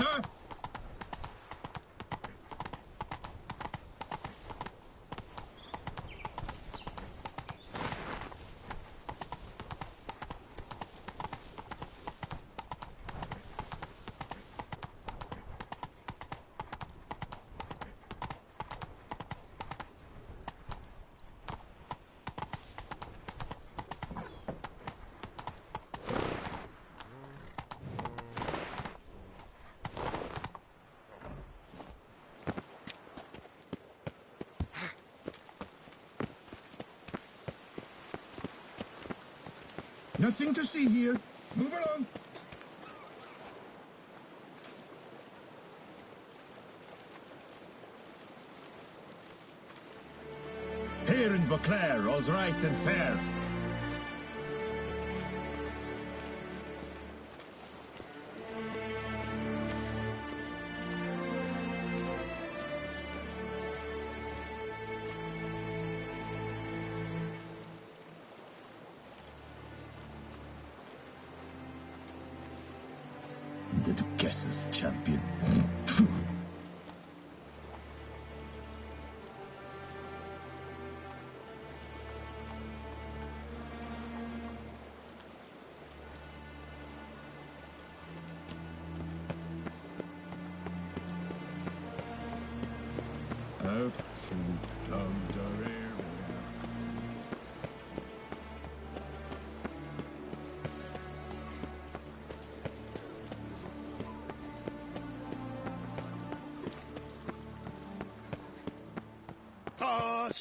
author! Nothing to see here. Move along. Here in Beauclair, all's right and fair. The Duchess's champion.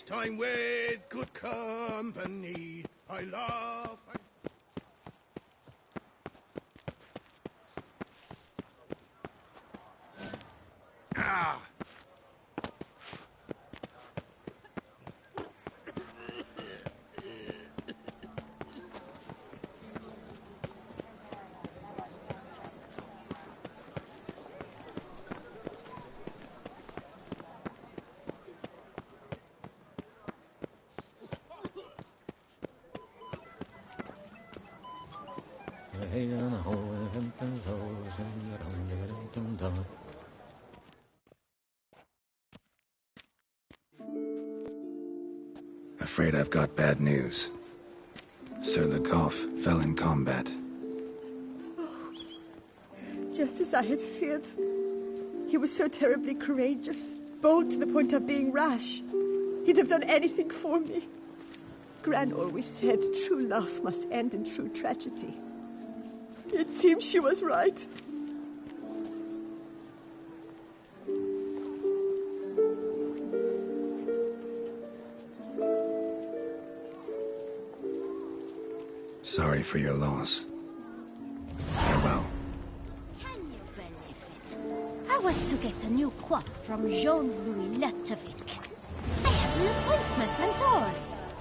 Time with good company, I laugh. Ah! Afraid I've got bad news. Sir Le Goff fell in combat. Oh, just as I had feared. He was so terribly courageous, bold to the point of being rash. He'd have done anything for me. Gran always said true love must end in true tragedy. It seems she was right. Sorry for your loss. Farewell. Can you believe it? I was to get a new coif from Jean-Louis Letovic. I had an appointment and all.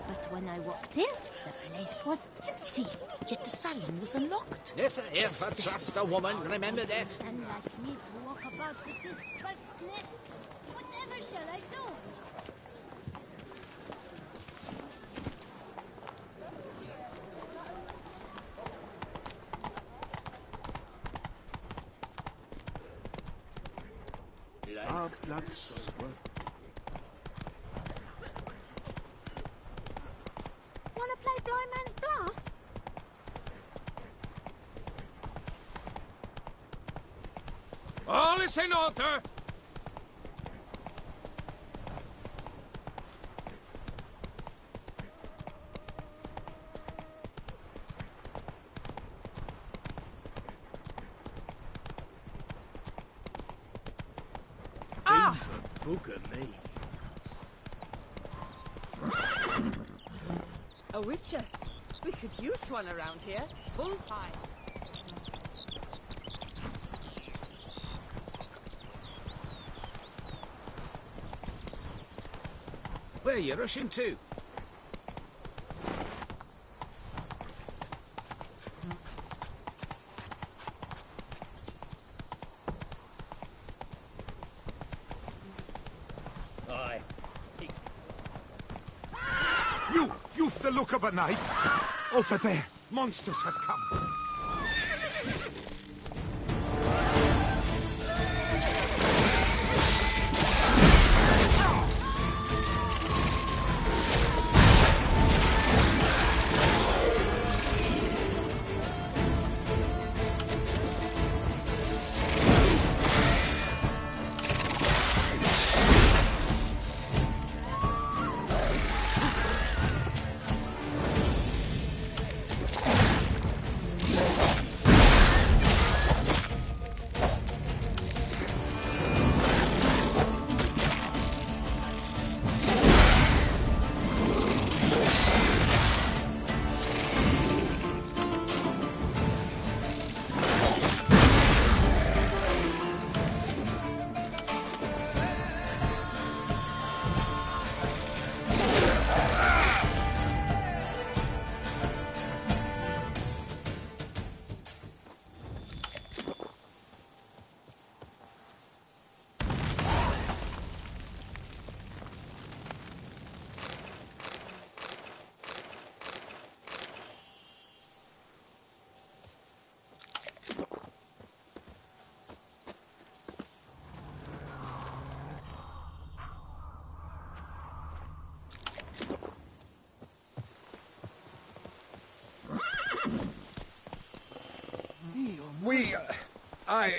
But when I walked in, the place was empty. Yet the salon was unlocked. If trust a woman, remember that. And like me to walk about with this bird's nest. Whatever shall I do? Wanna play Blind Man's Bluff? All is in order! Look at me. A witcher. We could use one around here, full time. Where are you rushing to? You've the look of a knight. Over there, monsters have come.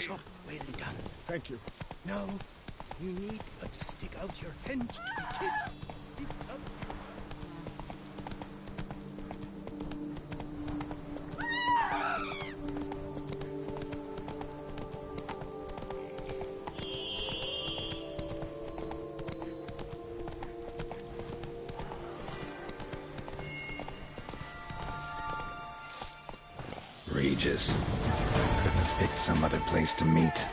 job well done. Thank you. Now, you need but stick out your hand to be kissed. Lift up. Regis. Couldn't have picked some other place to meet.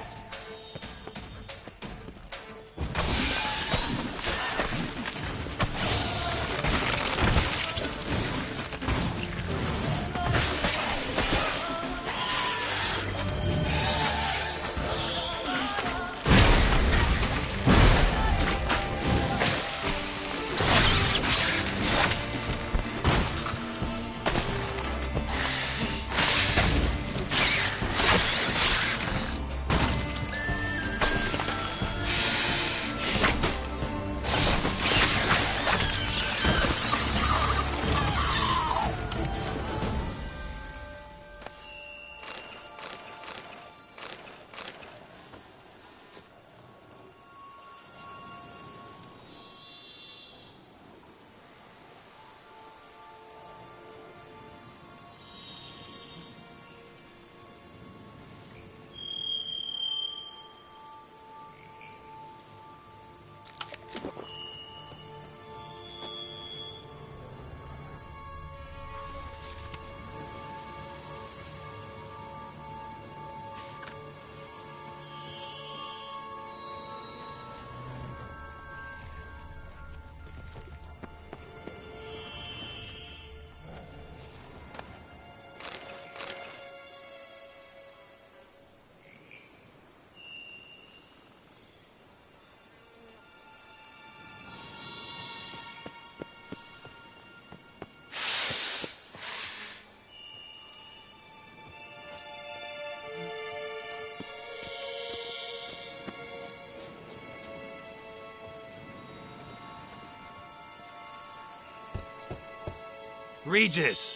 Regis!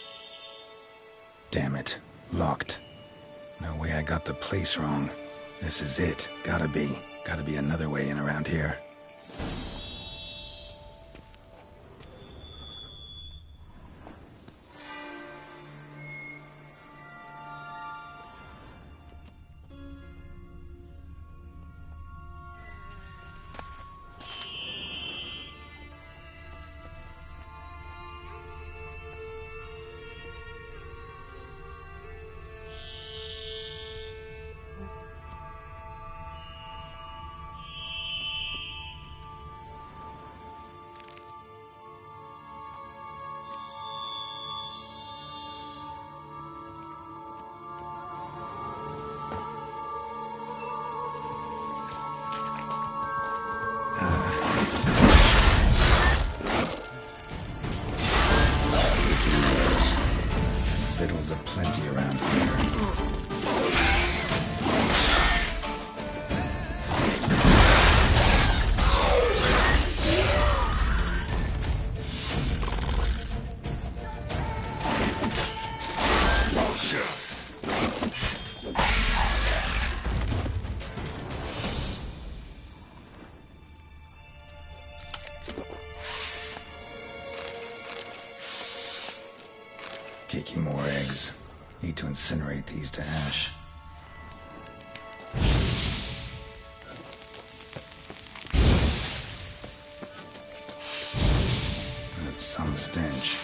Damn it. Locked. No way I got the place wrong. This is it. Gotta be. Gotta be another way in around here. Fiddles are plenty around here. Kicking more eggs. Need to incinerate these to ash. That's some stench.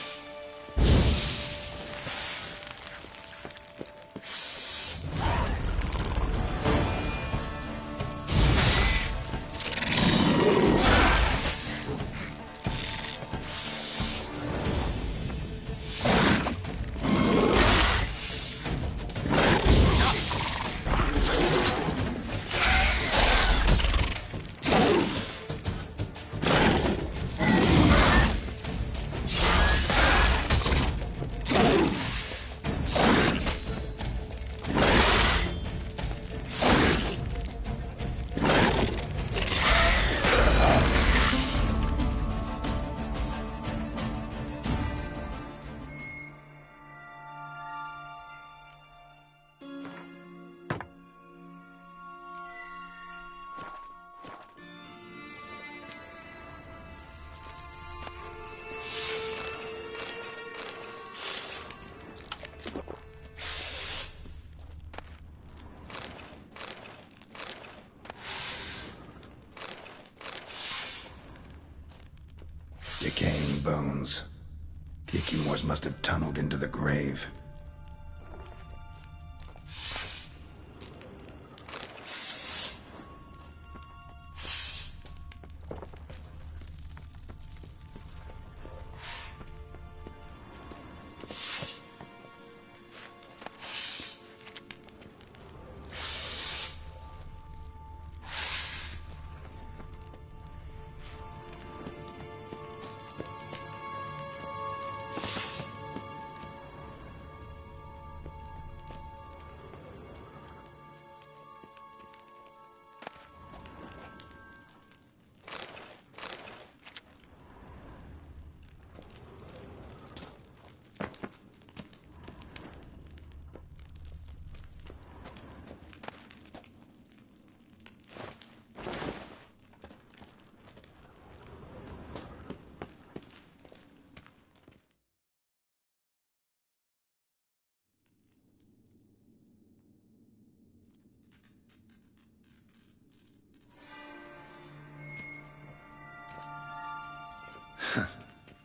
Decaying bones. Kikimors must have tunneled into the grave.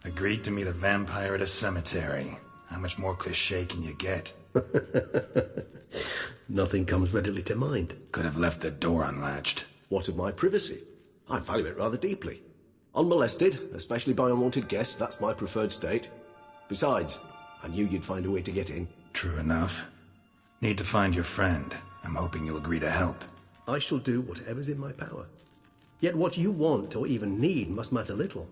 Agreed to meet a vampire at a cemetery. How much more cliché can you get? Nothing comes readily to mind. Could have left the door unlatched. What of my privacy? I value it rather deeply. Unmolested, especially by unwanted guests, that's my preferred state. Besides, I knew you'd find a way to get in. True enough. Need to find your friend. I'm hoping you'll agree to help. I shall do whatever's in my power. Yet what you want or even need must matter little.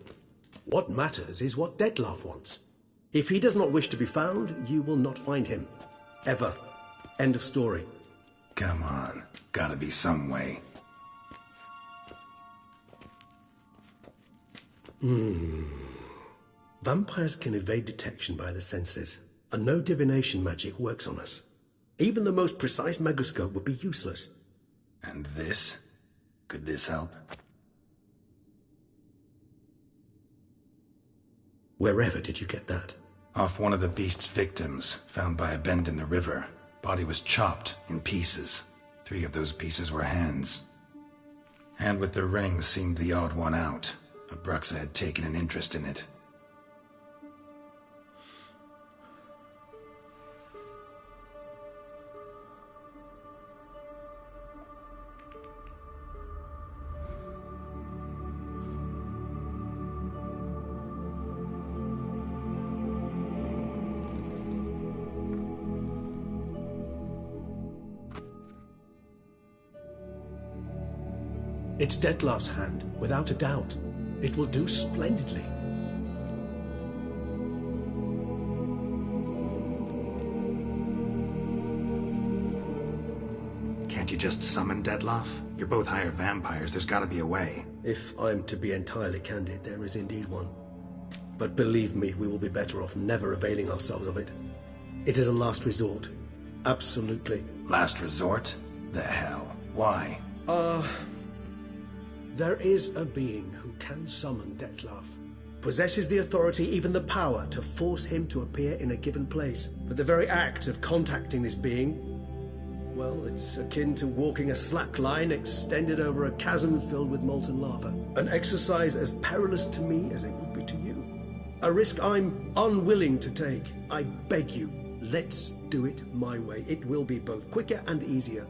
What matters is what Dettlaff wants. If he does not wish to be found, you will not find him. Ever. End of story. Come on. Gotta be some way. Vampires can evade detection by the senses, and no divination magic works on us. Even the most precise megascope would be useless. And this? Could this help? Wherever did you get that? Off one of the beast's victims, found by a bend in the river. Body was chopped in pieces. 3 of those pieces were hands. Hand with the ring seemed the odd one out. Abruxa had taken an interest in it. It's Dettlaff's hand, without a doubt. It will do splendidly. Can't you just summon Dettlaff? You're both hired vampires, there's gotta be a way. If I'm to be entirely candid, there is indeed one. But believe me, we will be better off never availing ourselves of it. It is a last resort. Absolutely. Last resort? The hell? Why? There is a being who can summon Dettlaff. Possesses the authority, even the power, to force him to appear in a given place. But the very act of contacting this being, well, it's akin to walking a slack line extended over a chasm filled with molten lava. An exercise as perilous to me as it would be to you. A risk I'm unwilling to take. I beg you, let's do it my way. It will be both quicker and easier.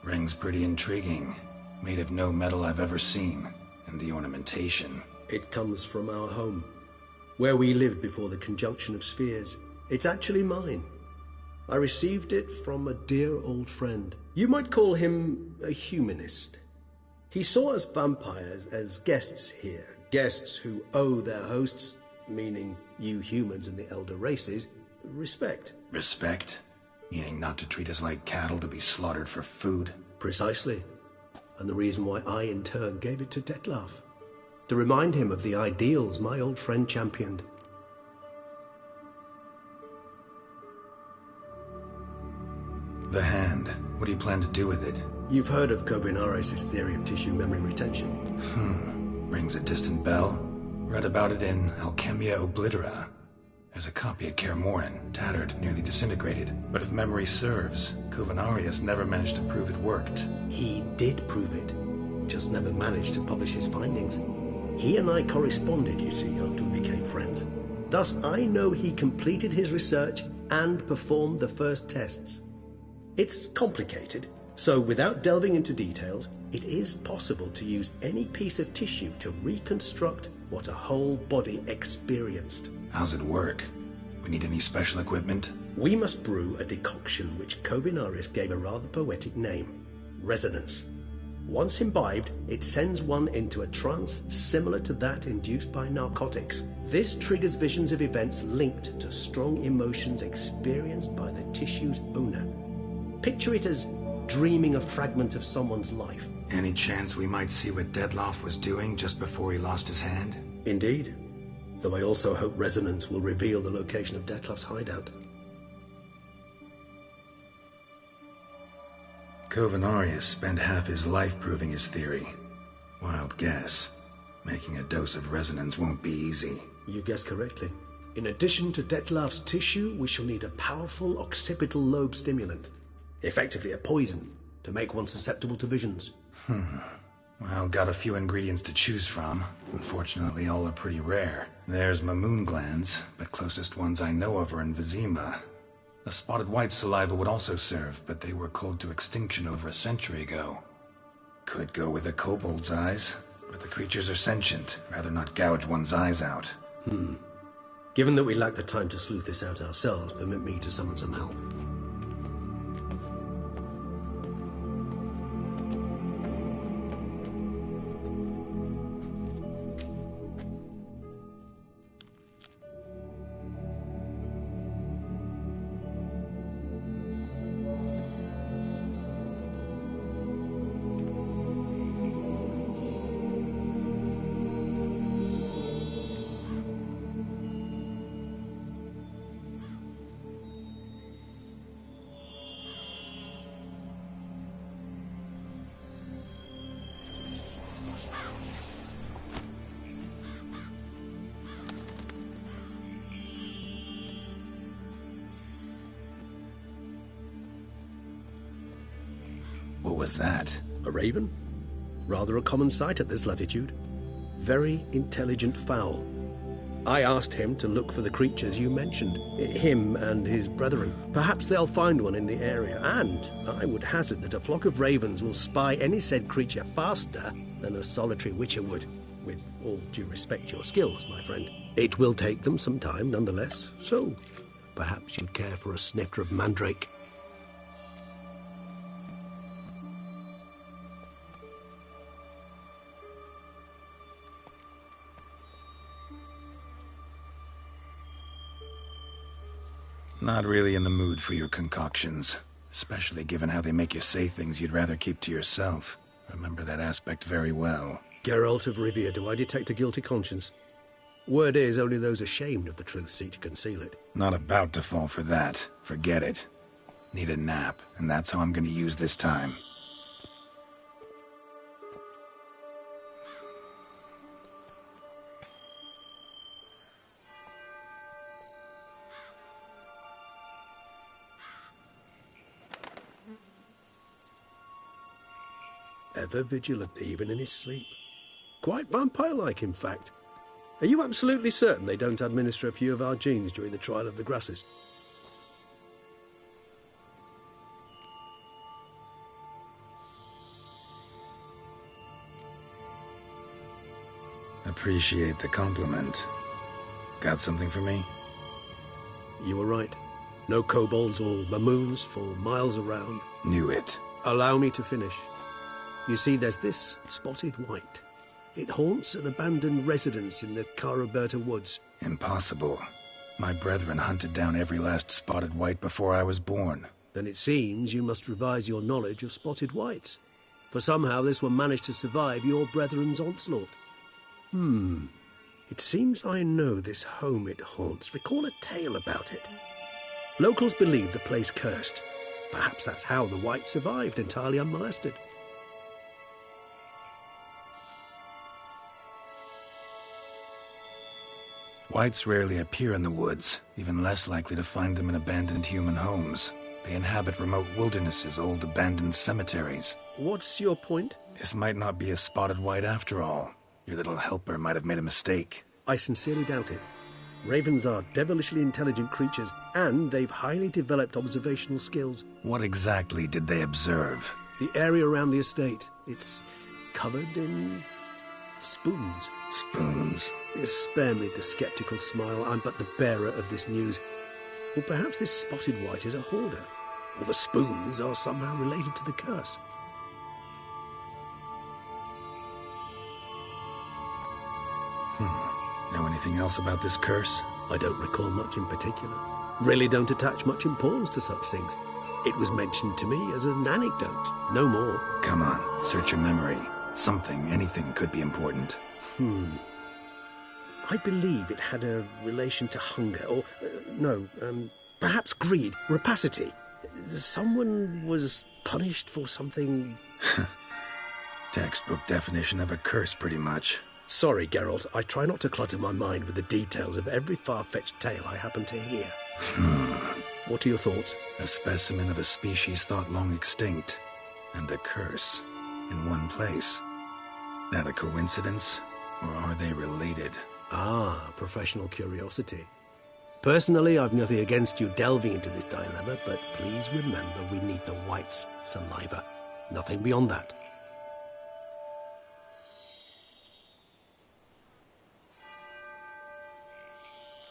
Ring's pretty intriguing. Made of no metal I've ever seen. And the ornamentation. It comes from our home, where we lived before the conjunction of spheres. It's actually mine. I received it from a dear old friend. You might call him a humanist. He saw us vampires as guests here. Guests who owe their hosts, meaning you humans and the elder races, respect. Respect? Meaning not to treat us like cattle to be slaughtered for food? Precisely. And the reason why I, in turn, gave it to Dettlaff. To remind him of the ideals my old friend championed. The hand. What do you plan to do with it? You've heard of Kobinares' theory of tissue memory retention. Rings a distant bell. Read about it in Alchemia Oblitera. There's a copy at Kaer Morhen, tattered, nearly disintegrated. But if memory serves, Kobinares never managed to prove it worked. He did prove it. just never managed to publish his findings. He and I corresponded, you see, after we became friends. Thus, I know he completed his research and performed the first tests. It's complicated, so without delving into details, it is possible to use any piece of tissue to reconstruct what a whole body experienced. How's it work? We need any special equipment? We must brew a decoction which Kovinaris gave a rather poetic name: resonance. Once imbibed, it sends one into a trance similar to that induced by narcotics. This triggers visions of events linked to strong emotions experienced by the tissue's owner. Picture it as dreaming a fragment of someone's life. Any chance we might see what Dettlaff was doing just before he lost his hand? Indeed. Though I also hope resonance will reveal the location of Dettlaff's hideout. Kovinaris spent half his life proving his theory. Wild guess. Making a dose of resonance won't be easy. You guessed correctly. In addition to Dettlaff's tissue, we shall need a powerful occipital lobe stimulant. Effectively a poison, to make one susceptible to visions. Well, got a few ingredients to choose from. Unfortunately, all are pretty rare. There's Mamoon glands, but closest ones I know of are in Vizima. A spotted white saliva would also serve, but they were culled to extinction over a century ago. Could go with a kobold's eyes, but the creatures are sentient. Rather not gouge one's eyes out. Given that we lack the time to sleuth this out ourselves, permit me to summon some help. What was that? A raven? Rather a common sight at this latitude. Very intelligent fowl. I asked him to look for the creatures you mentioned, him and his brethren. Perhaps they'll find one in the area, and I would hazard that a flock of ravens will spy any said creature faster than a solitary witcher would. With all due respect to your skills, my friend. It will take them some time, nonetheless, so perhaps you'd care for a snifter of mandrake. Not really in the mood for your concoctions, especially given how they make you say things you'd rather keep to yourself. Remember that aspect very well. Geralt of Rivia, do I detect a guilty conscience? Word is, only those ashamed of the truth seek to conceal it. Not about to fall for that. Forget it. Need a nap, and that's how I'm gonna use this time. Ever vigilant, even in his sleep. Quite vampire-like, in fact. Are you absolutely certain they don't administer a few of our genes during the trial of the grasses? Appreciate the compliment. Got something for me? You were right. No kobolds or mamoons for miles around. Knew it. Allow me to finish. You see, there's this spotted white. It haunts an abandoned residence in the Caraberta woods. Impossible. My brethren hunted down every last spotted white before I was born. Then it seems you must revise your knowledge of spotted whites. For somehow this one managed to survive your brethren's onslaught. It seems I know this home it haunts. Recall a tale about it. Locals believe the place cursed. Perhaps that's how the white survived, entirely unmolested. Whites rarely appear in the woods, even less likely to find them in abandoned human homes. They inhabit remote wildernesses, old abandoned cemeteries. What's your point? This might not be a spotted white after all. Your little helper might have made a mistake. I sincerely doubt it. Ravens are devilishly intelligent creatures, and they've highly developed observational skills. What exactly did they observe? The area around the estate. It's covered in spoons. Spoons? Spare me the skeptical smile. I'm but the bearer of this news. Or perhaps this spotted white is a hoarder. Or the spoons are somehow related to the curse. Know anything else about this curse? I don't recall much in particular. Really don't attach much importance to such things. It was mentioned to me as an anecdote, no more. Come on, search your memory. Something, anything could be important. I believe it had a relation to hunger, or, perhaps greed, rapacity. Someone was punished for something... Textbook definition of a curse, pretty much. Sorry, Geralt, I try not to clutter my mind with the details of every far-fetched tale I happen to hear. What are your thoughts? A specimen of a species thought long extinct, and a curse, in one place. That a coincidence, or are they related? Ah, professional curiosity. Personally, I've nothing against you delving into this dilemma, but please remember we need the white's saliva. Nothing beyond that.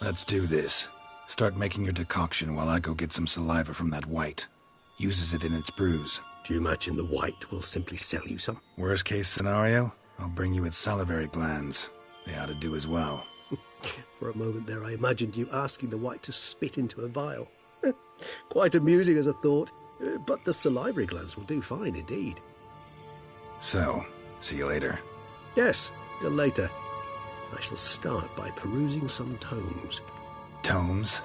Let's do this. Start making your decoction while I go get some saliva from that white. Uses it in its brews. Do you imagine the white will simply sell you some? Worst case scenario, I'll bring you its salivary glands. They ought to do as well. For a moment there, I imagined you asking the white to spit into a vial. Quite amusing as a thought, but the salivary glands will do fine indeed. So, see you later. Yes, till later. I shall start by perusing some tomes. Tomes?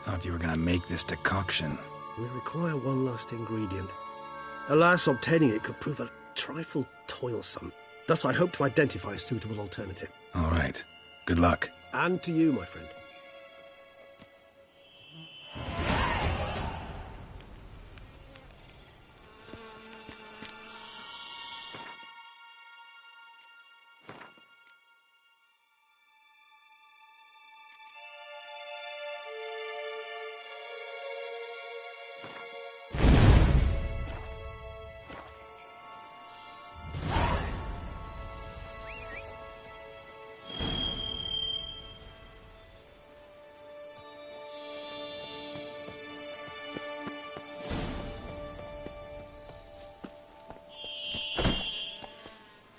Thought you were gonna make this decoction. We require one last ingredient. Alas, obtaining it could prove a trifle toilsome. Thus, I hope to identify a suitable alternative. All right. Good luck. And to you, my friend.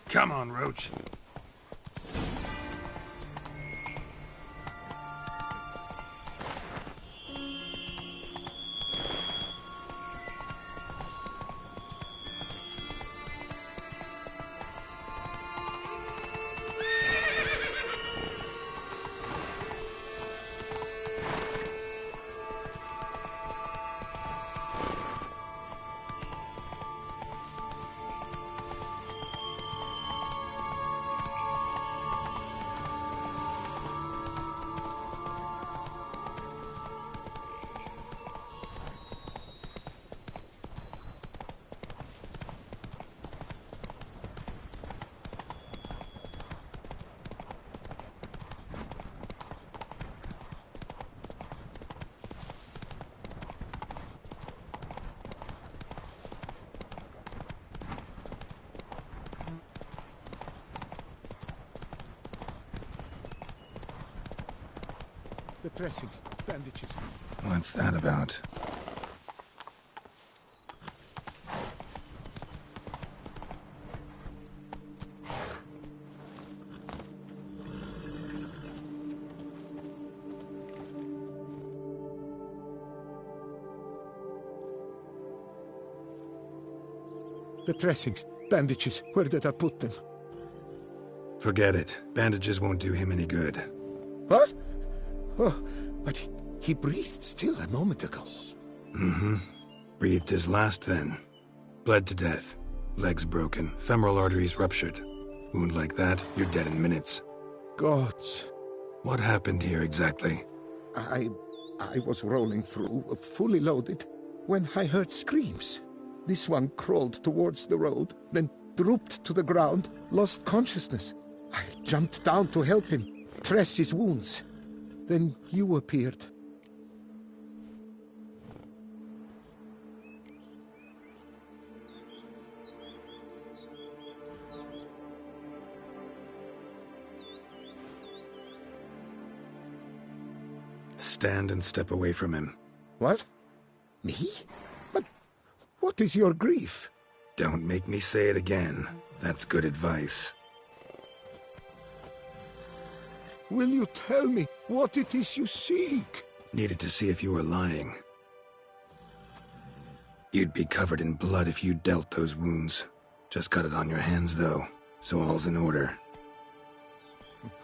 Come on, Roach. The dressings, bandages. What's that about? The dressings, bandages, where did I put them? Forget it. Bandages won't do him any good. What? Oh, but he breathed still a moment ago. Mm-hmm. Breathed his last then. Bled to death. Legs broken. Femoral arteries ruptured. Wound like that, you're dead in minutes. Gods. What happened here exactly? I was rolling through, fully loaded, when I heard screams. This one crawled towards the road, then drooped to the ground, lost consciousness. I jumped down to help him, dress his wounds. Then you appeared. Stand and step away from him. What? Me? But what is your grief? Don't make me say it again. That's good advice. Will you tell me what it is you seek? Needed to see if you were lying. You'd be covered in blood if you dealt those wounds. Just cut it on your hands, though, so all's in order.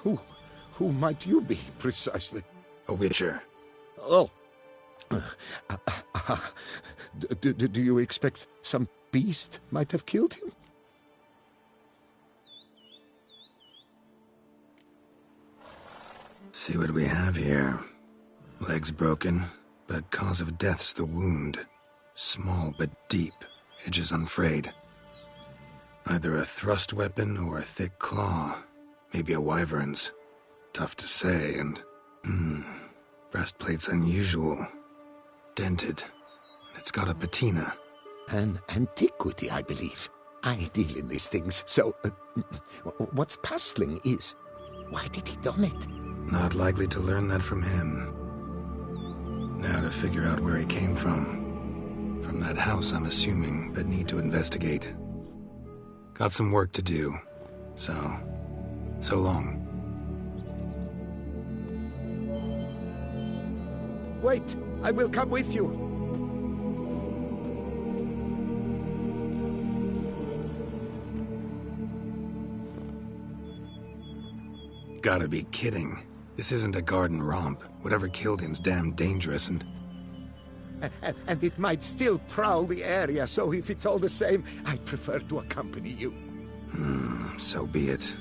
Who might you be, precisely? A witcher. Oh. Do you expect some beast might have killed him? See what we have here. Legs broken, but cause of death's the wound. Small but deep, edges unfrayed. Either a thrust weapon or a thick claw. Maybe a wyvern's. Tough to say, and... breastplate's unusual. Dented. It's got a patina. An antiquity, I believe. I deal in these things, so... what's puzzling is... why did he don it? Not likely to learn that from him. Now to figure out where he came from. From that house, I'm assuming, but need to investigate. Got some work to do. So long. Wait, I will come with you. Gotta be kidding. This isn't a garden romp. Whatever killed him's damn dangerous and it might still prowl the area, so if it's all the same, I'd prefer to accompany you. So be it.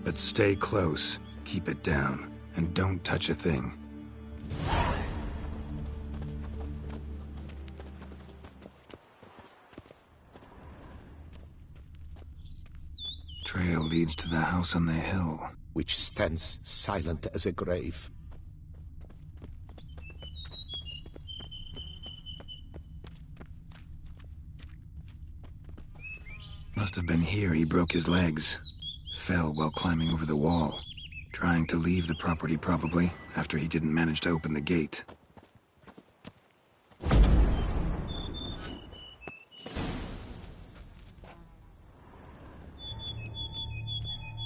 But stay close, keep it down, and don't touch a thing. Trail leads to the house on the hill, which stands silent as a grave. Must have been here he broke his legs. Fell while climbing over the wall. Trying to leave the property, probably, after he didn't manage to open the gate.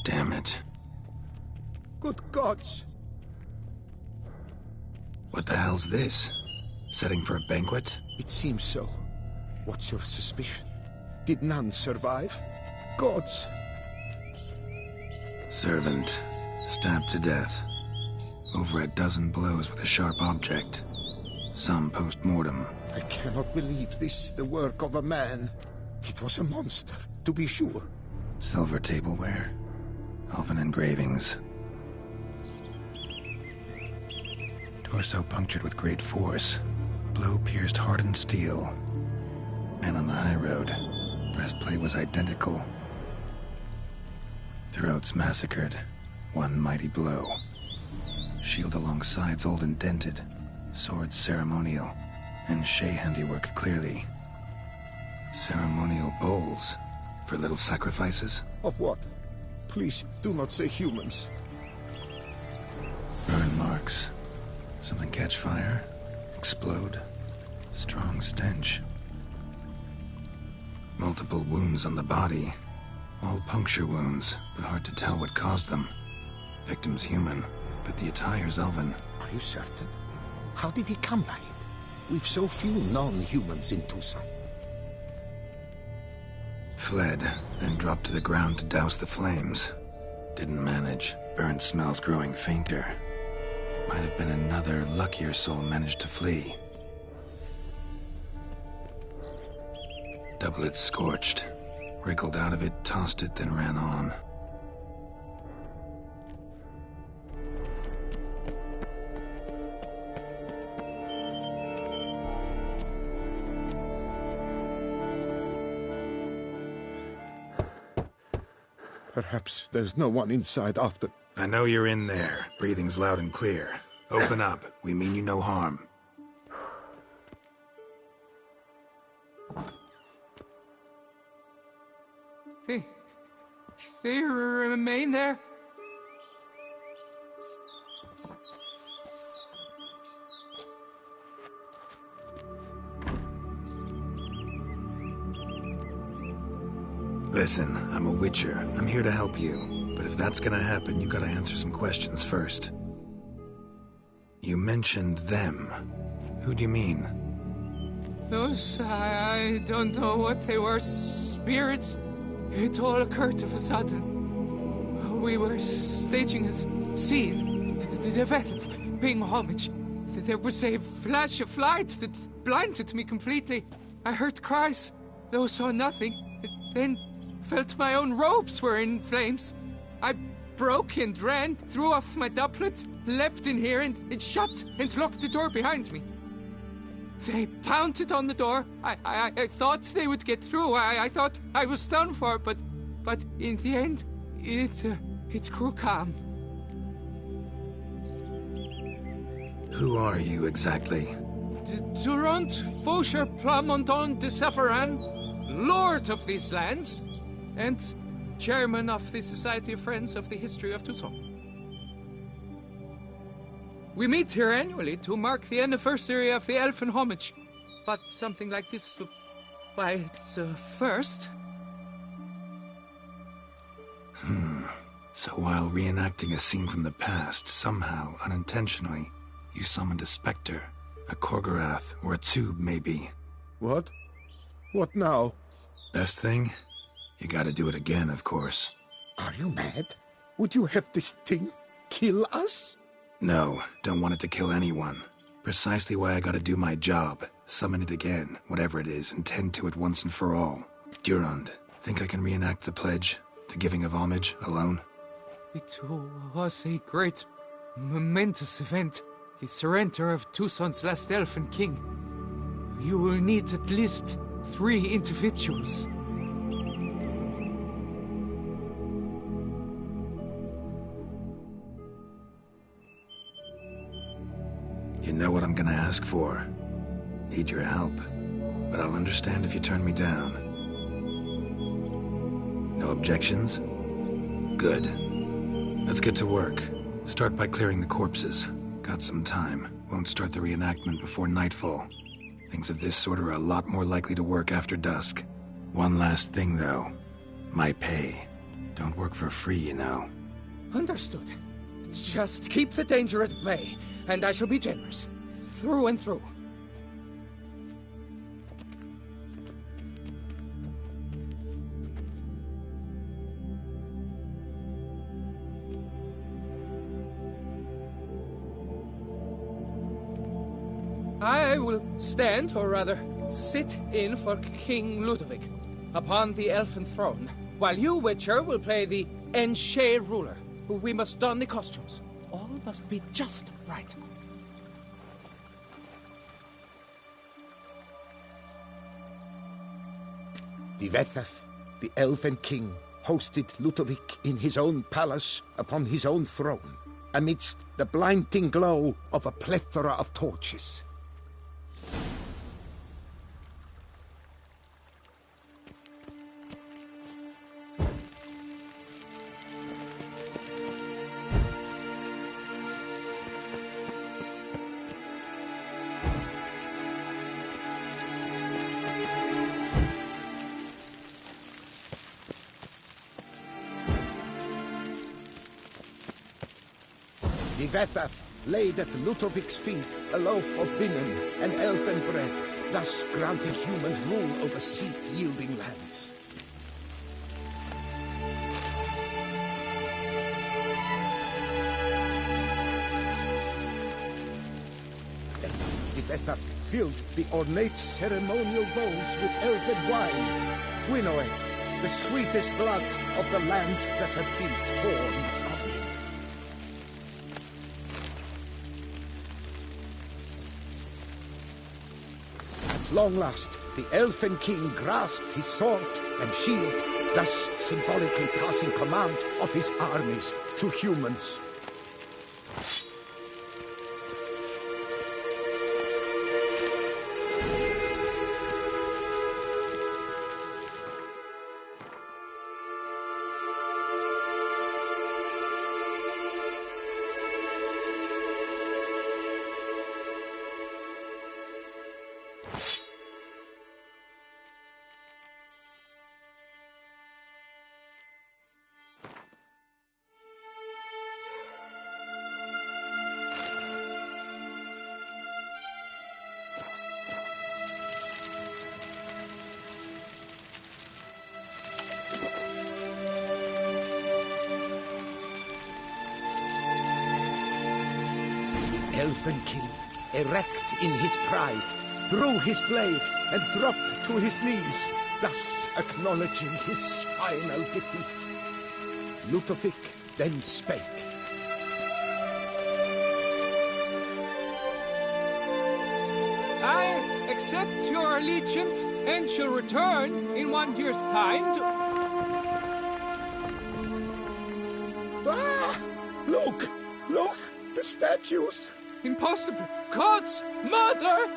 Damn it. Good gods! What the hell's this? Setting for a banquet? It seems so. What's your suspicion? Did none survive? Gods! Servant. Stabbed to death. Over a dozen blows with a sharp object. Some post-mortem. I cannot believe this is the work of a man. It was a monster, to be sure. Silver tableware. Elven engravings. Torso punctured with great force. Blow pierced hardened steel. Man on the high road. Breastplate was identical. Throats massacred. One mighty blow. Shield along sides old and dented. Sword ceremonial. And Shay handiwork clearly. Ceremonial bowls. For little sacrifices? Of what? Please, do not say humans. Burn marks. Something catch fire? Explode? Strong stench. Multiple wounds on the body. All puncture wounds, but hard to tell what caused them. Victim's human, but the attire's elven. Are you certain? How did he come by it? We've so few non-humans in Tucson. Fled, then dropped to the ground to douse the flames. Didn't manage. Burnt smells growing fainter. Might have been another luckier soul managed to flee. Doublet scorched. Wriggled out of it, tossed it, then ran on. Perhaps there's no one inside after... I know you're in there. Breathing's loud and clear. Open up. We mean you no harm. They remain there? Listen, I'm a witcher. I'm here to help you. But if that's gonna happen, you gotta answer some questions first. You mentioned them. Who do you mean? Those, I don't know what they were. Spirits? It all occurred of a sudden. We were staging a scene. The event of paying homage. There was a flash of light that blinded me completely. I heard cries, though saw nothing. Then felt my own robes were in flames. I broke and ran, threw off my doublet, leapt in here and shut and locked the door behind me. They pounded on the door. I thought they would get through. I thought I was done for, but in the end, it grew calm. Who are you exactly? Durant Faucher Plamondon de Savarin, Lord of these lands, and Chairman of the Society of Friends of the History of Toussaint. We meet here annually to mark the anniversary of the Elfin Homage. But something like this, why, it's a first. So while reenacting a scene from the past, somehow, unintentionally, you summoned a specter, a Korgorath, or a tube, maybe. What? What now? Best thing? You gotta do it again, of course. Are you mad? Would you have this thing kill us? No, don't want it to kill anyone. Precisely why I gotta do my job. Summon it again, whatever it is, and tend to it once and for all. Durand, think I can reenact the pledge, the giving of homage, alone? It was a great, momentous event. The surrender of Toussaint's last elfin king. You will need at least 3 individuals. You know what I'm gonna ask for. Need your help. But I'll understand if you turn me down. No objections? Good. Let's get to work. Start by clearing the corpses. Got some time. Won't start the reenactment before nightfall. Things of this sort are a lot more likely to work after dusk. One last thing, though. My pay. Don't work for free, you know. Understood. Just keep the danger at bay, and I shall be generous. Through and through. I will stand, or rather, sit in for King Ludovic, upon the elfin throne, while you, Witcher, will play the Enche ruler. We must don the costumes. All must be just right. Divethaf, the elven king, hosted Ludovic in his own palace upon his own throne, amidst the blinding glow of a plethora of torches. Divethaf laid at Ludovic's feet a loaf of binen and elfin bread, thus granting humans rule over seat-yielding lands. Then Divethaf filled the ornate ceremonial bowls with elfin wine, Gwinoet, the sweetest blood of the land that had been torn from him. At long last, the elfin king grasped his sword and shield thus symbolically passing command of his armies to humans. Elvenkind, erect in his pride, drew his blade and dropped to his knees, thus acknowledging his final defeat. Ludovic then spake. I accept your allegiance and shall return in 1 year's time to... Ah! Look! Look! The statues! Impossible! God's mother!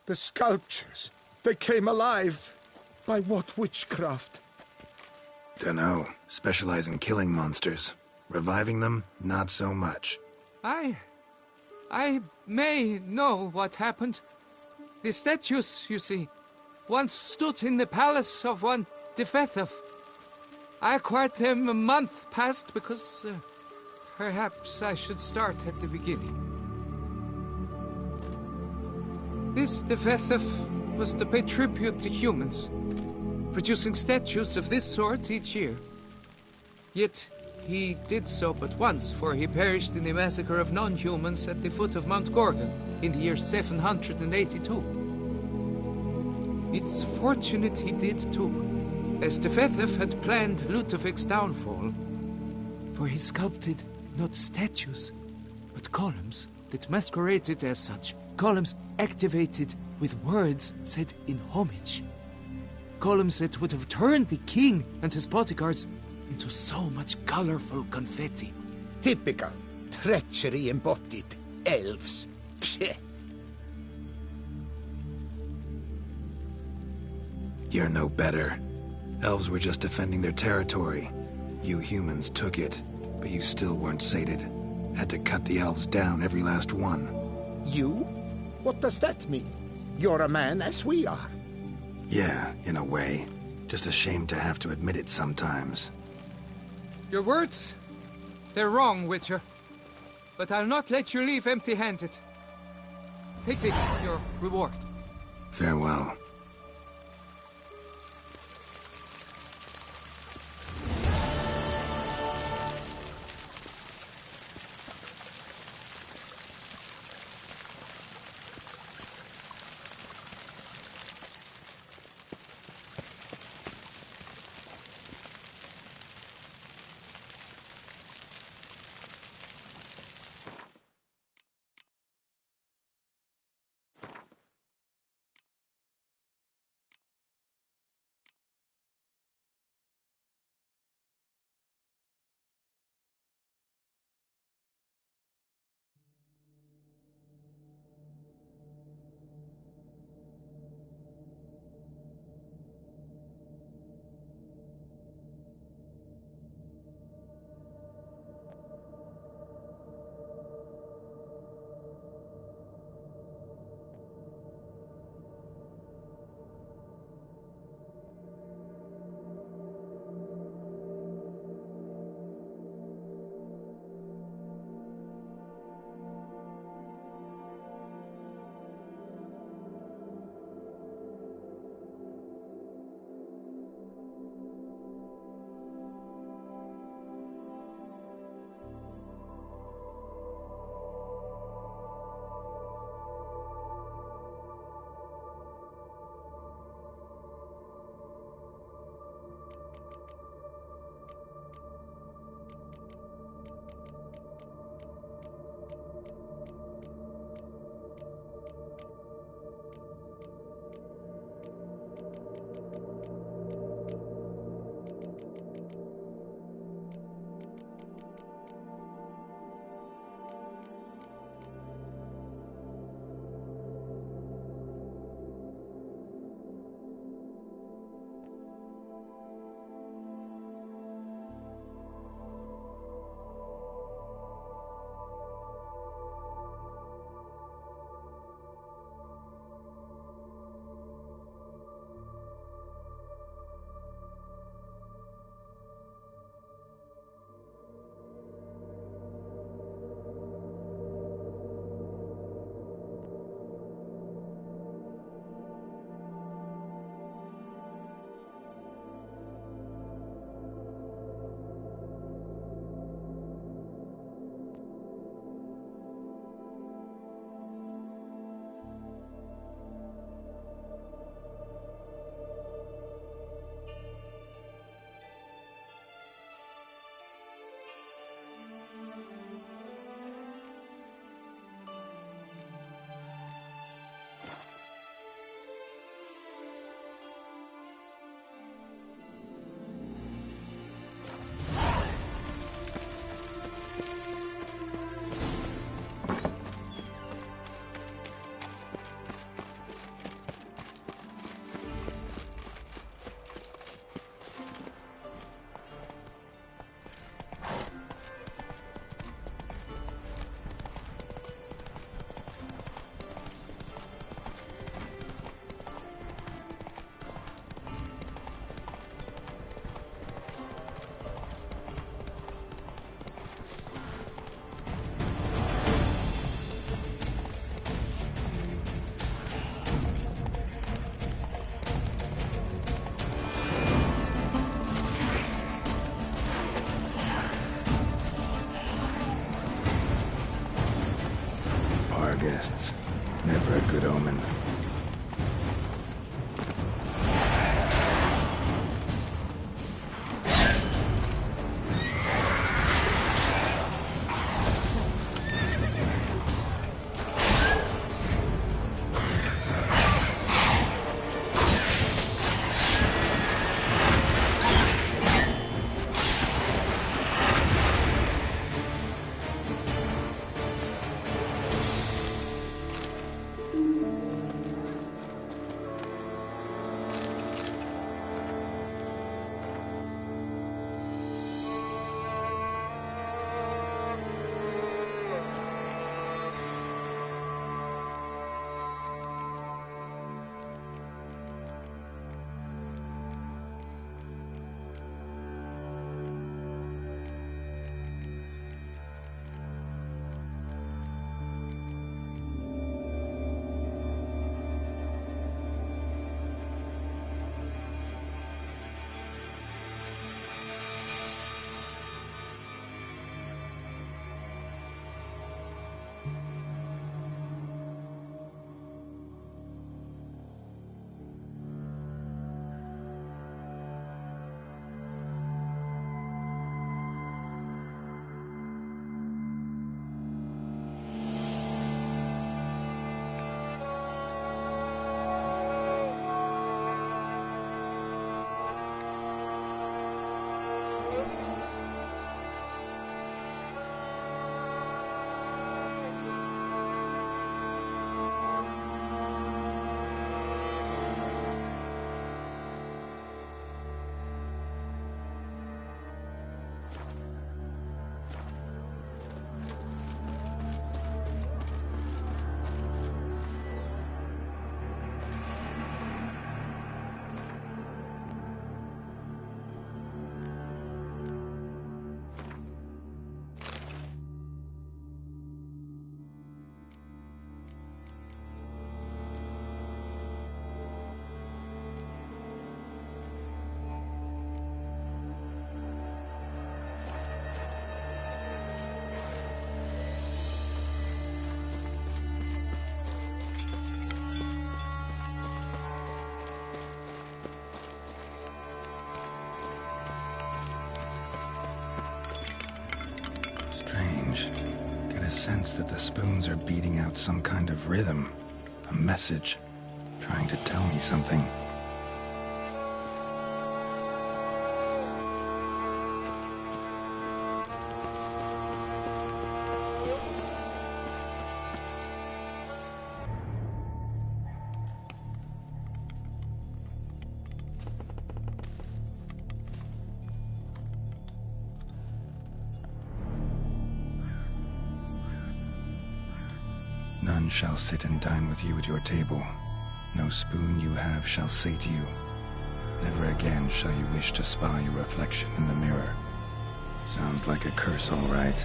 The sculptures, they came alive. By what witchcraft? Dunno. Specialize in killing monsters. Reviving them, not so much. I may know what happened. The statues, you see, once stood in the palace of one Defethov. I acquired them a month past because perhaps I should start at the beginning. This Defethov was to pay tribute to humans, producing statues of this sort each year. Yet he did so but once, for he perished in the massacre of non-humans at the foot of Mount Gorgon in the year 782. It's fortunate he did too, as Tefethef had planned Ludovic's downfall. For he sculpted not statues, but columns that masqueraded as such. Columns activated with words said in homage. Columns that would have turned the king and his bodyguards into so much colorful confetti. Typical. Treachery embodied. Elves. Psheh. You're no better. Elves were just defending their territory. You humans took it, but you still weren't sated. Had to cut the elves down, every last one. You? What does that mean? You're a man as we are. Yeah, in a way. Just ashamed to have to admit it sometimes. Your words? They're wrong, Witcher. But I'll not let you leave empty-handed. Take this, your reward. Farewell. Never a good omen. sense that the spoons are beating out some kind of rhythm, a message, trying to tell me something. None shall sit and dine with you at your table. No spoon you have shall say to you, never again shall you wish to spy your reflection in the mirror. Sounds like a curse, all right.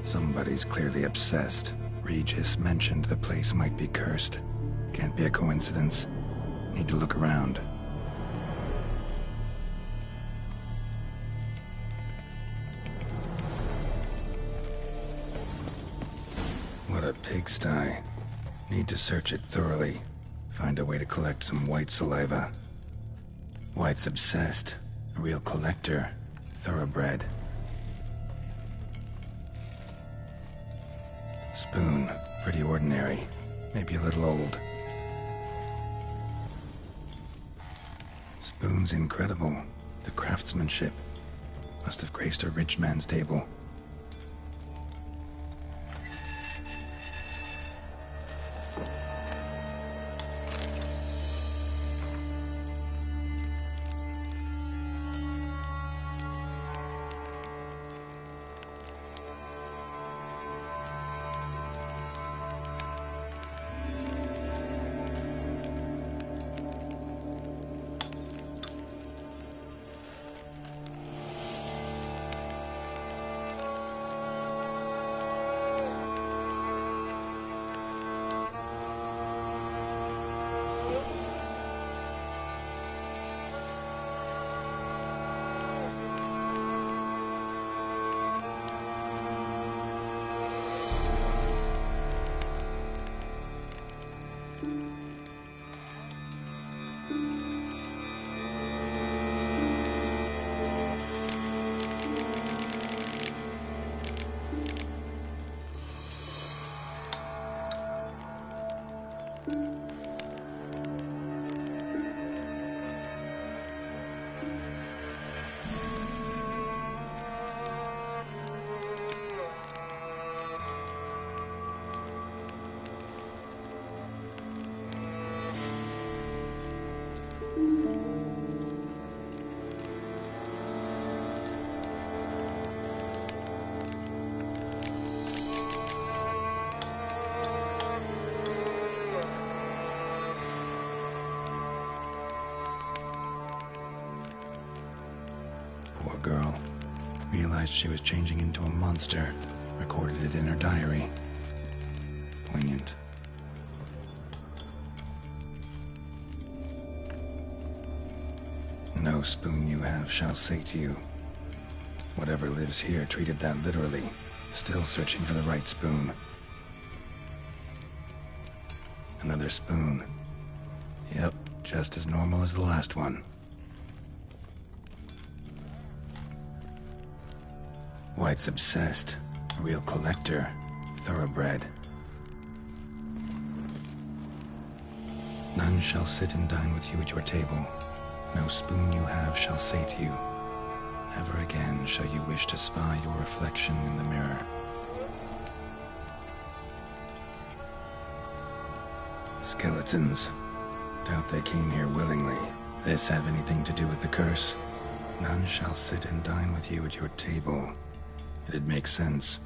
Somebody's clearly obsessed. Regis mentioned the place might be cursed. Can't be a coincidence. Need to look around. What a pigsty. Need to search it thoroughly. Find a way to collect some white saliva. White's obsessed. A real collector. Thoroughbred. Spoon. Pretty ordinary. Maybe a little old. Spoon's incredible. The craftsmanship. Must have graced a rich man's table. Poor girl. Realized she was changing into a monster. Recorded it in her diary. Poignant. No spoon you have shall say to you. Whatever lives here treated that literally. Still searching for the right spoon. Another spoon. Yep, just as normal as the last one. White's obsessed. A real collector. Thoroughbred. None shall sit and dine with you at your table. No spoon you have shall say to you, never again shall you wish to spy your reflection in the mirror. Skeletons. Doubt they came here willingly. This have anything to do with the curse? None shall sit and dine with you at your table. It'd make sense.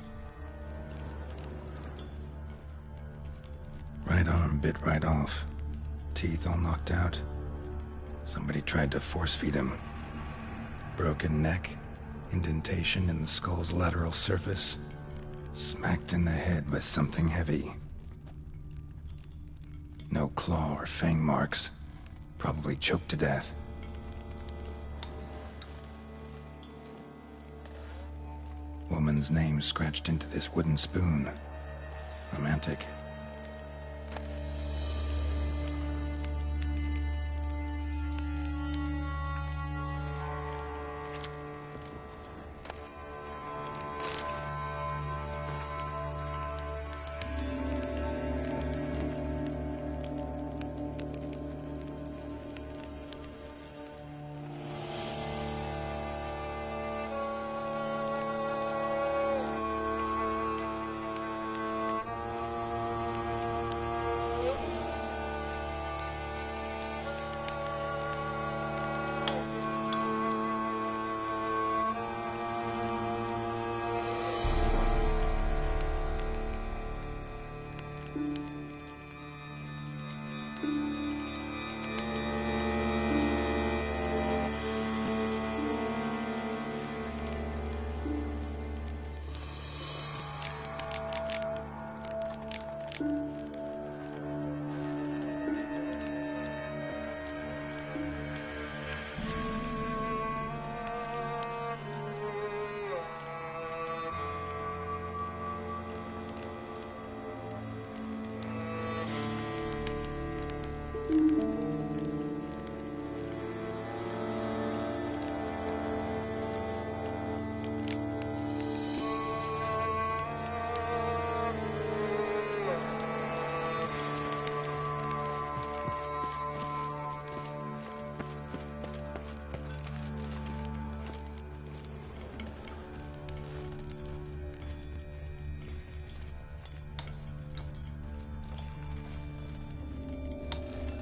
Right arm bit right off. Teeth all knocked out. Somebody tried to force feed him. Broken neck, indentation in the skull's lateral surface, smacked in the head with something heavy. No claw or fang marks. Probably choked to death. Woman's name scratched into this wooden spoon. Romantic.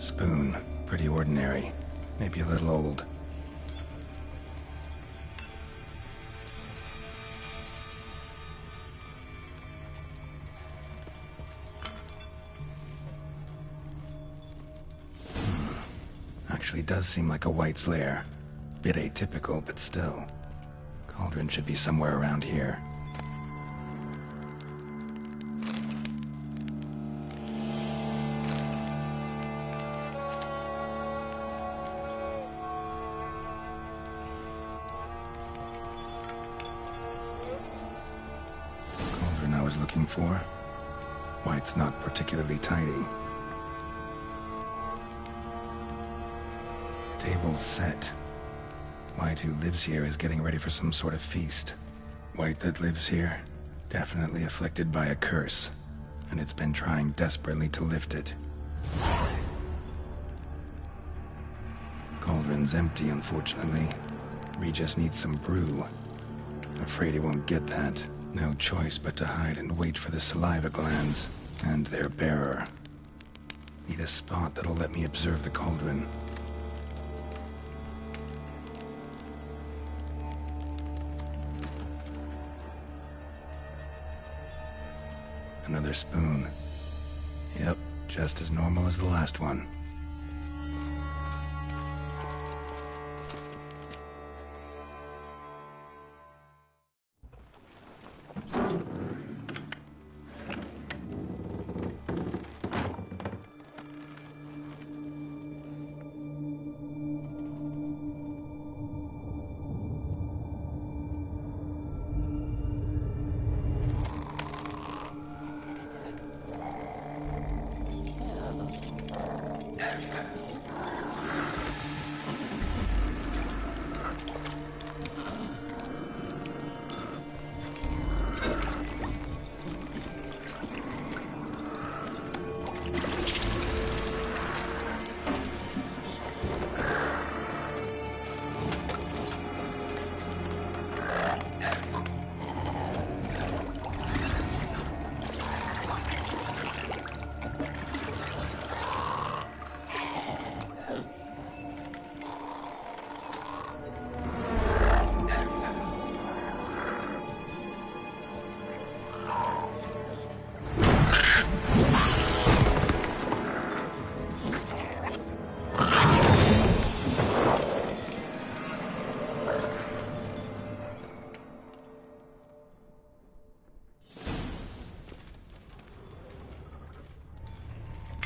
Spoon. Pretty ordinary. Maybe a little old. Actually does seem like a White's lair. Bit atypical, but still. Cauldron should be somewhere around here. Looking for. White's not particularly tidy. Table set. White, who lives here, is getting ready for some sort of feast. White that lives here, definitely afflicted by a curse, and it's been trying desperately to lift it. Cauldron's empty, unfortunately. Regis needs some brew. Afraid he won't get that. No choice but to hide and wait for the saliva glands and their bearer. Need a spot that'll let me observe the cauldron. Another spoon. Yep, just as normal as the last one.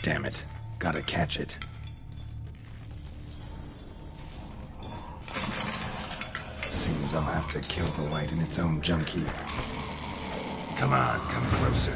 Damn it. Gotta catch it. Seems I'll have to kill the White in its own junk heap. Come on, come closer.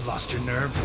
Lost your nerve?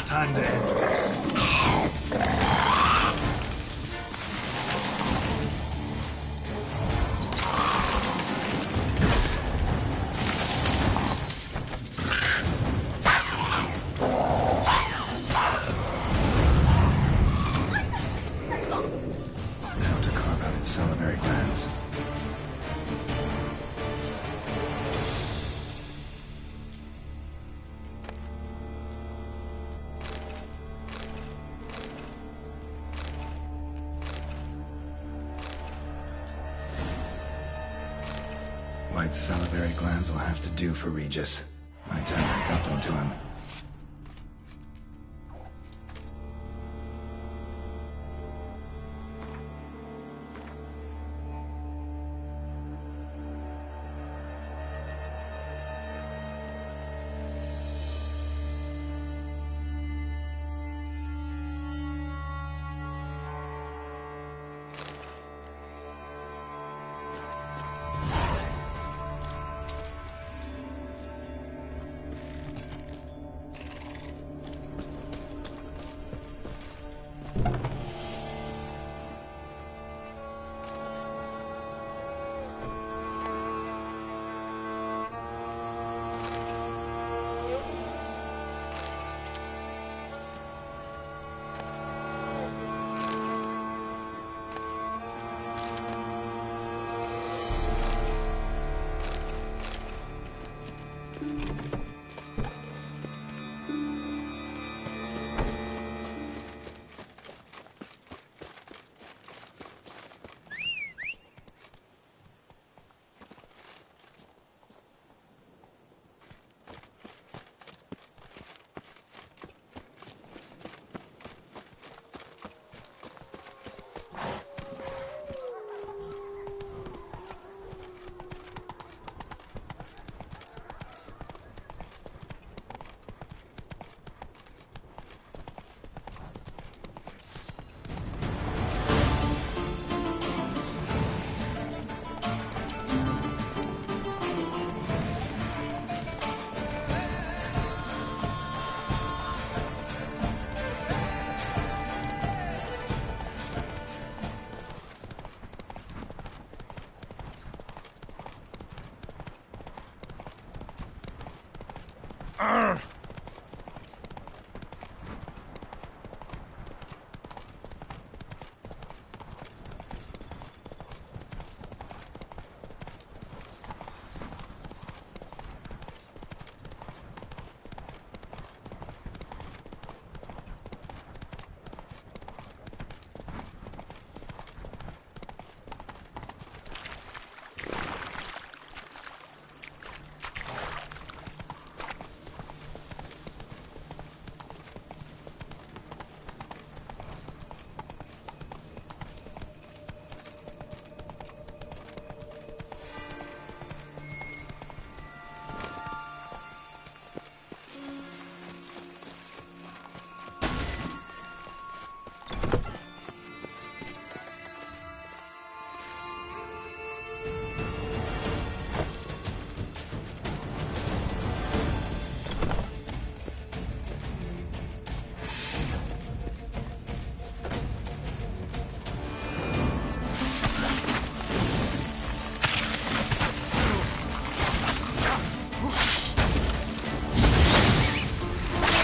Time to end this. Now to carve out its salivary glands. White salivary glands will have to do for Regis. My time I got them to him.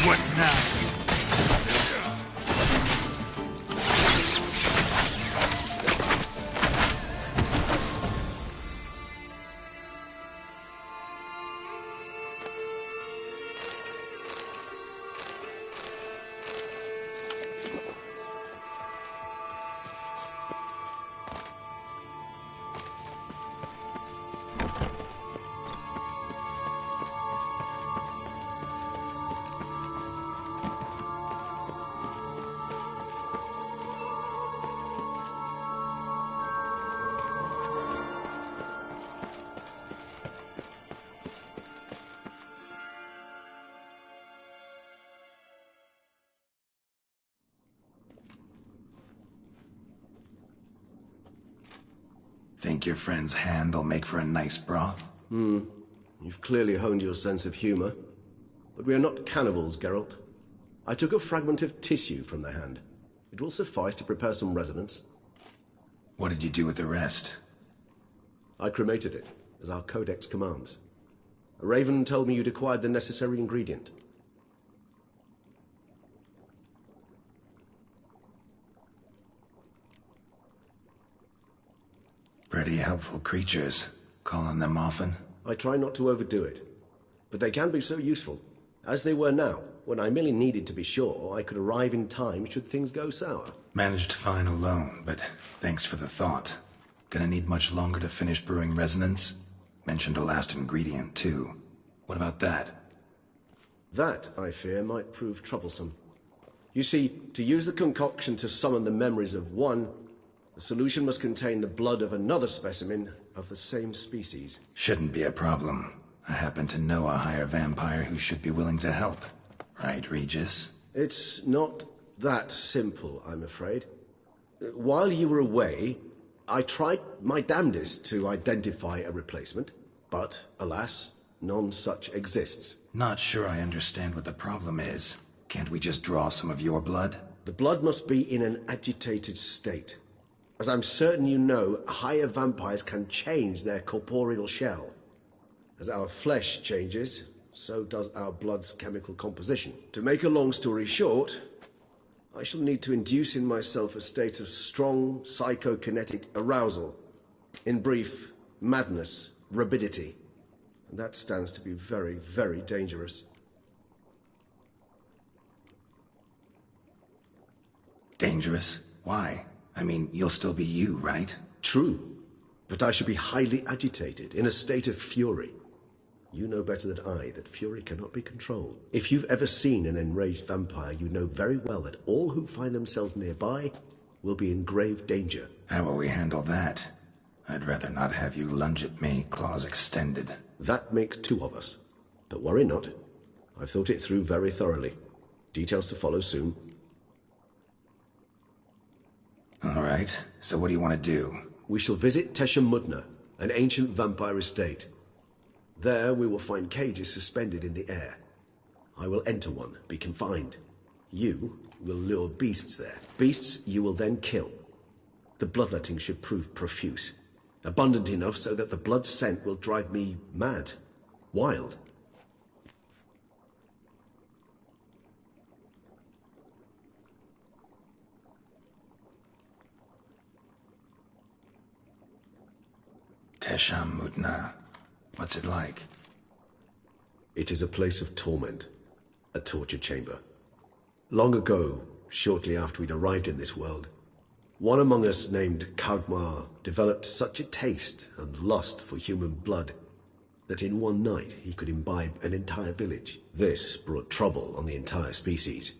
What now? Think your friend's hand will make for a nice broth? You've clearly honed your sense of humor. But we are not cannibals, Geralt. I took a fragment of tissue from the hand. It will suffice to prepare some resonance. What did you do with the rest? I cremated it, as our codex commands. A raven told me you'd acquired the necessary ingredient. Pretty helpful creatures. Call on them often? I try not to overdo it, but they can be so useful, as they were now, when I merely needed to be sure I could arrive in time should things go sour. Managed fine alone, but thanks for the thought. Gonna need much longer to finish brewing resonance? Mentioned a last ingredient, too. What about that? That, I fear, might prove troublesome. You see, to use the concoction to summon the memories of one, the solution must contain the blood of another specimen of the same species. Shouldn't be a problem. I happen to know a higher vampire who should be willing to help. Right, Regis? It's not that simple, I'm afraid. While you were away, I tried my damnedest to identify a replacement, but, alas, none such exists. Not sure I understand what the problem is. Can't we just draw some of your blood? The blood must be in an agitated state. As I'm certain you know, higher vampires can change their corporeal shell. As our flesh changes, so does our blood's chemical composition. To make a long story short, I shall need to induce in myself a state of strong psychokinetic arousal. In brief, madness, rabidity. And that stands to be very, very dangerous. Dangerous? Why? I mean, you'll still be you, right? True, but I should be highly agitated, in a state of fury. You know better than I that fury cannot be controlled. If you've ever seen an enraged vampire, you know very well that all who find themselves nearby will be in grave danger. How will we handle that? I'd rather not have you lunge at me, claws extended. That makes two of us. But worry not. I've thought it through very thoroughly. Details to follow soon. All right, so what do you want to do? We shall visit Tesha Mudna, an ancient vampire estate. There we will find cages suspended in the air. I will enter one, be confined. You will lure beasts there. Beasts you will then kill. The bloodletting should prove profuse. Abundant enough so that the blood scent will drive me mad. Wild. Tesha Mudna. What's it like? It is a place of torment. A torture chamber. Long ago, shortly after we'd arrived in this world, one among us named Kagmar developed such a taste and lust for human blood that in one night he could imbibe an entire village. This brought trouble on the entire species.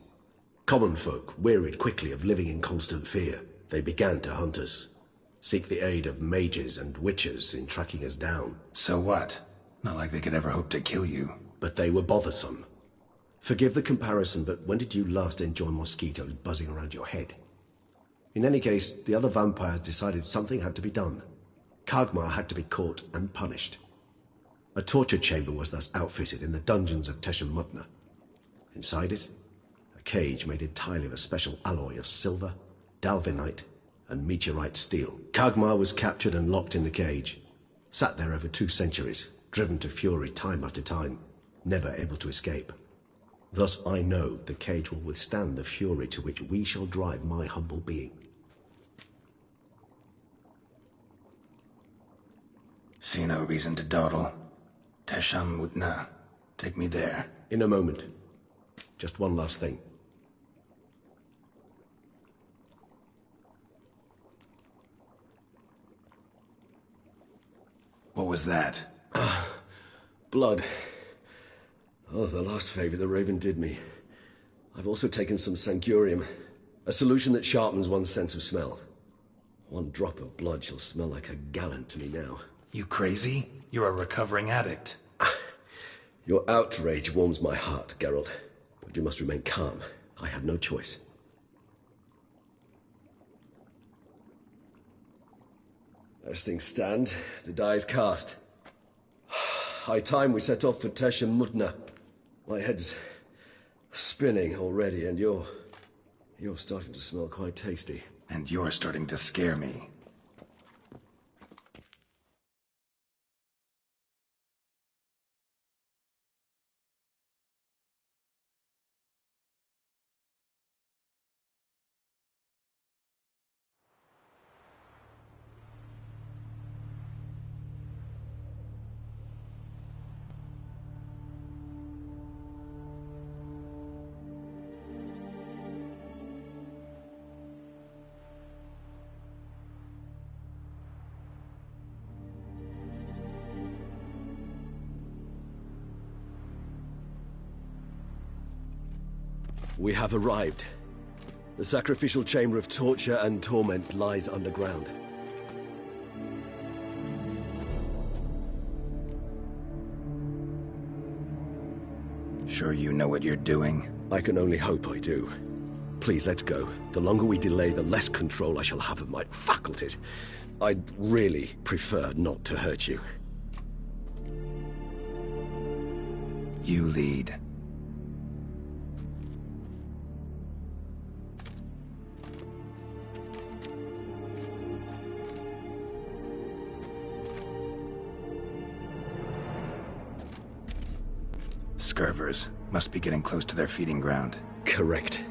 Common folk wearied quickly of living in constant fear. They began to hunt us. Seek the aid of mages and witches in tracking us down. So what? Not like they could ever hope to kill you. But they were bothersome. Forgive the comparison, but when did you last enjoy mosquitoes buzzing around your head? In any case, the other vampires decided something had to be done. Kagmar had to be caught and punished. A torture chamber was thus outfitted in the dungeons of Tesha Mudna. Inside it, a cage made entirely of a special alloy of silver, dalvinite, and meteorite steel. Kagmar was captured and locked in the cage. Sat there over 2 centuries, driven to fury time after time, never able to escape. Thus I know the cage will withstand the fury to which we shall drive my humble being. See no reason to dawdle. Tesham Mutna. Take me there. In a moment. Just one last thing. What was that? Blood. Oh, the last favor the Raven did me. I've also taken some Sancurium, a solution that sharpens one's sense of smell. One drop of blood shall smell like a gallon to me now. You crazy? You're a recovering addict. Your outrage warms my heart, Geralt. But you must remain calm. I have no choice. As things stand, the die is cast. High time we set off for Tesham Mutna. My head's spinning already, and you're starting to smell quite tasty. And you're starting to scare me. We have arrived. The sacrificial chamber of torture and torment lies underground. Sure you know what you're doing? I can only hope I do. Please, let's go. The longer we delay, the less control I shall have of my faculties. I'd really prefer not to hurt you. You lead. Scurvers must be getting close to their feeding ground. Correct.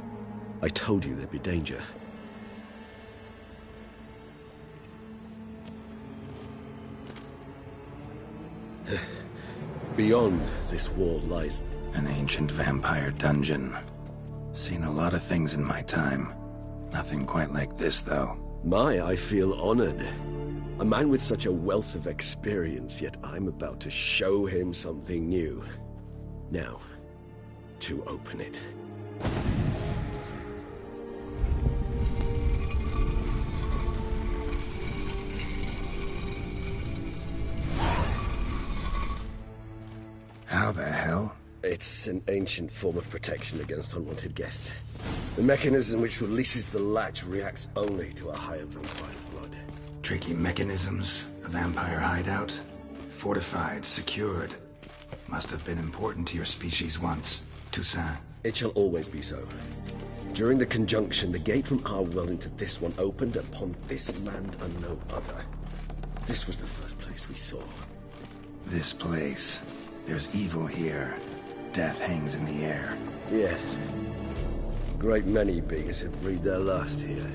I told you there'd be danger. Beyond this wall lies an ancient vampire dungeon. Seen a lot of things in my time. Nothing quite like this, though. I feel honored. A man with such a wealth of experience, yet I'm about to show him something new. Now, to open it. How the hell? It's an ancient form of protection against unwanted guests. The mechanism which releases the latch reacts only to a higher vampire blood. Tricky mechanisms, a vampire hideout. Fortified, secured. Must have been important to your species once, Toussaint. It shall always be so. During the conjunction, the gate from our world into this one opened upon this land and no other. This was the first place we saw. This place. There's evil here. Death hangs in the air. Yes. A great many beings have breathed their last here.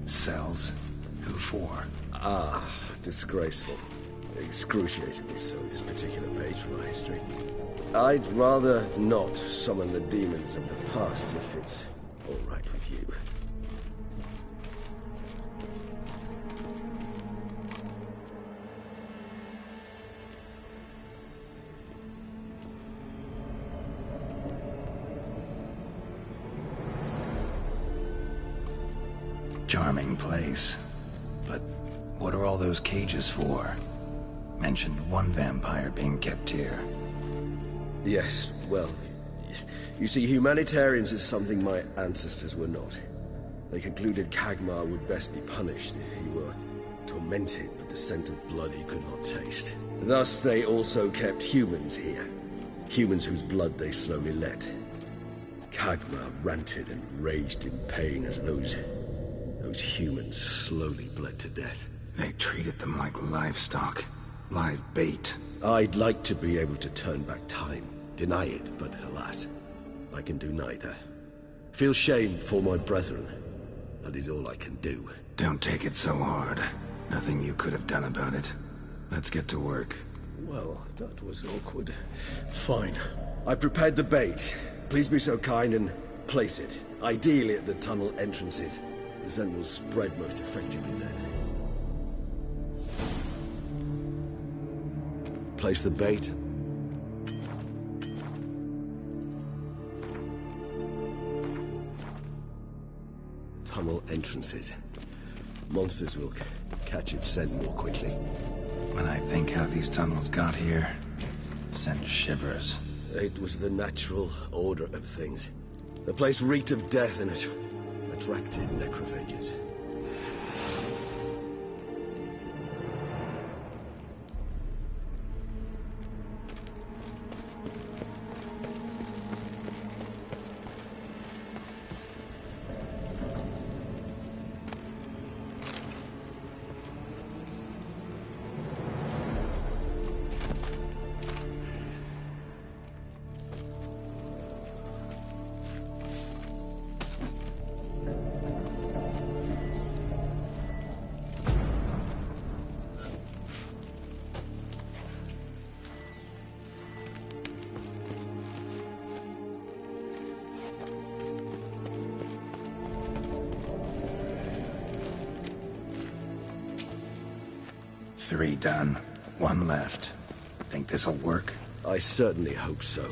Cells? Who for? Disgraceful. Excruciatingly so, this particular page from our history. I'd rather not summon the demons of the past if it's all right with you. Charming place. But what are all those cages for? Mentioned one vampire being kept here. Yes, well, you see, humanitarians is something my ancestors were not. They concluded Kagmar would best be punished if he were tormented with the scent of blood he could not taste. Thus, they also kept humans here. Humans whose blood they slowly let. Kagma ranted and raged in pain as those humans slowly bled to death. They treated them like livestock. Live bait. I'd like to be able to turn back time. Deny it, but alas, I can do neither. Feel shame for my brethren. That is all I can do. Don't take it so hard. Nothing you could have done about it. Let's get to work. Well, that was awkward. Fine. I prepared the bait. Please be so kind and place it. Ideally at the tunnel entrances. The scent will spread most effectively then. Place the bait. Tunnel entrances. Monsters will catch its scent more quickly. When I think how these tunnels got here, send shivers. It was the natural order of things. The place reeked of death and it attracted necrophages. Three done. One left. Think this'll work? I certainly hope so.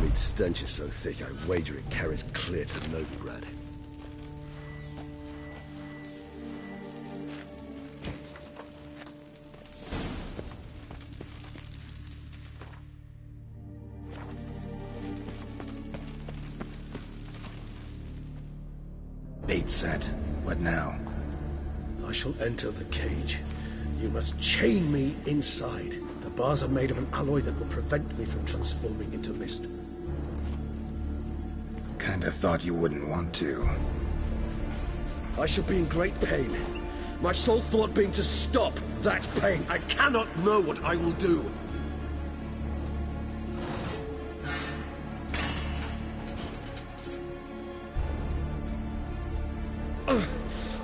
Meat's stench is so thick, I wager it carries clear to Novigrad. Bait set. What now? I shall enter the cage. You must chain me inside. The bars are made of an alloy that will prevent me from transforming into mist. Kinda thought you wouldn't want to. I shall be in great pain. My sole thought being to stop that pain. I cannot know what I will do.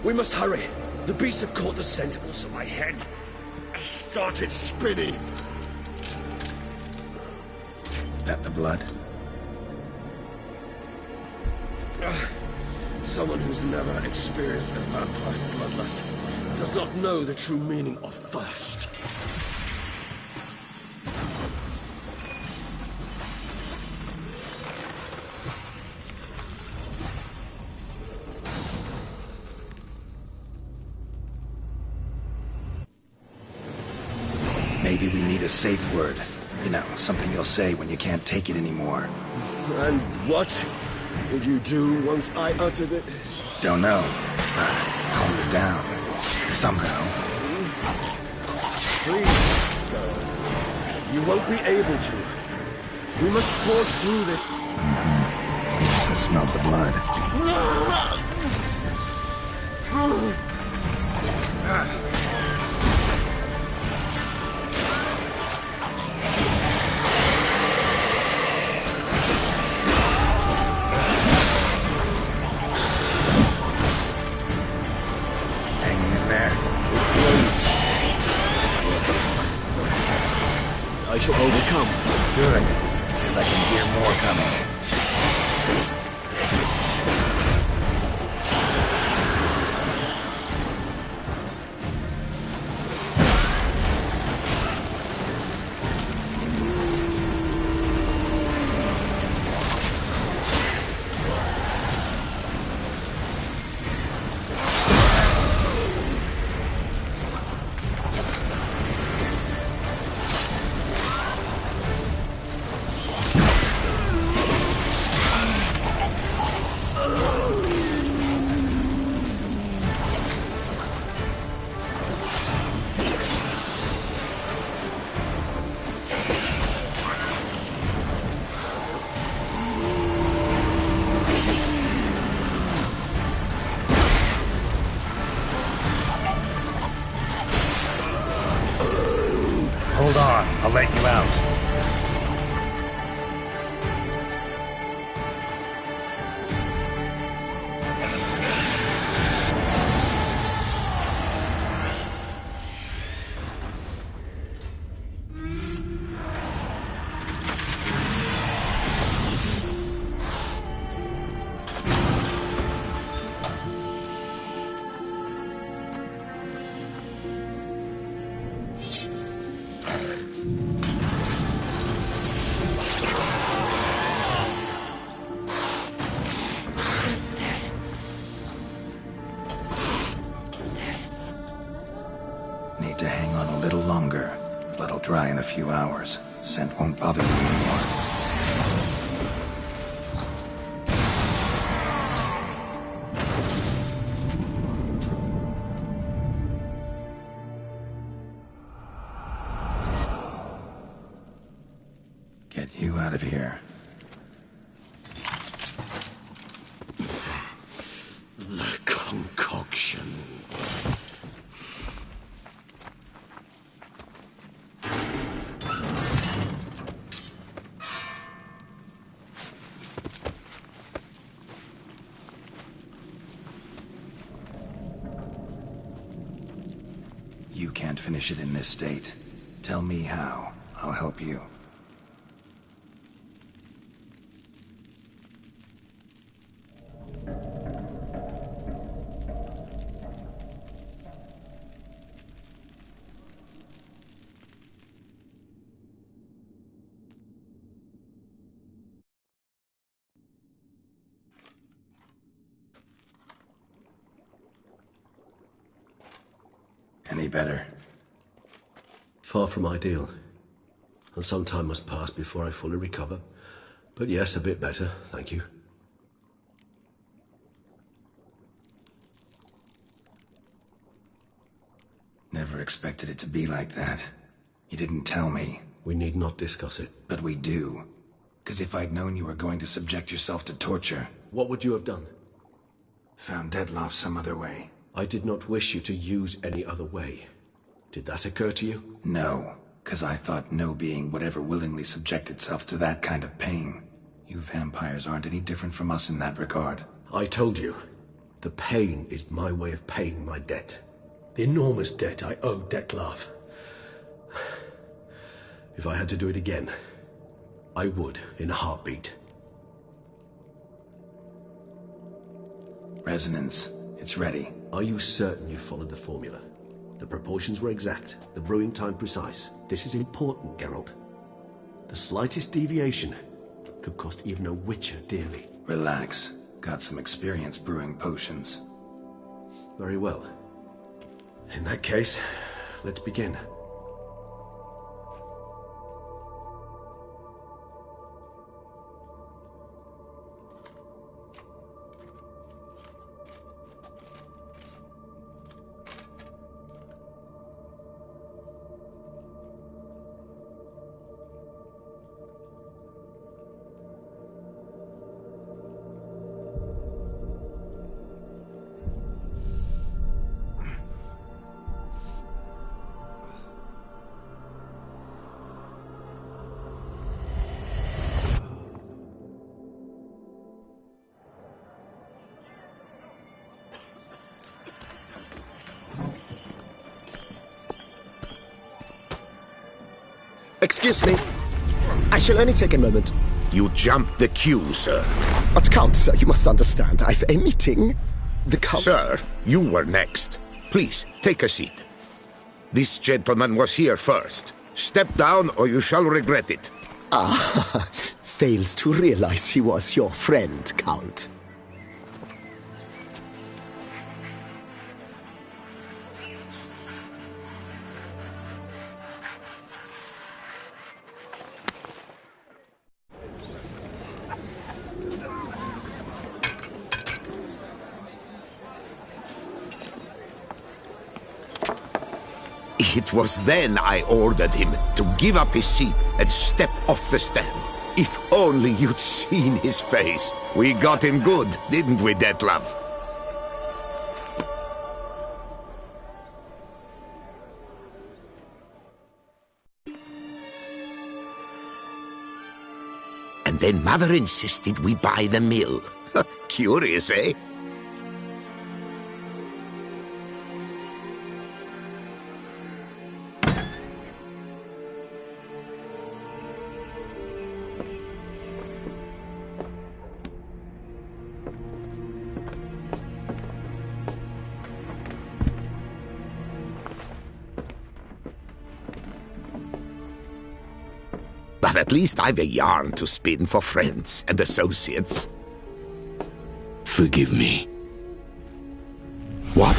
We must hurry. The beasts have caught the scent, also my head started spinning. That the blood? Someone who's never experienced a vampire's bloodlust does not know the true meaning of thirst. Maybe we need a safe word. You know, something you'll say when you can't take it anymore. And what would you do once I uttered it? Don't know. Calm it down. Somehow. Please. You won't be able to. We must forge through this. I smell the blood. I shall overcome. Good, because I can hear more coming. need to hang on a little longer. Blood'll dry in a few hours. Scent won't bother you anymore. Get you out of here. The concoction. You can't finish it in this state. Tell me how. I'll help you. Any better? Far from ideal. And some time must pass before I fully recover. But yes, a bit better, thank you. Never expected it to be like that. You didn't tell me. We need not discuss it. But we do. Because if I'd known you were going to subject yourself to torture... What would you have done? Found Dettlaff some other way. I did not wish you to use any other way. Did that occur to you? No, because I thought no being would ever willingly subject itself to that kind of pain. You vampires aren't any different from us in that regard. I told you, the pain is my way of paying my debt. The enormous debt I owe Dettlaff. If I had to do it again, I would in a heartbeat. Resonance. It's ready. Are you certain you followed the formula? The proportions were exact, the brewing time precise. This is important, Geralt. The slightest deviation could cost even a witcher dearly. Relax. Got some experience brewing potions. Very well. In that case, let's begin. Excuse me. I shall only take a moment. You jumped the queue, sir. But Count, sir, you must understand. I've a meeting. The Count... Sir, you were next. Please, take a seat. This gentleman was here first. Step down or you shall regret it. Ah, fails to realize he was your friend, Count. It was then I ordered him to give up his seat and step off the stand. If only you'd seen his face. We got him good, didn't we, Dettlaff? And then Mother insisted we buy the mill. Curious, eh? But at least I've a yarn to spin for friends and associates. Forgive me. What?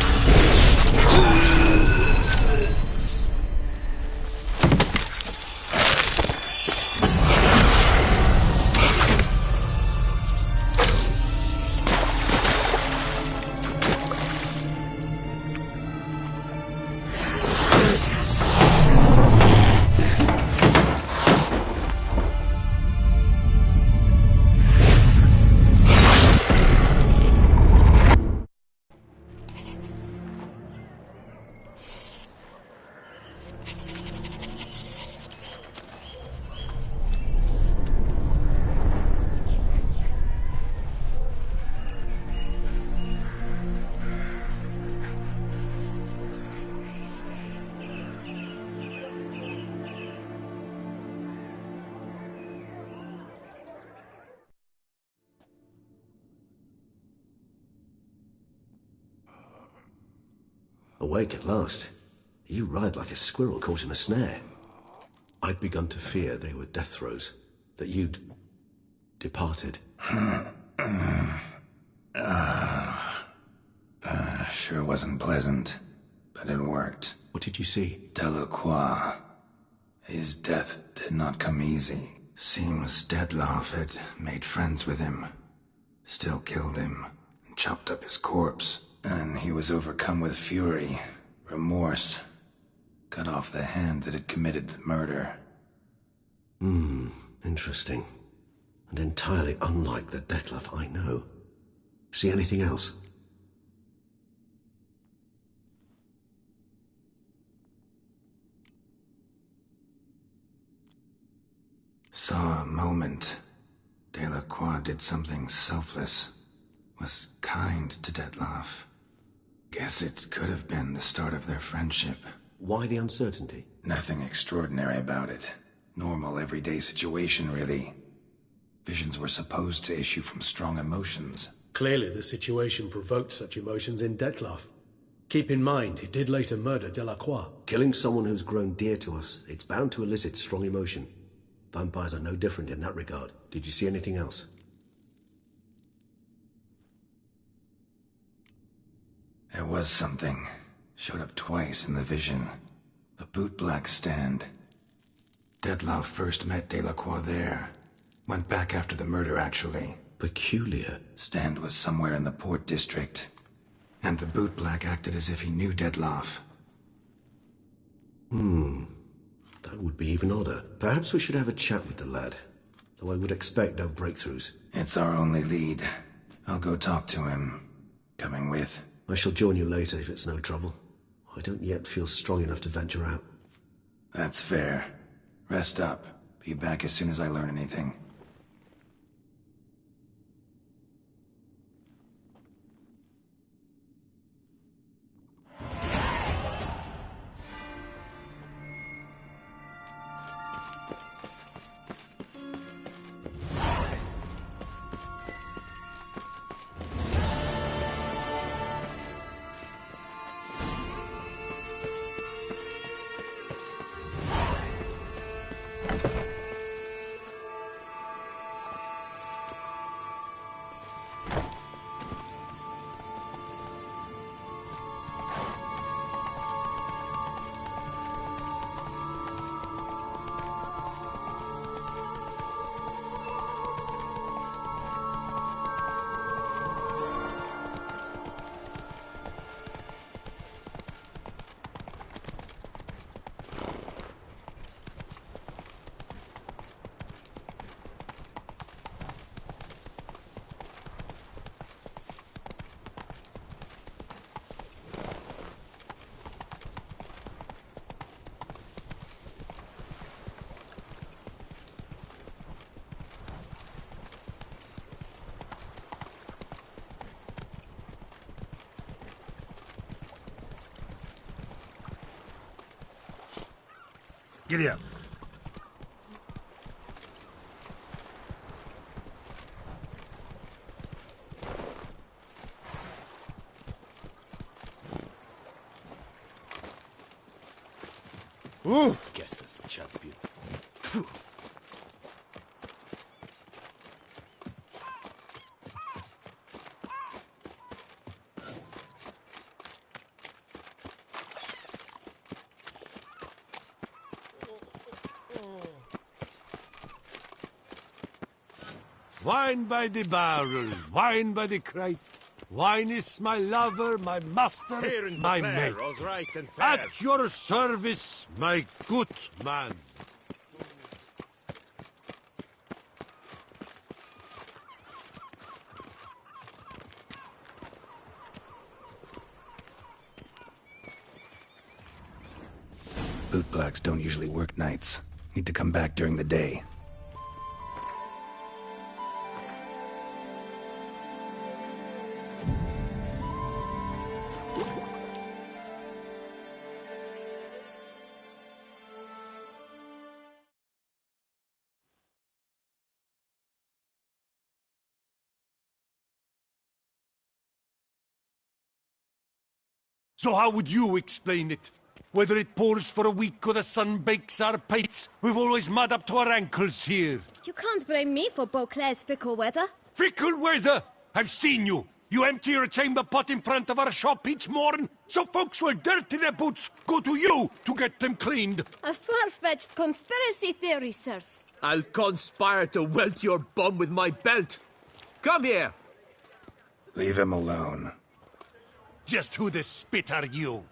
Awake at last. You ride like a squirrel caught in a snare. I'd begun to fear they were death throes, that you'd departed. Sure wasn't pleasant, but it worked. What did you see? Delacroix. His death did not come easy. Seems Detlaff had made friends with him. Still killed him, and chopped up his corpse. And he was overcome with fury, remorse. Cut off the hand that had committed the murder. Interesting. And entirely unlike the Detlaff I know. See anything else? Saw a moment. Delacroix did something selfless. Was kind to Detlaff. Guess it could have been the start of their friendship. Why the uncertainty? Nothing extraordinary about it. Normal, everyday situation, really. Visions were supposed to issue from strong emotions. Clearly the situation provoked such emotions in Detlaff. Keep in mind, he did later murder Delacroix. Killing someone who's grown dear to us, it's bound to elicit strong emotion. Vampires are no different in that regard. Did you see anything else? There was something. Showed up twice in the vision. A bootblack stand. Detlaff first met Delacroix there. Went back after the murder, actually. Peculiar. Stand was somewhere in the Port District. And the bootblack acted as if he knew Detlaff. That would be even odder. Perhaps we should have a chat with the lad. Though I would expect no breakthroughs. It's our only lead. I'll go talk to him. Coming with? I shall join you later if it's no trouble. I don't yet feel strong enough to venture out. That's fair. Rest up. Be back as soon as I learn anything. Giddy up. Ooh, guess that's a champion. Phew. Wine by the barrel, wine by the crate. Wine is my lover, my master, my mate. Right and fair. At your service, my good man. Bootblacks don't usually work nights. Need to come back during the day. So how would you explain it? Whether it pours for a week or the sun bakes our pates, we've always mud up to our ankles here. You can't blame me for Beauclair's fickle weather. Fickle weather? I've seen you. You empty your chamber pot in front of our shop each morn, so folks will dirty their boots, go to you to get them cleaned. A far-fetched conspiracy theory, sirs. I'll conspire to welt your bum with my belt. Come here. Leave him alone. Just who the spit are you?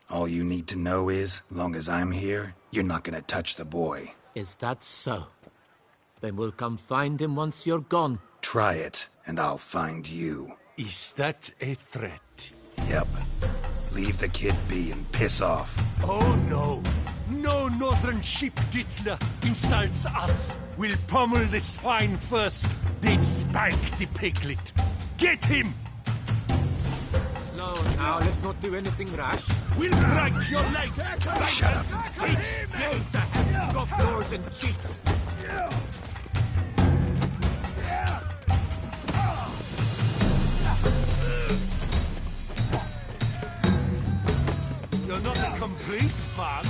All you need to know is, long as I'm here, you're not gonna touch the boy. Is that so? Then we'll come find him once you're gone. Try it, and I'll find you. Is that a threat? Yep. Leave the kid be and piss off. Oh no! No northern sheep dittler insults us! We'll pummel the swine first, then spank the piglet. Get him! Slow now, let's not do anything rash. We'll break your legs! Shut up. Gave to have scoff doors and cheeks! You're not a complete bug.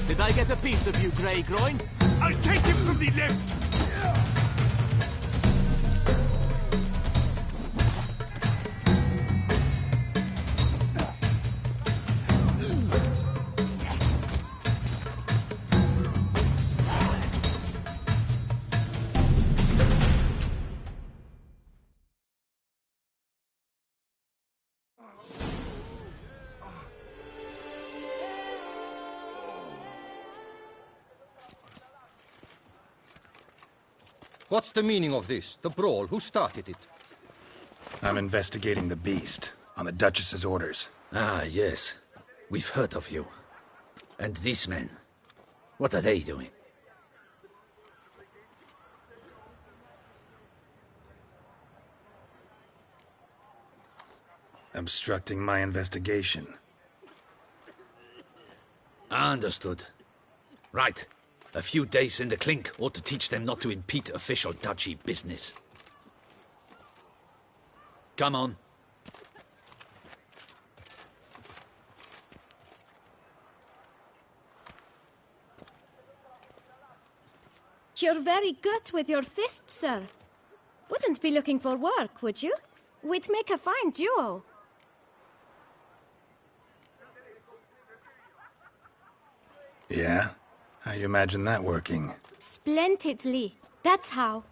Did I get a piece of you, Grey Groin? I'll take him from the left! What's the meaning of this? The brawl? Who started it? I'm investigating the beast, on the Duchess's orders. Ah, yes. We've heard of you. And these men, what are they doing? Obstructing my investigation. Understood. Right. A few days in the clink ought to teach them not to impede official duchy business. Come on. You're very good with your fists, sir. Wouldn't be looking for work, would you? We'd make a fine duo. Yeah? How you imagine that working? Splendidly. That's how.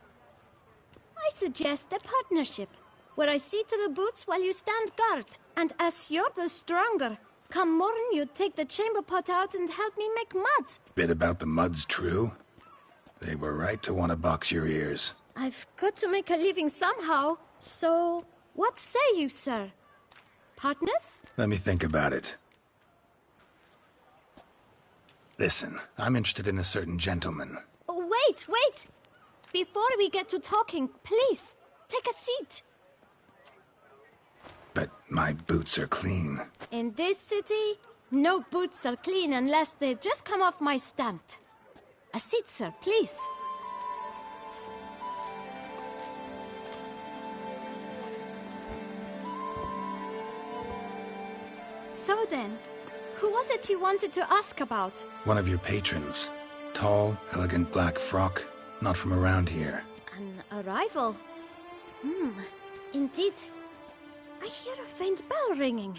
I suggest a partnership, where I see to the boots while you stand guard. And as you're the stronger, come morn you take the chamber pot out and help me make mud. Bit about the mud's true? They were right to want to box your ears. I've got to make a living somehow, so what say you, sir? Partners? Let me think about it. Listen, I'm interested in a certain gentleman. Wait! Before we get to talking, please, take a seat. But my boots are clean. In this city, no boots are clean unless they've just come off my stand. A seat, sir, please. So then, who was it you wanted to ask about? One of your patrons. Tall, elegant black frock. Not from around here. An arrival? Indeed. I hear a faint bell ringing.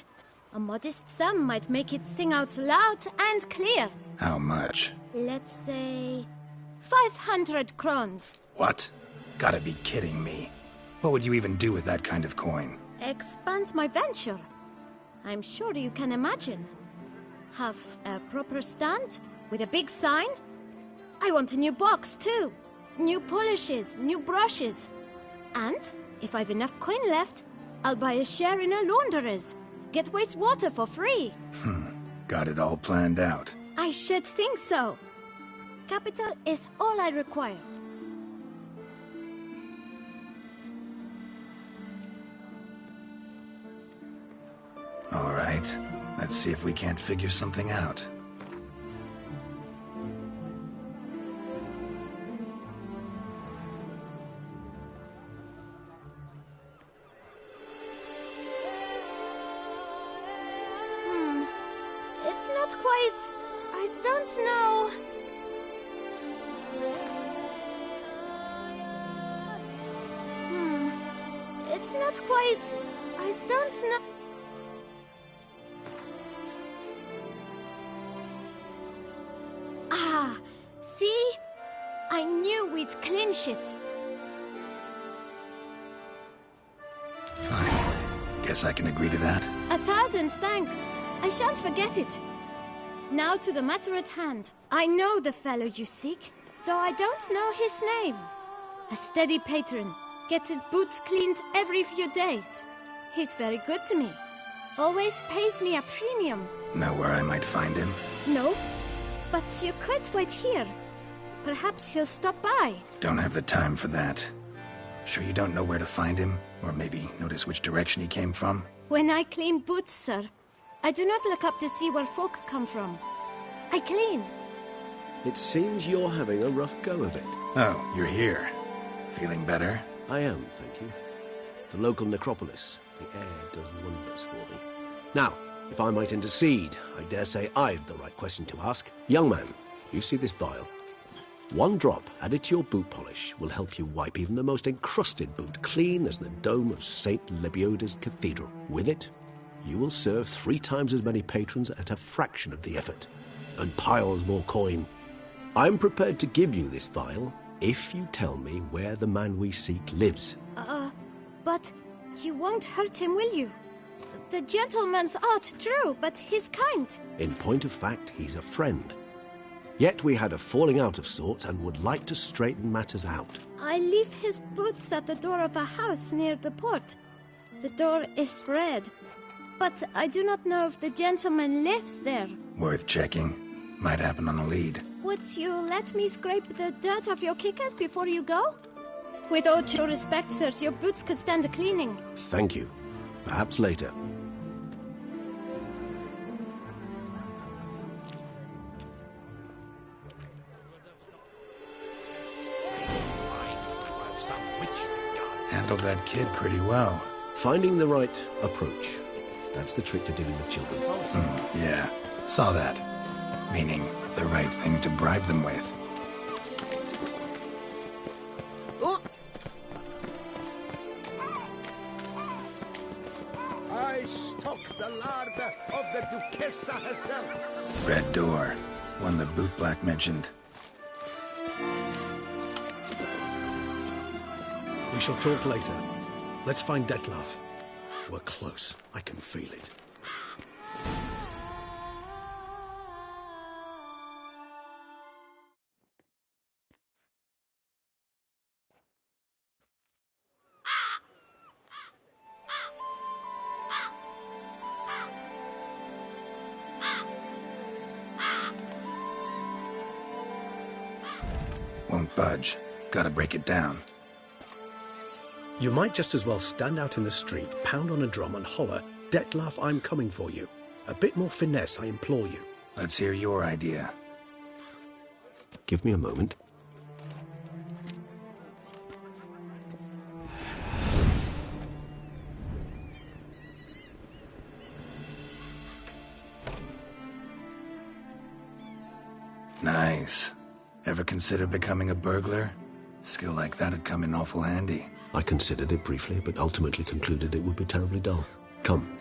A modest sum might make it sing out loud and clear. How much? Let's say 500 crowns. What? Gotta be kidding me. What would you even do with that kind of coin? Expand my venture. I'm sure you can imagine. Have a proper stand with a big sign. I want a new box too. New polishes, new brushes. And if I've enough coin left, I'll buy a share in a launderer's. Get wastewater for free. Got it all planned out. I should think so. Capital is all I require. All right. Let's see if we can't figure something out. It's not quite... I don't know. It's not quite... I don't know... Ah, see? I knew we'd clinch it. Fine. Guess I can agree to that. 1,000 thanks. I shan't forget it. Now to the matter at hand. I know the fellow you seek, though I don't know his name. A steady patron. Gets his boots cleaned every few days. He's very good to me. Always pays me a premium. Know where I might find him? No, but you could wait here. Perhaps he'll stop by. Don't have the time for that. Sure you don't know where to find him? Or maybe notice which direction he came from? When I clean boots, sir, I do not look up to see where folk come from. I clean. It seems you're having a rough go of it. Oh, you're here. Feeling better? I am, thank you. The local necropolis. The air does wonders for me. Now, if I might intercede, I dare say I've the right question to ask. Young man, you see this vial? One drop added to your boot polish will help you wipe even the most encrusted boot clean as the dome of St. Lebioda's Cathedral. With it, you will serve 3 times as many patrons at a fraction of the effort, and piles more coin. I'm prepared to give you this vial if you tell me where the man we seek lives. But you won't hurt him, will you? The gentleman's art, true, but he's kind. In point of fact, he's a friend. Yet we had a falling out of sorts and would like to straighten matters out. I leave his boots at the door of a house near the port. The door is red, but I do not know if the gentleman lives there. Worth checking. Might happen on a lead. Would you let me scrape the dirt off your kickers before you go? With all due respect, sirs, your boots could stand a cleaning. Thank you. Perhaps later. Handled that kid pretty well. Finding the right approach. That's the trick to dealing with children. Yeah, saw that. Meaning, the right thing to bribe them with. I stock the larder of the Duchessa herself. Red door. One the bootblack mentioned. We shall talk later. Let's find Detlef. We're close. I can feel it. Won't budge. Gotta break it down. You might just as well stand out in the street, pound on a drum and holler, "Detlef, I'm coming for you." A bit more finesse, I implore you. Let's hear your idea. Give me a moment. Nice. Ever consider becoming a burglar? Skill like that'd come in awful handy. I considered it briefly, but ultimately concluded it would be terribly dull. Come.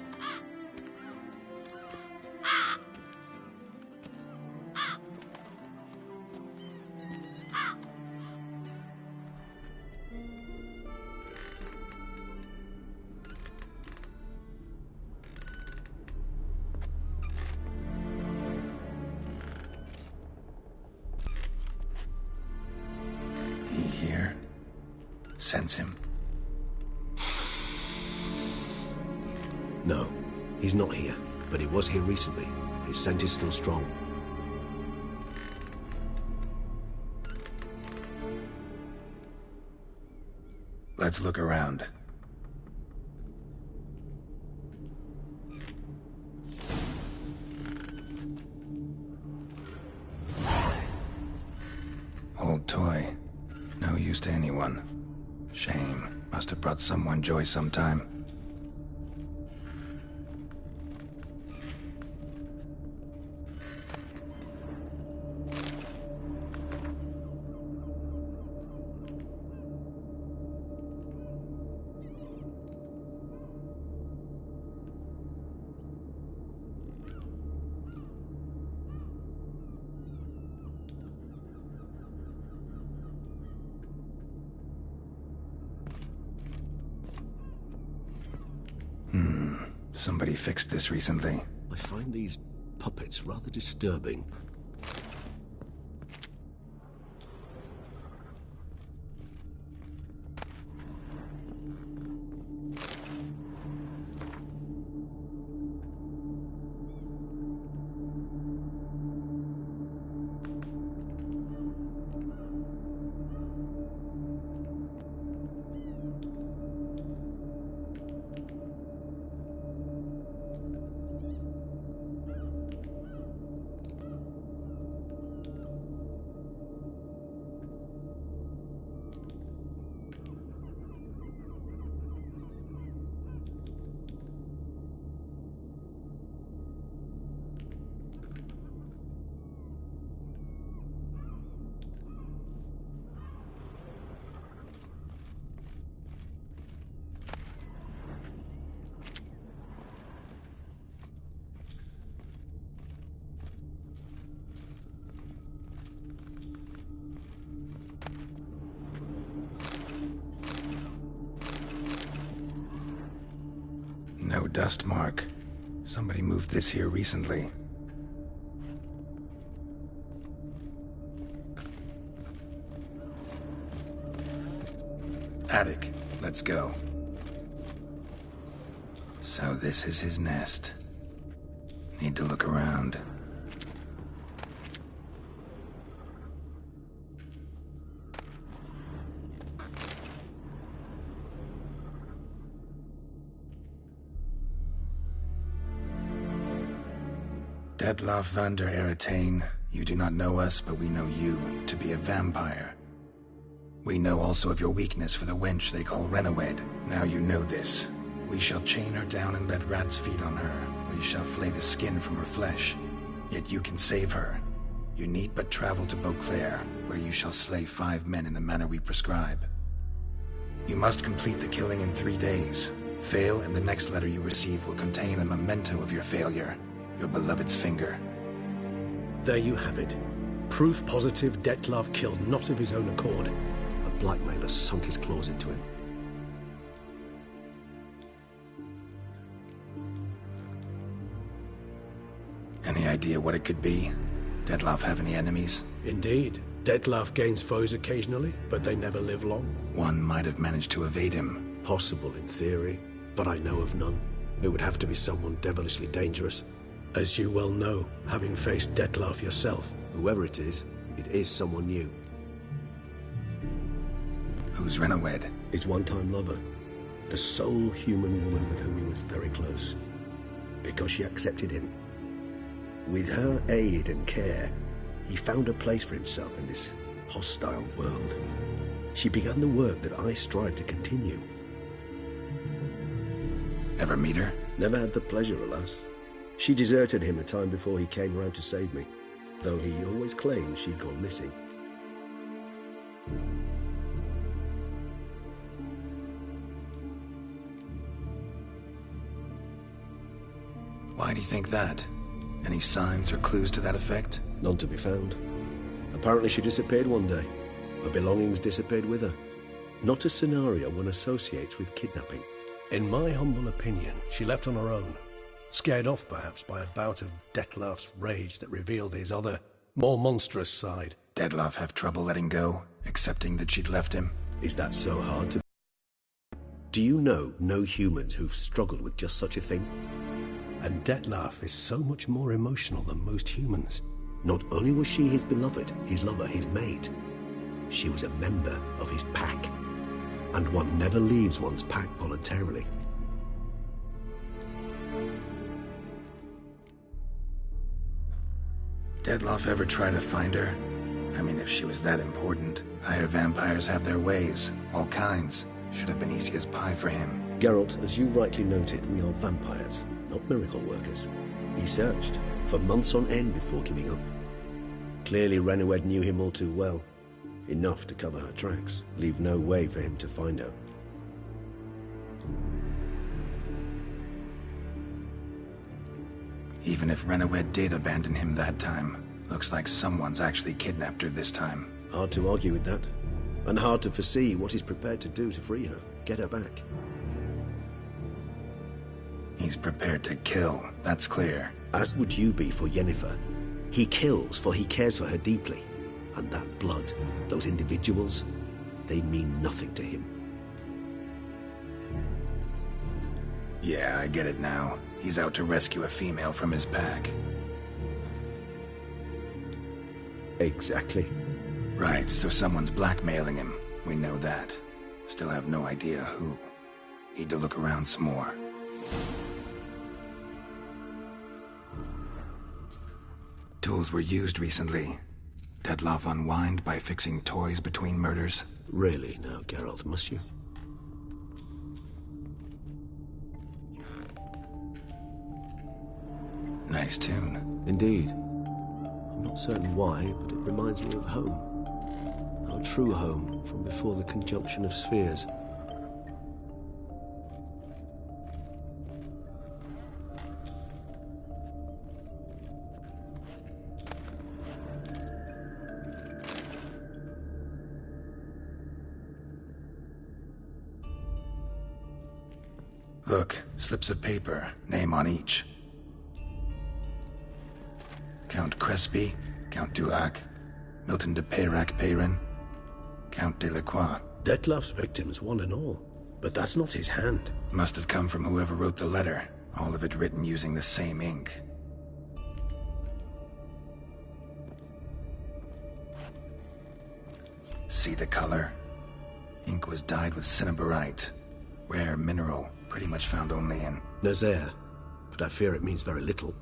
He here? Sense him? No, he's not here, but he was here recently. His scent is still strong. Let's look around. Old toy. No use to anyone. Shame. Must have brought someone joy sometime. Somebody fixed this recently. I find these puppets rather disturbing. No dust mark. Somebody moved this here recently. Attic. Let's go. So this is his nest. Need to look around. Detlef van der Eretain, you do not know us, but we know you to be a vampire. We know also of your weakness for the wench they call Renawed. Now you know this. We shall chain her down and let rats feed on her. We shall flay the skin from her flesh. Yet you can save her. You need but travel to Beauclair, where you shall slay 5 men in the manner we prescribe. You must complete the killing in 3 days. Fail, and the next letter you receive will contain a memento of your failure. Your beloved's finger. There you have it. Proof positive Detlef killed not of his own accord. A blackmailer sunk his claws into him. Any idea what it could be? Detlef have any enemies? Indeed. Detlef gains foes occasionally, but they never live long. One might have managed to evade him. Possible in theory, but I know of none. It would have to be someone devilishly dangerous. As you well know, having faced Detlef yourself. Whoever it is someone new. Who's Renawed? His one-time lover. The sole human woman with whom he was very close. Because she accepted him. With her aid and care, he found a place for himself in this hostile world. She began the work that I strive to continue. Ever meet her? Never had the pleasure, alas. She deserted him a time before he came around to save me, though he always claimed she'd gone missing. Why do you think that? Any signs or clues to that effect? None to be found. Apparently she disappeared one day. Her belongings disappeared with her. Not a scenario one associates with kidnapping. In my humble opinion, she left on her own. Scared off, perhaps, by a bout of Detlef's rage that revealed his other, more monstrous side. Detlef have trouble letting go, accepting that she'd left him? Is that so hard to... Do you know no humans who've struggled with just such a thing? And Detlef is so much more emotional than most humans. Not only was she his beloved, his lover, his mate, she was a member of his pack. And one never leaves one's pack voluntarily. Detlef ever try to find her? I mean, if she was that important. Higher vampires have their ways, all kinds. Should have been easy as pie for him. Geralt, as you rightly noted, we are vampires, not miracle workers. He searched for months on end before giving up. Clearly Renoued knew him all too well. Enough to cover her tracks, leave no way for him to find her. Even if Renoued did abandon him that time, looks like someone's actually kidnapped her this time. Hard to argue with that. And hard to foresee what he's prepared to do to free her, get her back. He's prepared to kill, that's clear. As would you be for Yennefer. He kills for he cares for her deeply. And that blood, those individuals, they mean nothing to him. Yeah, I get it now. He's out to rescue a female from his pack. Exactly. Right, so someone's blackmailing him. We know that. Still have no idea who. Need to look around some more. Tools were used recently. Detlef unwind by fixing toys between murders. Really now, Geralt, must you? Nice tune. Indeed. I'm not certain why, but it reminds me of home. Our true home from before the conjunction of spheres. Look, slips of paper, name on each. Count Crespi, Count Dulac, Milton de Peyrac-Peyrin, Count Delacroix. Detlef's victims, one and all. But that's not his hand. Must have come from whoever wrote the letter. All of it written using the same ink. See the color? Ink was dyed with cinnabarite. Rare mineral, pretty much found only in Nazaire, but I fear it means very little.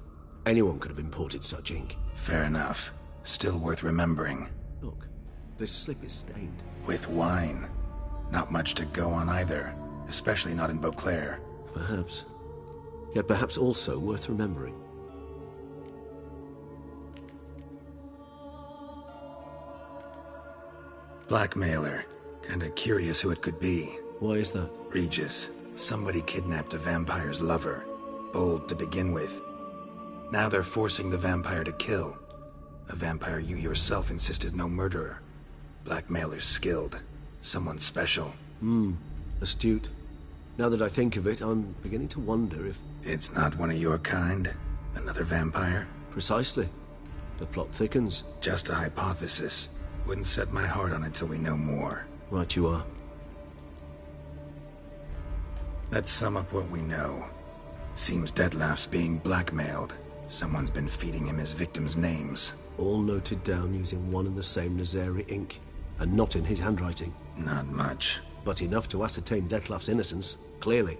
Anyone could have imported such ink. Fair enough. Still worth remembering. Look, this slip is stained. With wine. Not much to go on either, especially not in Beauclair. Perhaps. Yet perhaps also worth remembering. Blackmailer. Kinda curious who it could be. Why is that? Regis. Somebody kidnapped a vampire's lover. Bold to begin with. Now they're forcing the vampire to kill. A vampire you yourself insisted no murderer. Blackmailer's skilled. Someone special. Astute. Now that I think of it, I'm beginning to wonder if... It's not one of your kind? Another vampire? Precisely. The plot thickens. Just a hypothesis. Wouldn't set my heart on it till we know more. Right you are. Let's sum up what we know. Seems Detlef's being blackmailed. Someone's been feeding him his victims' names. All noted down using one and the same Nazari ink. And not in his handwriting. Not much. But enough to ascertain Detlef's innocence, clearly.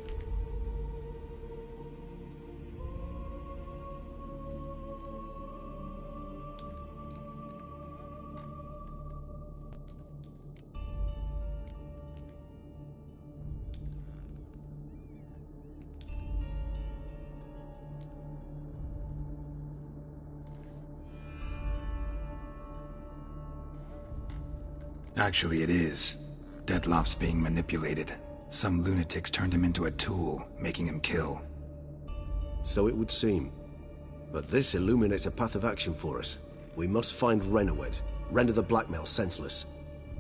Actually, it is. Detlef's being manipulated. Some lunatics turned him into a tool, making him kill. So it would seem. But this illuminates a path of action for us. We must find Renoued, render the blackmail senseless.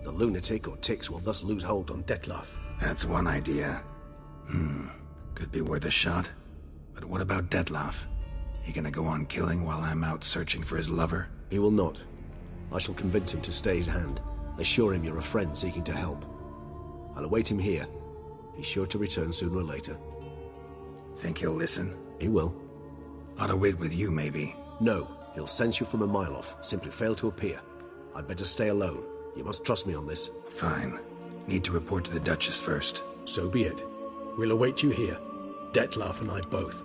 The lunatic or ticks will thus lose hold on Detlef. That's one idea. Could be worth a shot. But what about Detlef? He gonna go on killing while I'm out searching for his lover? He will not. I shall convince him to stay his hand. Assure him you're a friend seeking to help. I'll await him here. He's sure to return sooner or later. Think he'll listen? He will. Ought to wait with you, maybe. No, he'll sense you from a mile off. Simply fail to appear. I'd better stay alone. You must trust me on this. Fine. Need to report to the Duchess first. So be it. We'll await you here. Detlef and I both.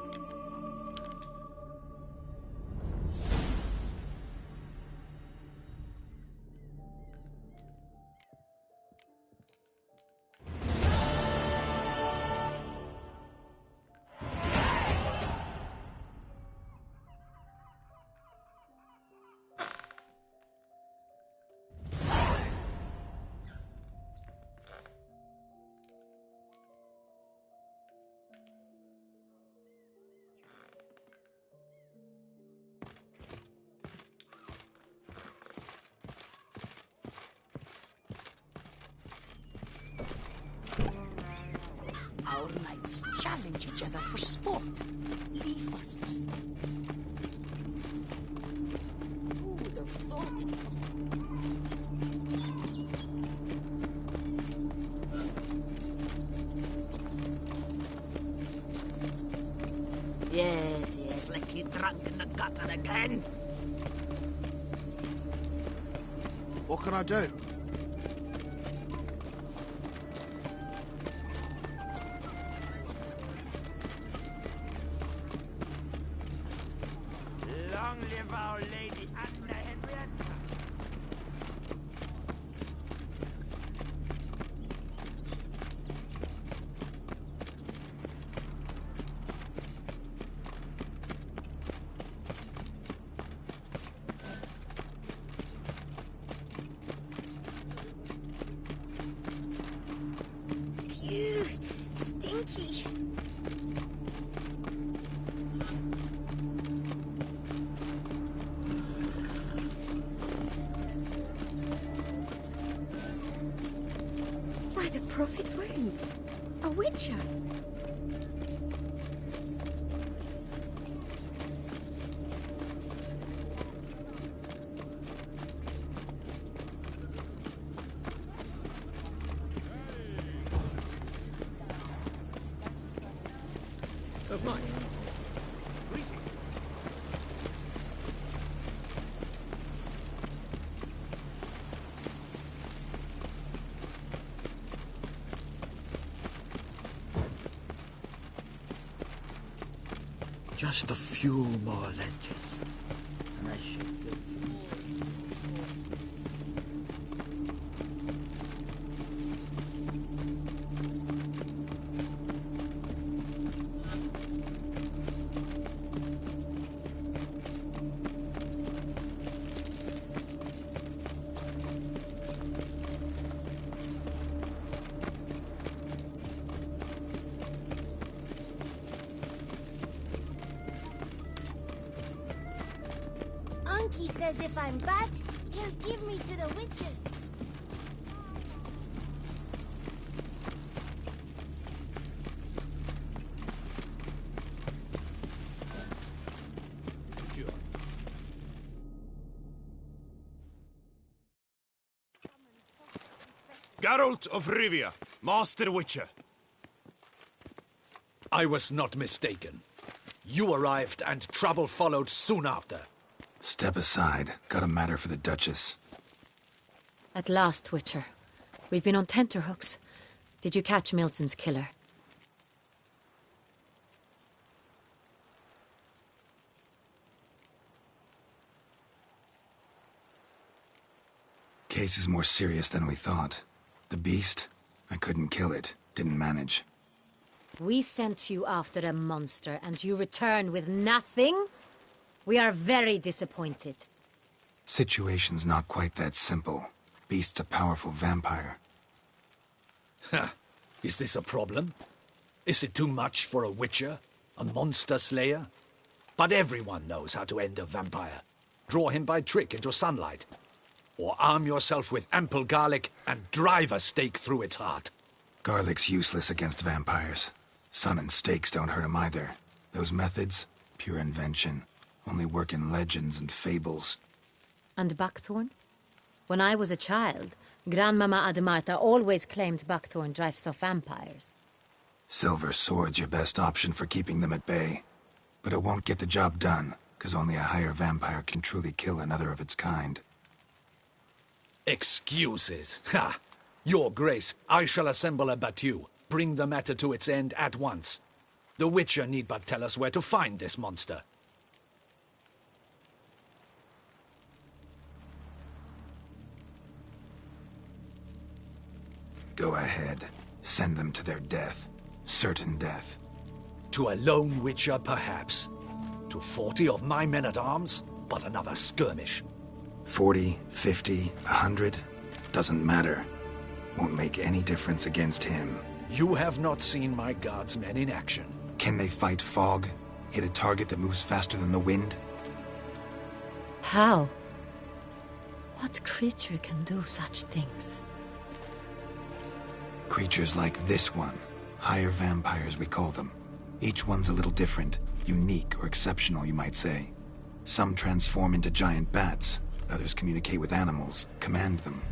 Our knights challenge each other for sport. Leave us. Who would have thought it was? Yes, like you drunk in the gutter again. What can I do? Long live our Lady Anna Henrietta. Phew, stinky. By the Prophet's wounds, a witcher. Of mine. Just a few more ledges, and I should go. Unky says if I'm bad, he'll give me to the witches. Geralt of Rivia, Master Witcher. I was not mistaken. You arrived and trouble followed soon after. Step aside. Got a matter for the Duchess. At last, Witcher. We've been on tenterhooks. Did you catch Milton's killer? Case is more serious than we thought. The beast? I couldn't kill it. Didn't manage. We sent you after a monster, and you return with nothing? We are very disappointed. Situation's not quite that simple. Beast's a powerful vampire. Ha! Is this a problem? Is it too much for a witcher? A monster slayer? But everyone knows how to end a vampire. Draw him by trick into sunlight. Or arm yourself with ample garlic and drive a stake through its heart. Garlic's useless against vampires. Sun and stakes don't hurt him either. Those methods, pure invention. Only work in legends and fables. And buckthorn? When I was a child, Grandmama Ademarta always claimed buckthorn drives off vampires. Silver sword's your best option for keeping them at bay. But it won't get the job done, because only a higher vampire can truly kill another of its kind. Excuses. Ha! Your Grace, I shall assemble a battue. Bring the matter to its end at once. The Witcher need but tell us where to find this monster. Go ahead. Send them to their death. Certain death. To a lone Witcher, perhaps. To 40 of my men-at-arms, but another skirmish. 40, 50, 100? Doesn't matter. Won't make any difference against him. You have not seen my guardsmen in action. Can they fight fog? Hit a target that moves faster than the wind? How? What creature can do such things? Creatures like this one. Higher vampires, we call them. Each one's a little different. Unique or exceptional, you might say. Some transform into giant bats. Others communicate with animals, command them.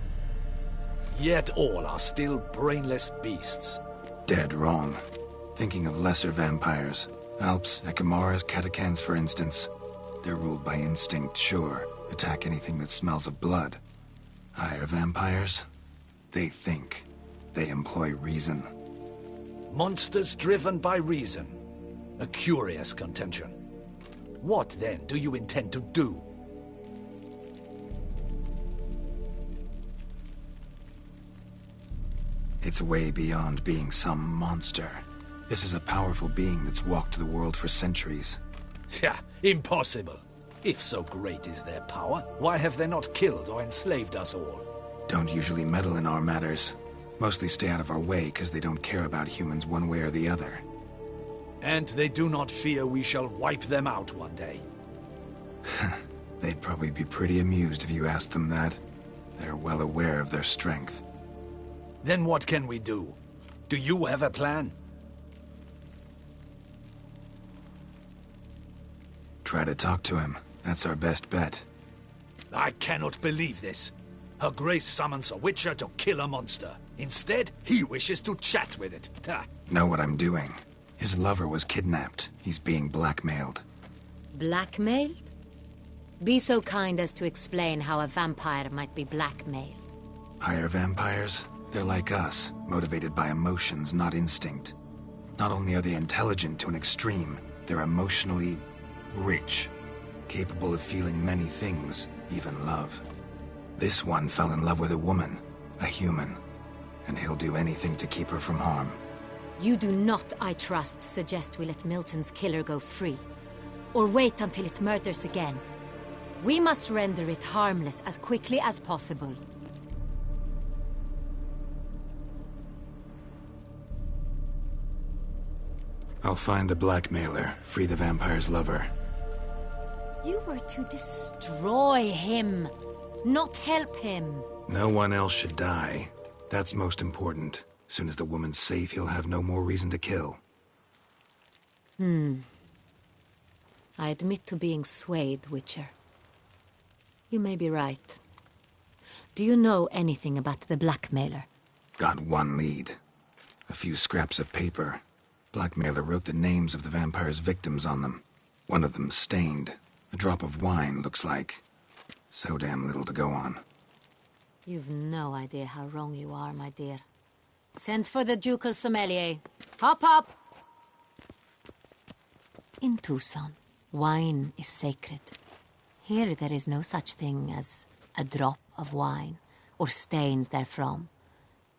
Yet all are still brainless beasts. Dead wrong. Thinking of lesser vampires. Alps, Ekamaras, Catacans, for instance. They're ruled by instinct, sure. Attack anything that smells of blood. Higher vampires? They think. They employ reason. Monsters driven by reason. A curious contention. What, then, do you intend to do? It's way beyond being some monster. This is a powerful being that's walked the world for centuries. Yeah, impossible. If so great is their power, why have they not killed or enslaved us all? Don't usually meddle in our matters. Mostly stay out of our way because they don't care about humans one way or the other. And they do not fear we shall wipe them out one day. They'd probably be pretty amused if you asked them that. They're well aware of their strength. Then what can we do? Do you have a plan? Try to talk to him. That's our best bet. I cannot believe this. Her Grace summons a Witcher to kill a monster. Instead, he wishes to chat with it. Ha. Know what I'm doing. His lover was kidnapped. He's being blackmailed. Blackmailed? Be so kind as to explain how a vampire might be blackmailed. Higher vampires? They're like us, motivated by emotions, not instinct. Not only are they intelligent to an extreme, they're emotionally rich, capable of feeling many things, even love. This one fell in love with a woman, a human, and he'll do anything to keep her from harm. You do not, I trust, suggest we let Milton's killer go free, or wait until it murders again. We must render it harmless as quickly as possible. I'll find the blackmailer, free the vampire's lover. You were to destroy him, not help him. No one else should die. That's most important. Soon as the woman's safe, he'll have no more reason to kill. I admit to being swayed, Witcher. You may be right. Do you know anything about the blackmailer? Got one lead. A few scraps of paper. Blackmailer wrote the names of the vampire's victims on them. One of them stained. A drop of wine, looks like. So damn little to go on. You've no idea how wrong you are, my dear. Send for the ducal sommelier. Hop, hop! In Tucson, wine is sacred. Here there is no such thing as a drop of wine, or stains therefrom.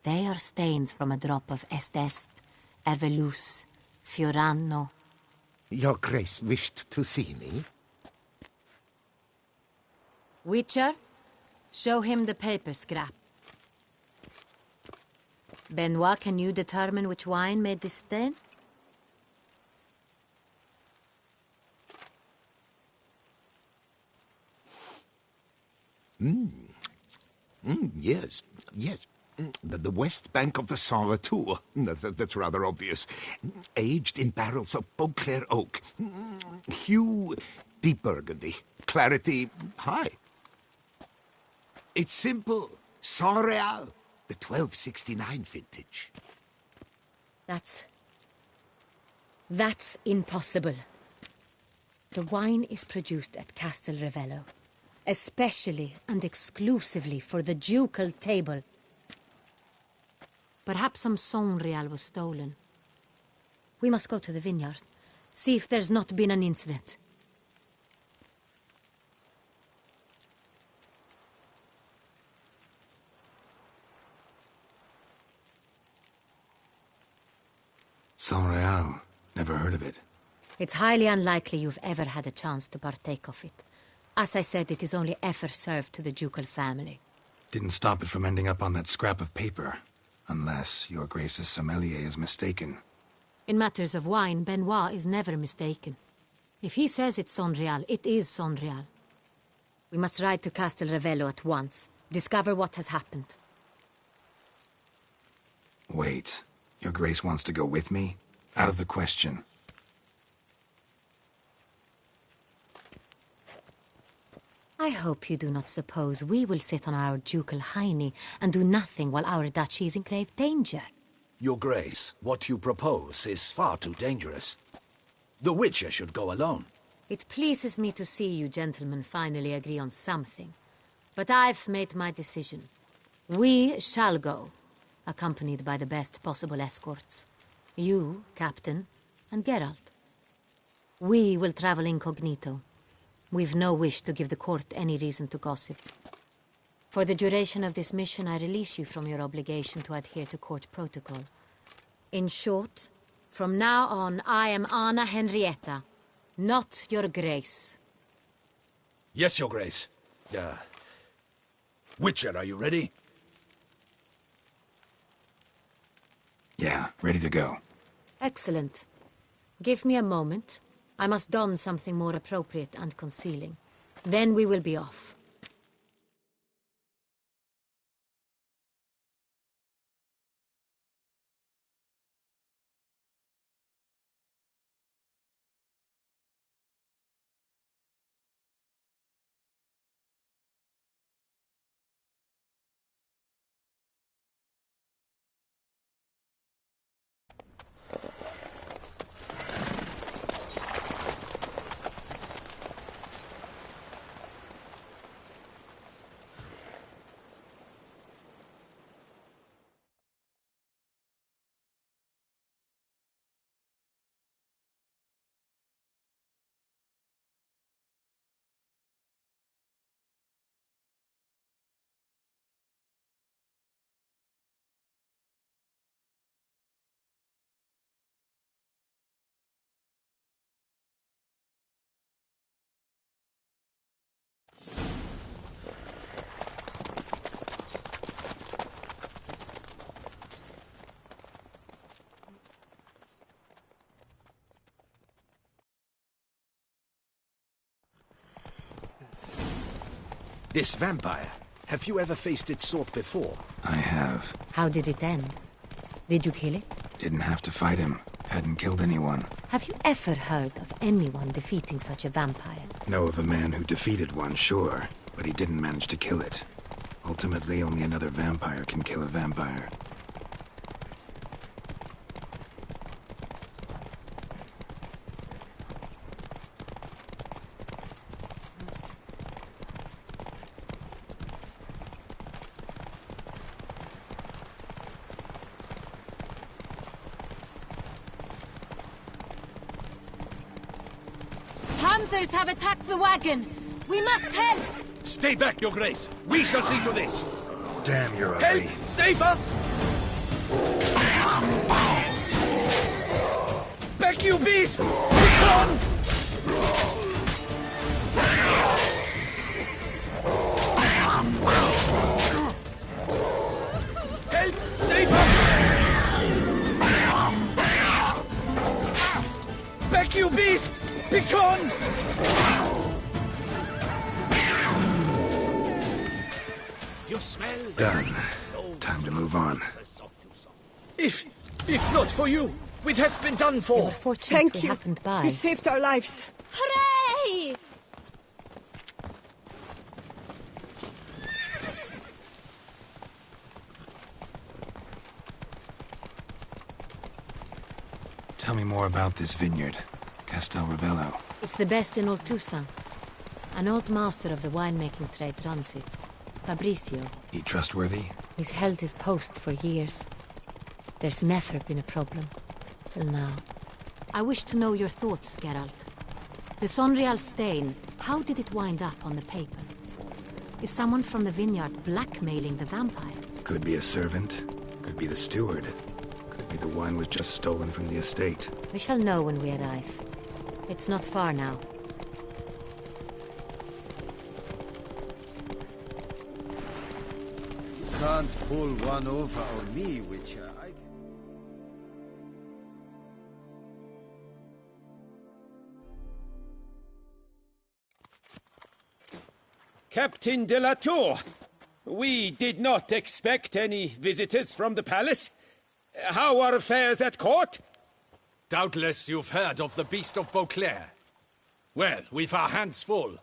They are stains from a drop of Est, Ervelus, Fiorano. Your Grace wished to see me? Witcher, show him the paper scrap. Benoit, can you determine which wine made this stain? Yes, yes. The west bank of the Saar too. That's rather obvious. Aged in barrels of Beauclair oak. Hue, deep burgundy. Clarity, high. It's simple. Saint Real, the 1269 vintage. That's That's impossible. The wine is produced at Castel Ravello, especially and exclusively for the ducal table. Perhaps some Sonreal was stolen. We must go to the vineyard, see if there's not been an incident. Sonreal. Never heard of it. It's highly unlikely you've ever had a chance to partake of it. As I said, it is only ever served to the ducal family. Didn't stop it from ending up on that scrap of paper. Unless your Grace's sommelier is mistaken. In matters of wine, Benoit is never mistaken. If he says it's Sonreal, it is Sonreal. We must ride to Castel Ravello at once. Discover what has happened. Wait. Your Grace wants to go with me? Out of the question. I hope you do not suppose we will sit on our ducal hiney and do nothing while our duchy is in grave danger. Your Grace, what you propose is far too dangerous. The Witcher should go alone. It pleases me to see you gentlemen finally agree on something. But I've made my decision. We shall go, accompanied by the best possible escorts. You, Captain, and Geralt. We will travel incognito. We've no wish to give the court any reason to gossip. For the duration of this mission, I release you from your obligation to adhere to court protocol. In short, from now on, I am Anna Henrietta, not your Grace. Yes, Your Grace. Witcher, are you ready? Yeah, ready to go. Excellent. Give me a moment. I must don something more appropriate and concealing. Then we will be off. This vampire, have you ever faced its sort before? I have. How did it end? Did you kill it? Didn't have to fight him. Hadn't killed anyone. Have you ever heard of anyone defeating such a vampire? Know of a man who defeated one, sure, but he didn't manage to kill it. Ultimately, only another vampire can kill a vampire. Panthers have attacked the wagon! We must help! Stay back, Your Grace! We shall see to this! Damn, you're ugly. Help! Save us! Back, you beast! Begone! Help! Save us! Back, you beast! Begone! You smell... Done. Time to move on. If not for you, we'd have been done for. Thank you. Happened by. You saved our lives. Hooray! Tell me more about this vineyard, Castel Ravello. It's the best in all Toussaint. An old master of the winemaking trade runs it, Fabrizio. He trustworthy? He's held his post for years. There's never been a problem, till now. I wish to know your thoughts, Geralt. The Sonreal stain, how did it wind up on the paper? Is someone from the vineyard blackmailing the vampire? Could be a servant, could be the steward, could be the wine was just stolen from the estate. We shall know when we arrive. It's not far now. Can't pull one over on me, Witcher. Captain de la Tour, we did not expect any visitors from the palace. How are affairs at court? Doubtless you've heard of the Beast of Beauclair. Well, we've our hands full.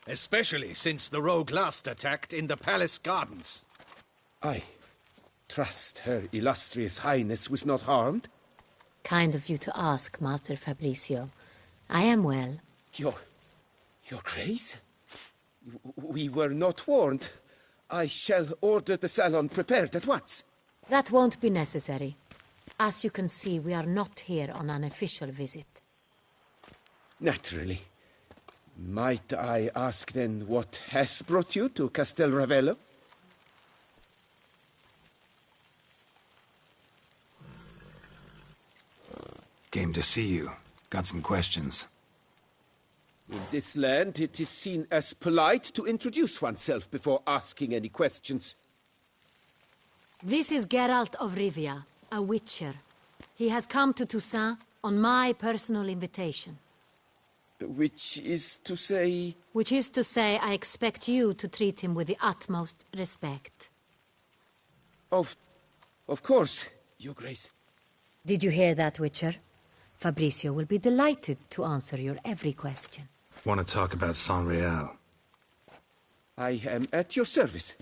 Especially since the rogue last attacked in the palace gardens. I trust Her Illustrious Highness was not harmed? Kind of you to ask, Master Fabrizio. I am well. Your Grace? We were not warned. I shall order the salon prepared at once. That won't be necessary. As you can see, we are not here on an official visit. Naturally. Might I ask then what has brought you to Castel Ravello? Came to see you. Got some questions. In this land, it is seen as polite to introduce oneself before asking any questions. This is Geralt of Rivia, a witcher. He has come to Toussaint on my personal invitation. Which is to say... Which is to say, I expect you to treat him with the utmost respect. Of course, Your Grace. Did you hear that, Witcher? Fabrizio will be delighted to answer your every question. Want to talk about Sonreal? I am at your service.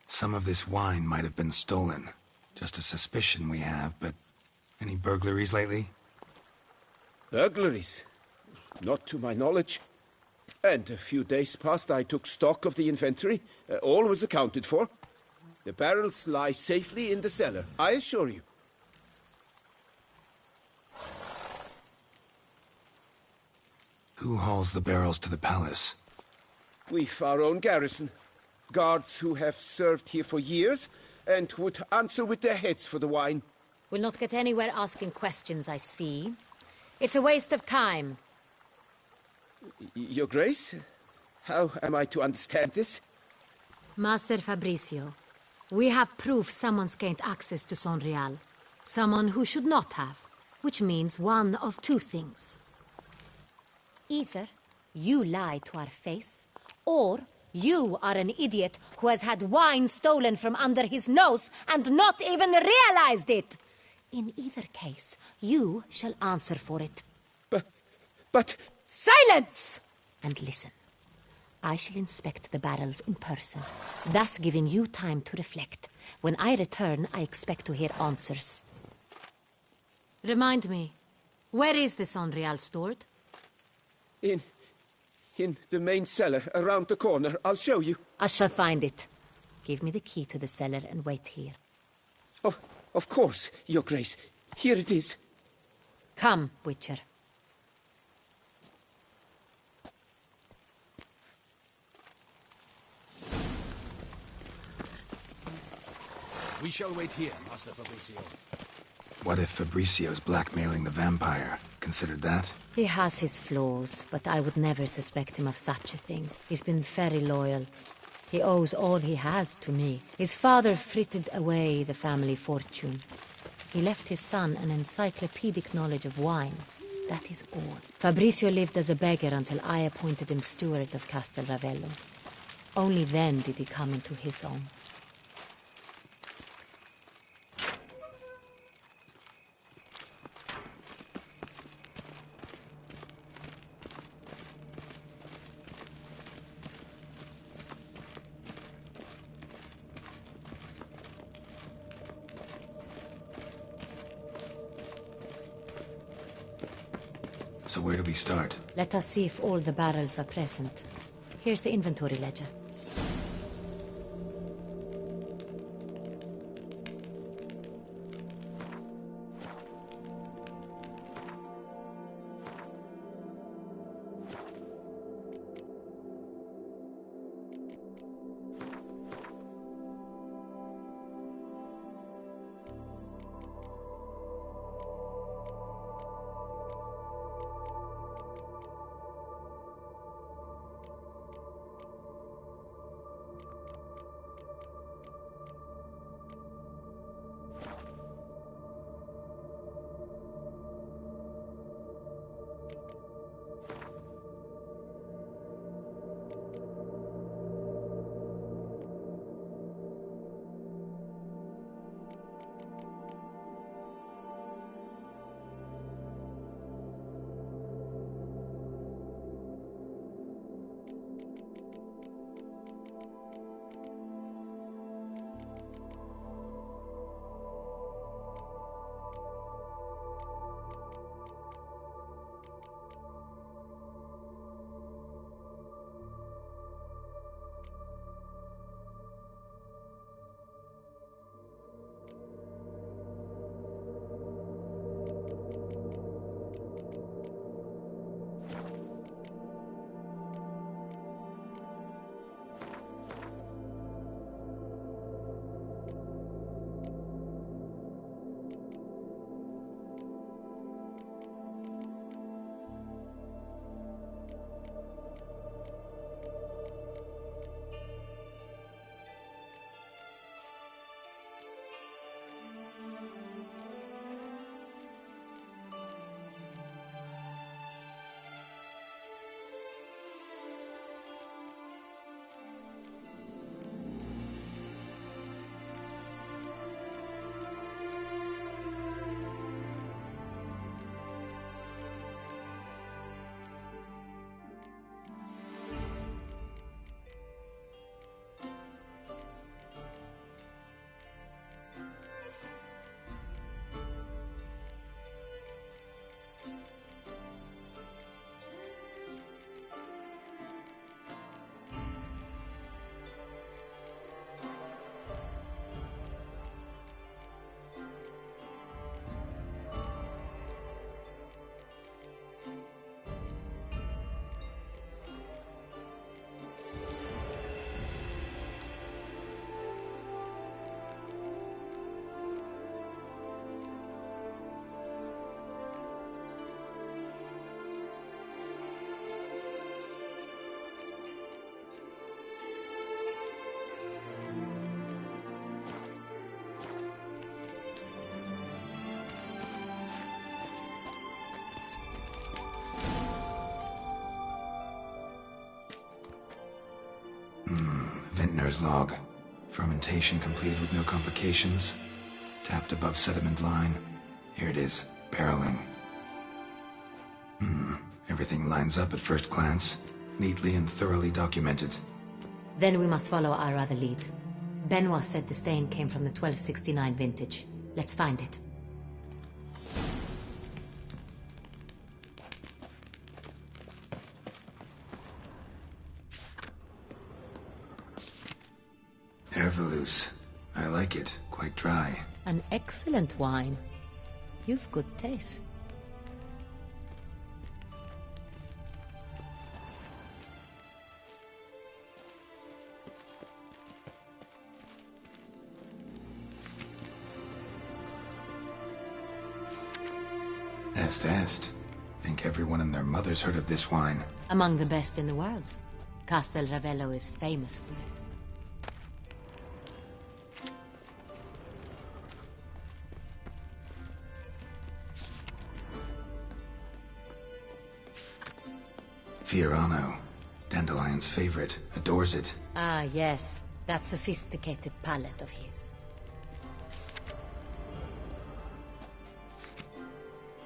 Some of this wine might have been stolen. Just a suspicion we have, but any burglaries lately? Burglaries? Not to my knowledge. And a few days past I took stock of the inventory. All was accounted for. The barrels lie safely in the cellar, I assure you. Who hauls the barrels to the palace? We've our own garrison. Guards who have served here for years and would answer with their heads for the wine. We'll not get anywhere asking questions, I see. It's a waste of time. Your Grace? How am I to understand this? Master Fabrizio, we have proof someone's gained access to Sonreal. Someone who should not have. Which means one of two things. Either you lie to our face, or you are an idiot who has had wine stolen from under his nose and not even realized it. In either case, you shall answer for it. But... Silence! And listen. I shall inspect the barrels in person, thus giving you time to reflect. When I return, I expect to hear answers. Remind me, where is the Sonreal stored? In the main cellar, around the corner. I'll show you. I shall find it. Give me the key to the cellar and wait here. Oh, of course, Your Grace. Here it is. Come, Witcher. We shall wait here, Master Fabrizio. What if Fabricio's blackmailing the vampire? Considered that? He has his flaws, but I would never suspect him of such a thing. He's been very loyal. He owes all he has to me. His father frittered away the family fortune. He left his son an encyclopedic knowledge of wine. That is all. Fabrizio lived as a beggar until I appointed him steward of Castel Ravello. Only then did he come into his own. So where do we start? Let us see if all the barrels are present. Here's the inventory ledger. Vintner's log. Fermentation completed with no complications. Tapped above sediment line. Here it is. Barreling. Everything lines up at first glance. Neatly and thoroughly documented. Then we must follow our other lead. Benoit said the stain came from the 1269 vintage. Let's find it. Ervelous. I like it. Quite dry. An excellent wine. You've good taste. Est. Think everyone and their mother's heard of this wine. Among the best in the world. Castel Ravello is famous for it. Fiorano. Dandelion's favorite. Adores it. Ah, yes. That sophisticated palate of his.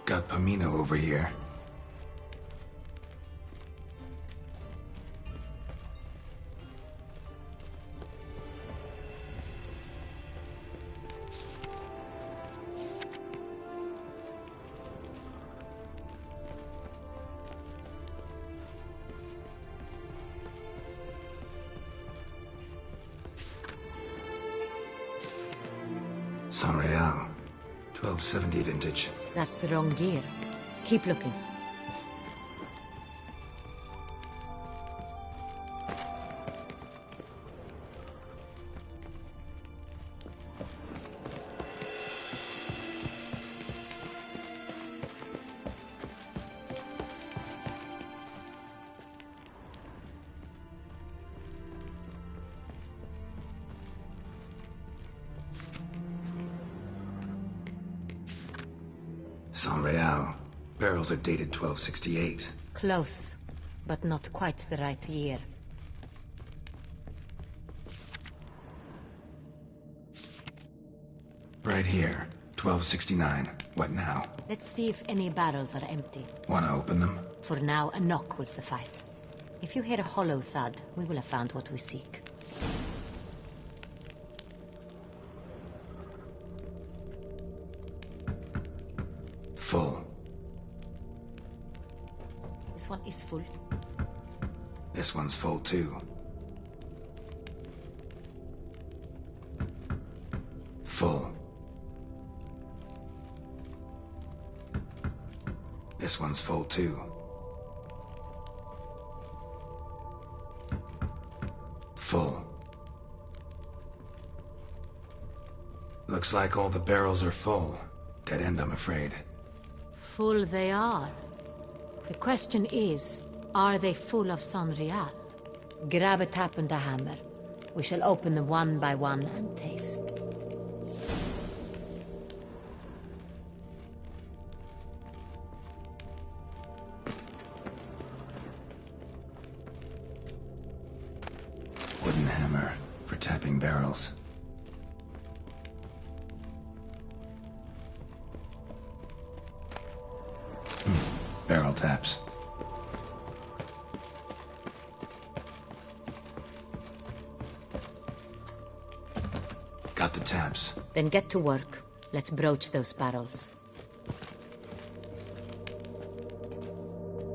Got Pomino over here. Sanreal. 1270 vintage. That's the wrong year. Keep looking. Sanreal. Barrels are dated 1268. Close, but not quite the right year. Right here. 1269. What now? Let's see if any barrels are empty. Wanna open them? For now, a knock will suffice. If you hear a hollow thud, we will have found what we seek. Full. This one is full. This one's full too. Full. This one's full too. Full. Looks like all the barrels are full. Dead end, I'm afraid. Full they are. The question is, are they full of Sanreal? Grab a tap and a hammer. We shall open them one by one and taste. Wooden hammer for tapping barrels. Barrel taps. Got the taps. Then get to work. Let's broach those barrels.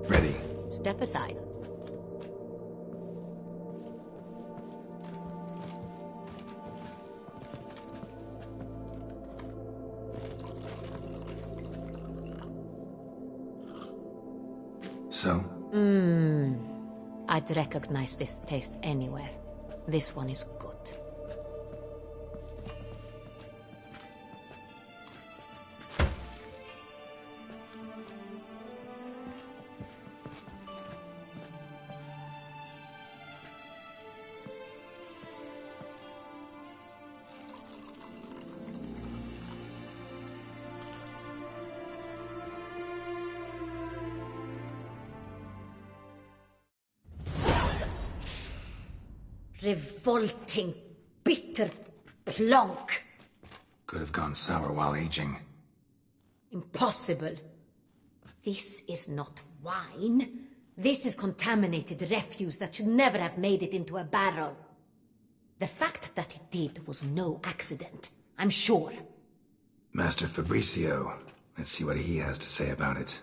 Ready. Step aside. So? I'd recognize this taste anywhere. This one is good. Revolting, bitter plonk. Could have gone sour while aging. Impossible. This is not wine. This is contaminated refuse that should never have made it into a barrel. The fact that it did was no accident, I'm sure. Master Fabricio. Let's see what he has to say about it.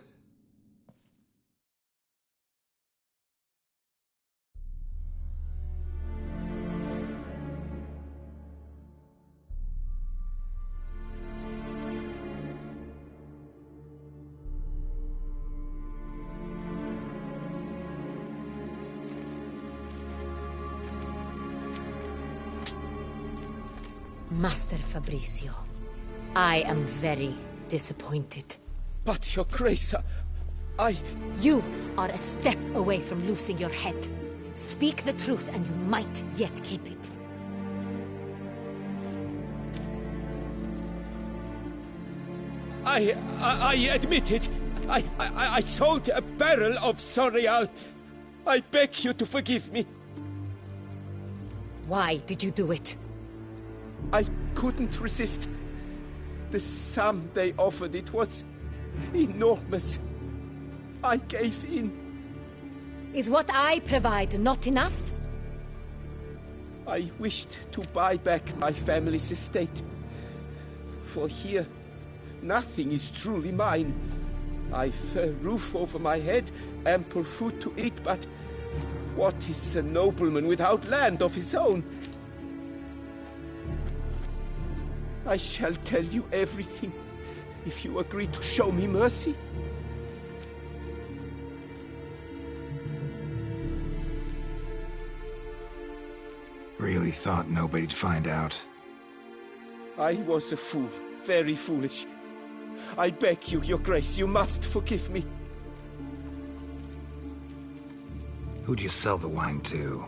Master Fabricio, I am very disappointed. But, Your Grace, You are a step away from losing your head. Speak the truth and you might yet keep it. I admit it. I sold a barrel of Sanreal. I beg you to forgive me. Why did you do it? I couldn't resist. The sum they offered, it was enormous. I gave in. Is what I provide not enough? I wished to buy back my family's estate. For here, nothing is truly mine. I've a roof over my head, ample food to eat, but what is a nobleman without land of his own? I shall tell you everything, if you agree to show me mercy. Really thought nobody'd find out. I was a fool, very foolish. I beg you, Your Grace, you must forgive me. Who'd you sell the wine to?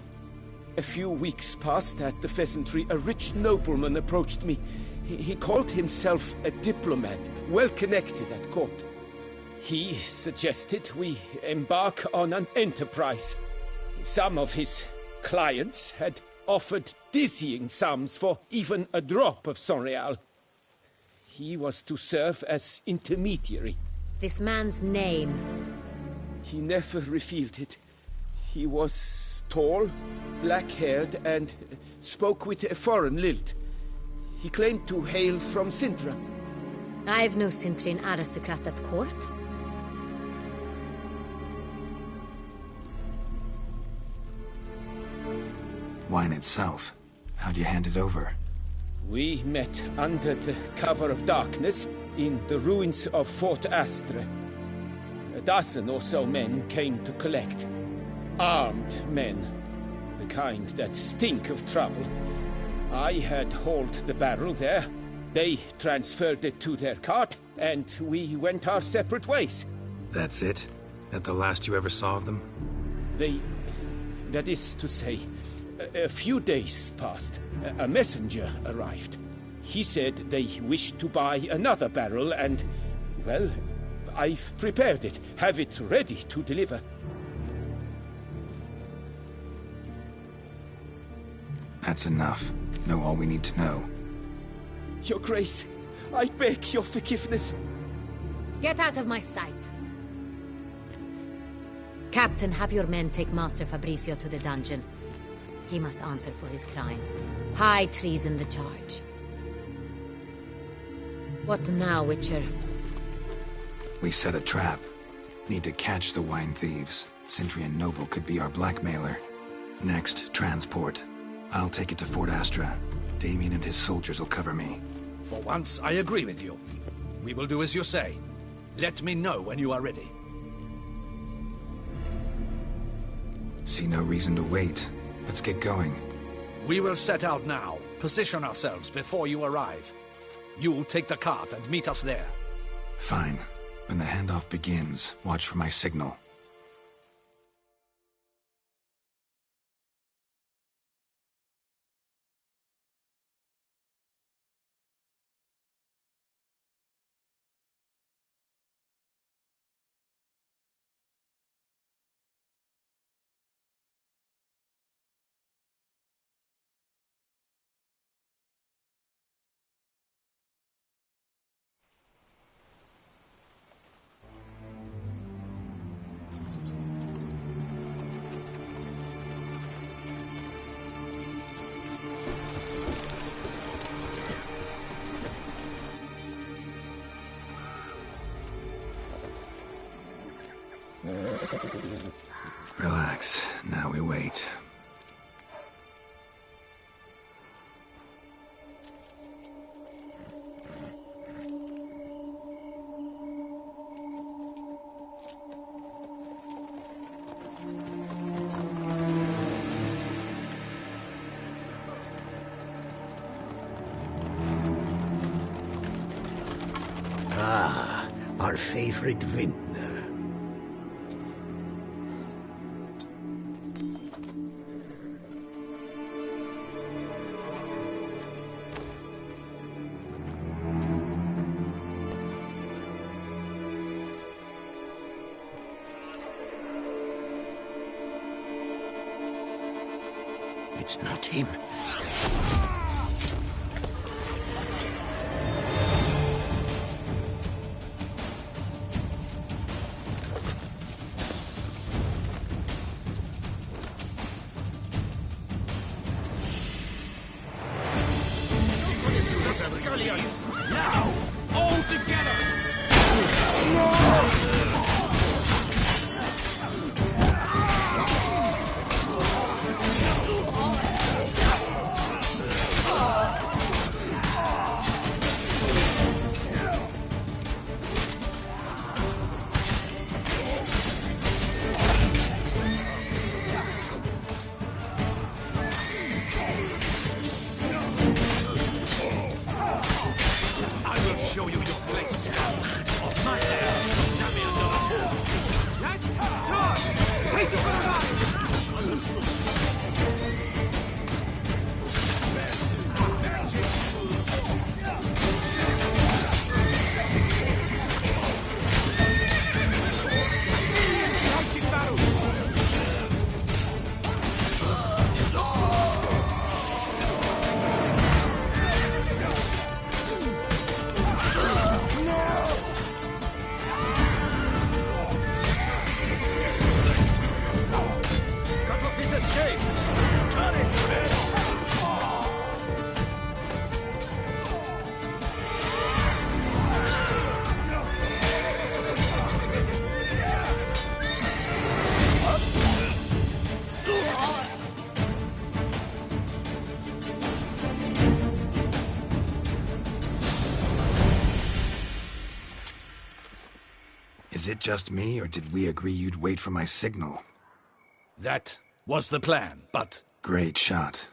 A few weeks past at the pheasantry, a rich nobleman approached me. He called himself a diplomat, well connected at court. He suggested we embark on an enterprise. Some of his clients had offered dizzying sums for even a drop of Sonreal. He was to serve as intermediary. This man's name? He never revealed it. He was tall, black-haired, and spoke with a foreign lilt. He claimed to hail from Sintra. I've no Sintrin aristocrat at court. Wine itself. How'd you hand it over? We met under the cover of darkness in the ruins of Fort Astre. A dozen or so men came to collect. Armed men. The kind that stink of trouble. I had hauled the barrel there. They transferred it to their cart, and we went our separate ways. That's it? That the last you ever saw of them? That is to say, a few days passed. A messenger arrived. He said they wished to buy another barrel and, well, I've prepared it. Have it ready to deliver. That's enough. Know all we need to know. Your Grace, I beg your forgiveness. Get out of my sight. Captain, have your men take Master Fabrizio to the dungeon. He must answer for his crime. High treason the charge. What now, Witcher? We set a trap. Need to catch the wine thieves. Sintrian Noble could be our blackmailer. Next, transport. I'll take it to Fort Astra. Damien and his soldiers will cover me. For once, I agree with you. We will do as you say. Let me know when you are ready. See no reason to wait. Let's get going. We will set out now. Position ourselves before you arrive. You'll take the cart and meet us there. Fine. When the handoff begins, watch for my signal. Relax. Now we wait. Ah, our favorite vintner. It's not him. Now! All together! just me, or did we agree you'd wait for my signal? That was the plan, but... Great shot.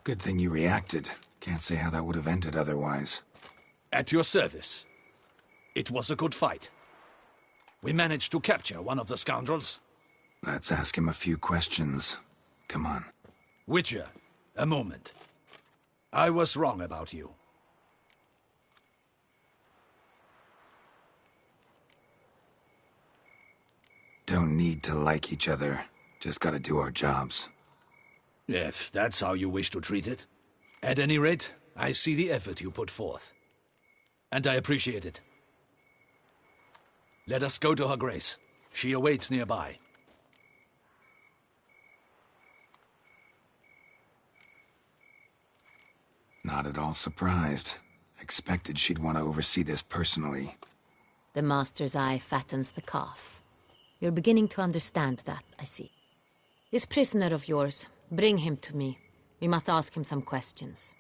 Good thing you reacted. Can't say how that would have ended otherwise. At your service. It was a good fight. We managed to capture one of the scoundrels. Let's ask him a few questions. Come on. Witcher, a moment. I was wrong about you. Don't need to like each other. Just gotta do our jobs. If that's how you wish to treat it. At any rate, I see the effort you put forth. And I appreciate it. Let us go to her grace. She awaits nearby. Not at all surprised. Expected she'd want to oversee this personally. The master's eye fattens the calf. You're beginning to understand that, I see. This prisoner of yours, bring him to me. We must ask him some questions.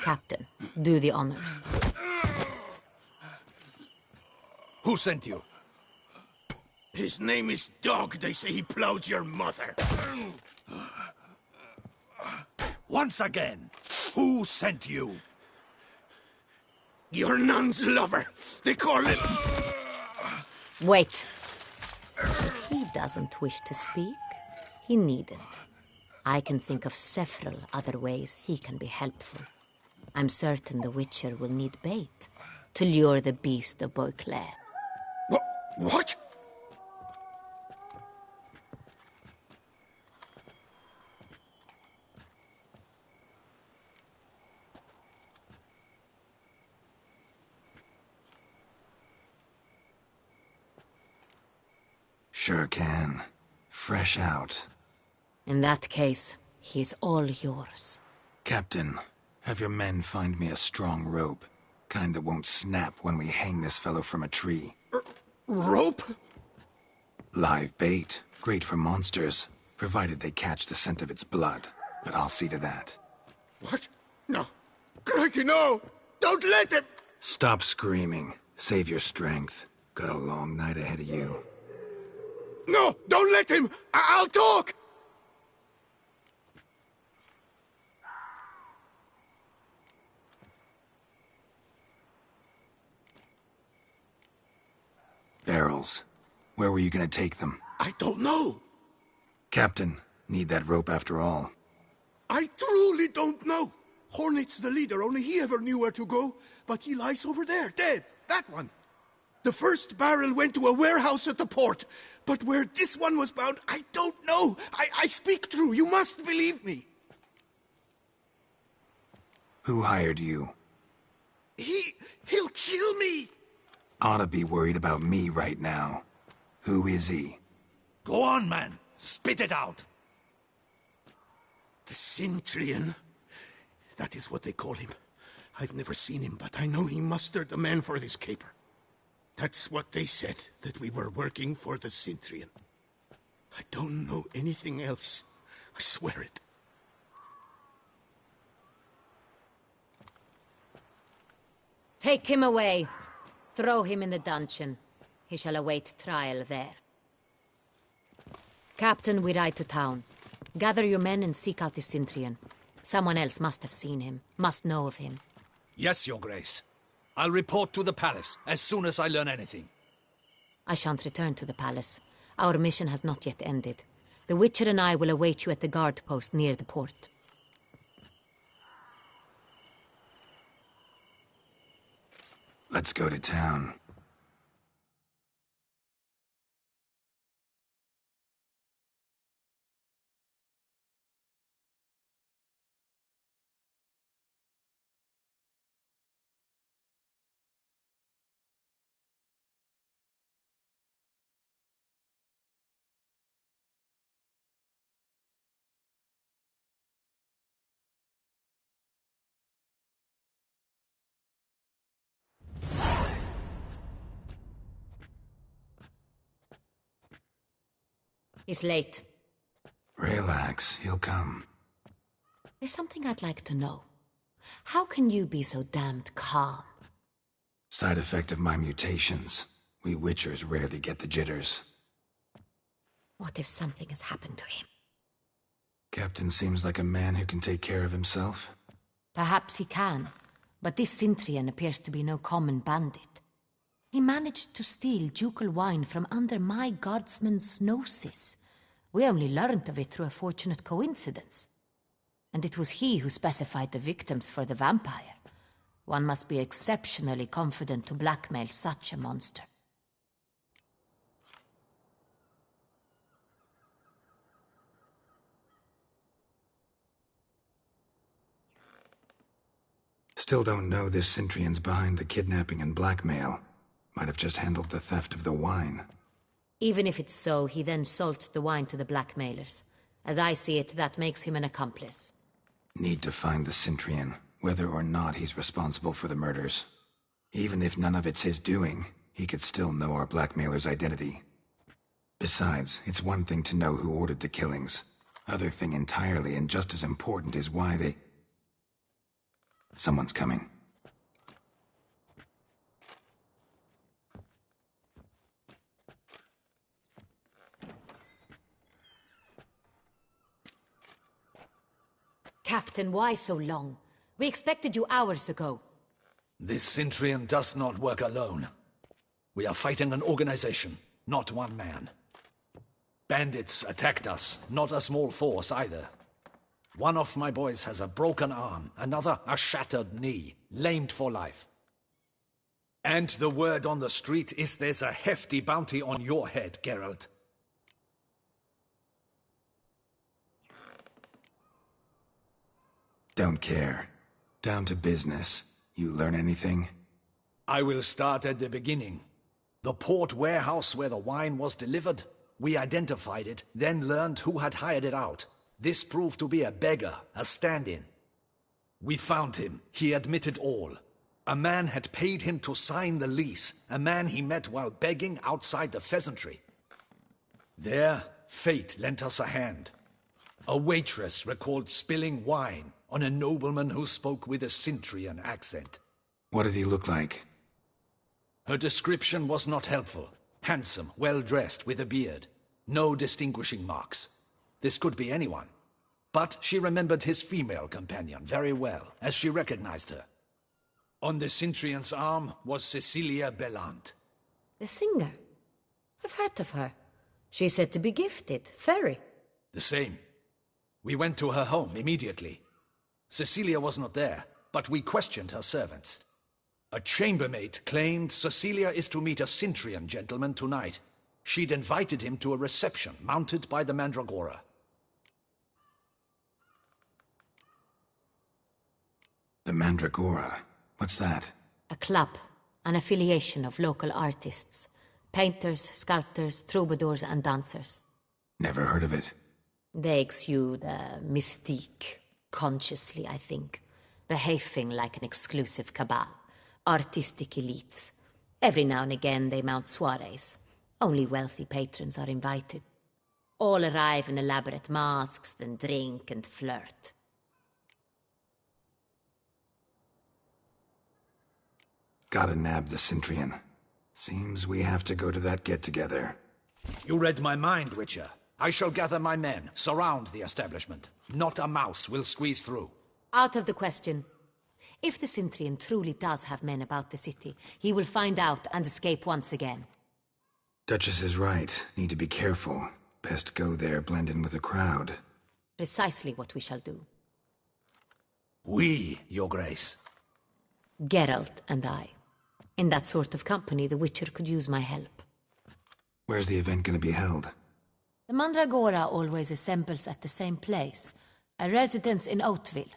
Captain, do the honors. Who sent you? His name is Dog. They say he plowed your mother. Once again, who sent you? Your nun's lover. They call him... Wait. If he doesn't wish to speak, he needn't. I can think of several other ways he can be helpful. I'm certain the Witcher will need bait to lure the beast of Beauclair. What? Sure can. Fresh out. In that case, he's all yours. Captain, have your men find me a strong rope. Kind that won't snap when we hang this fellow from a tree. Rope? Live bait. Great for monsters, provided they catch the scent of its blood. But I'll see to that. What? No. Crikey, no! Don't let him! Stop screaming. Save your strength. Got a long night ahead of you. No! Don't let him! I'll talk! Barrels. Where were you gonna take them? I don't know. Captain, need that rope after all. I truly don't know. Hornet's the leader, only he ever knew where to go. But he lies over there, dead. That one. The first barrel went to a warehouse at the port. But where this one was bound, I don't know. I speak true. You must believe me. Who hired you? He'll kill me. Ought to be worried about me right now. Who is he? Go on, man. Spit it out. The Cintrian. That is what they call him. I've never seen him, but I know he mustered the men for this caper. That's what they said, that we were working for the Cintrian. I don't know anything else. I swear it. Take him away. Throw him in the dungeon. He shall await trial there. Captain, we ride to town. Gather your men and seek out the Cintrian. Someone else must have seen him, must know of him. Yes, Your Grace. I'll report to the palace as soon as I learn anything. I shan't return to the palace. Our mission has not yet ended. The Witcher and I will await you at the guard post near the port. Let's go to town. It's late. Relax, he'll come. There's something I'd like to know. How can you be so damned calm? Side effect of my mutations. We Witchers rarely get the jitters. What if something has happened to him? Captain seems like a man who can take care of himself. Perhaps he can, but this Cintrian appears to be no common bandit. He managed to steal ducal wine from under my guardsman's noses. We only learned of it through a fortunate coincidence. And it was he who specified the victims for the vampire. One must be exceptionally confident to blackmail such a monster. Still don't know this Cintrian's behind the kidnapping and blackmail. Might have just handled the theft of the wine. Even if it's so, he then sold the wine to the blackmailers. As I see it, that makes him an accomplice. Need to find the Cintrian, whether or not he's responsible for the murders. Even if none of it's his doing, he could still know our blackmailer's identity. Besides, it's one thing to know who ordered the killings. Other thing entirely, and just as important, is why they... Someone's coming. Captain, why so long? We expected you hours ago. This Cintrian does not work alone. We are fighting an organization, not one man. Bandits attacked us, not a small force either. One of my boys has a broken arm, another a shattered knee, lamed for life. And the word on the street is there's a hefty bounty on your head, Geralt. Don't care. Down to business. You learn anything? I will start at the beginning. The port warehouse where the wine was delivered. We identified it, then learned who had hired it out. This proved to be a beggar, a stand-in. We found him. He admitted all. A man had paid him to sign the lease, a man he met while begging outside the pheasantry. There, fate lent us a hand. A waitress recalled spilling wine on a nobleman who spoke with a Cintrian accent. What did he look like? Her description was not helpful. Handsome, well-dressed, with a beard. No distinguishing marks. This could be anyone. But she remembered his female companion very well, as she recognized her. On the Cintrian's arm was Cecilia Bellant. The singer? I've heard of her. She's said to be gifted, fairy. The same. We went to her home immediately. Cecilia was not there, but we questioned her servants. A chambermaid claimed Cecilia is to meet a Cintrian gentleman tonight. She'd invited him to a reception mounted by the Mandragora. The Mandragora? What's that? A club, an affiliation of local artists. Painters, sculptors, troubadours and dancers. Never heard of it. They exude mystique, consciously, I think. Behaving like an exclusive cabal. Artistic elites. Every now and again they mount soirees. Only wealthy patrons are invited. All arrive in elaborate masks, then drink and flirt. Gotta nab the Cintrian. Seems we have to go to that get-together. You read my mind, Witcher. I shall gather my men, surround the establishment. Not a mouse will squeeze through. Out of the question. If the Cintrian truly does have men about the city, he will find out and escape once again. Duchess is right. Need to be careful. Best go there, blend in with the crowd. Precisely what we shall do. We, Your Grace. Geralt and I. In that sort of company, the Witcher could use my help. Where's the event gonna be held? The Mandragora always assembles at the same place, a residence in Oatville.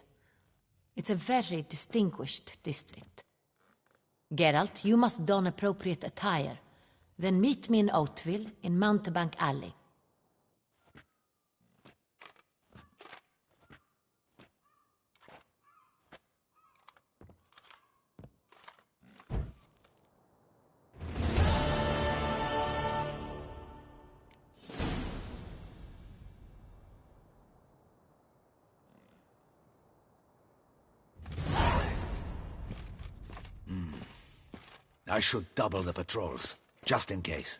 It's a very distinguished district. Geralt, you must don appropriate attire. Then meet me in Oatville, in Mountebank Alley. I should double the patrols, just in case.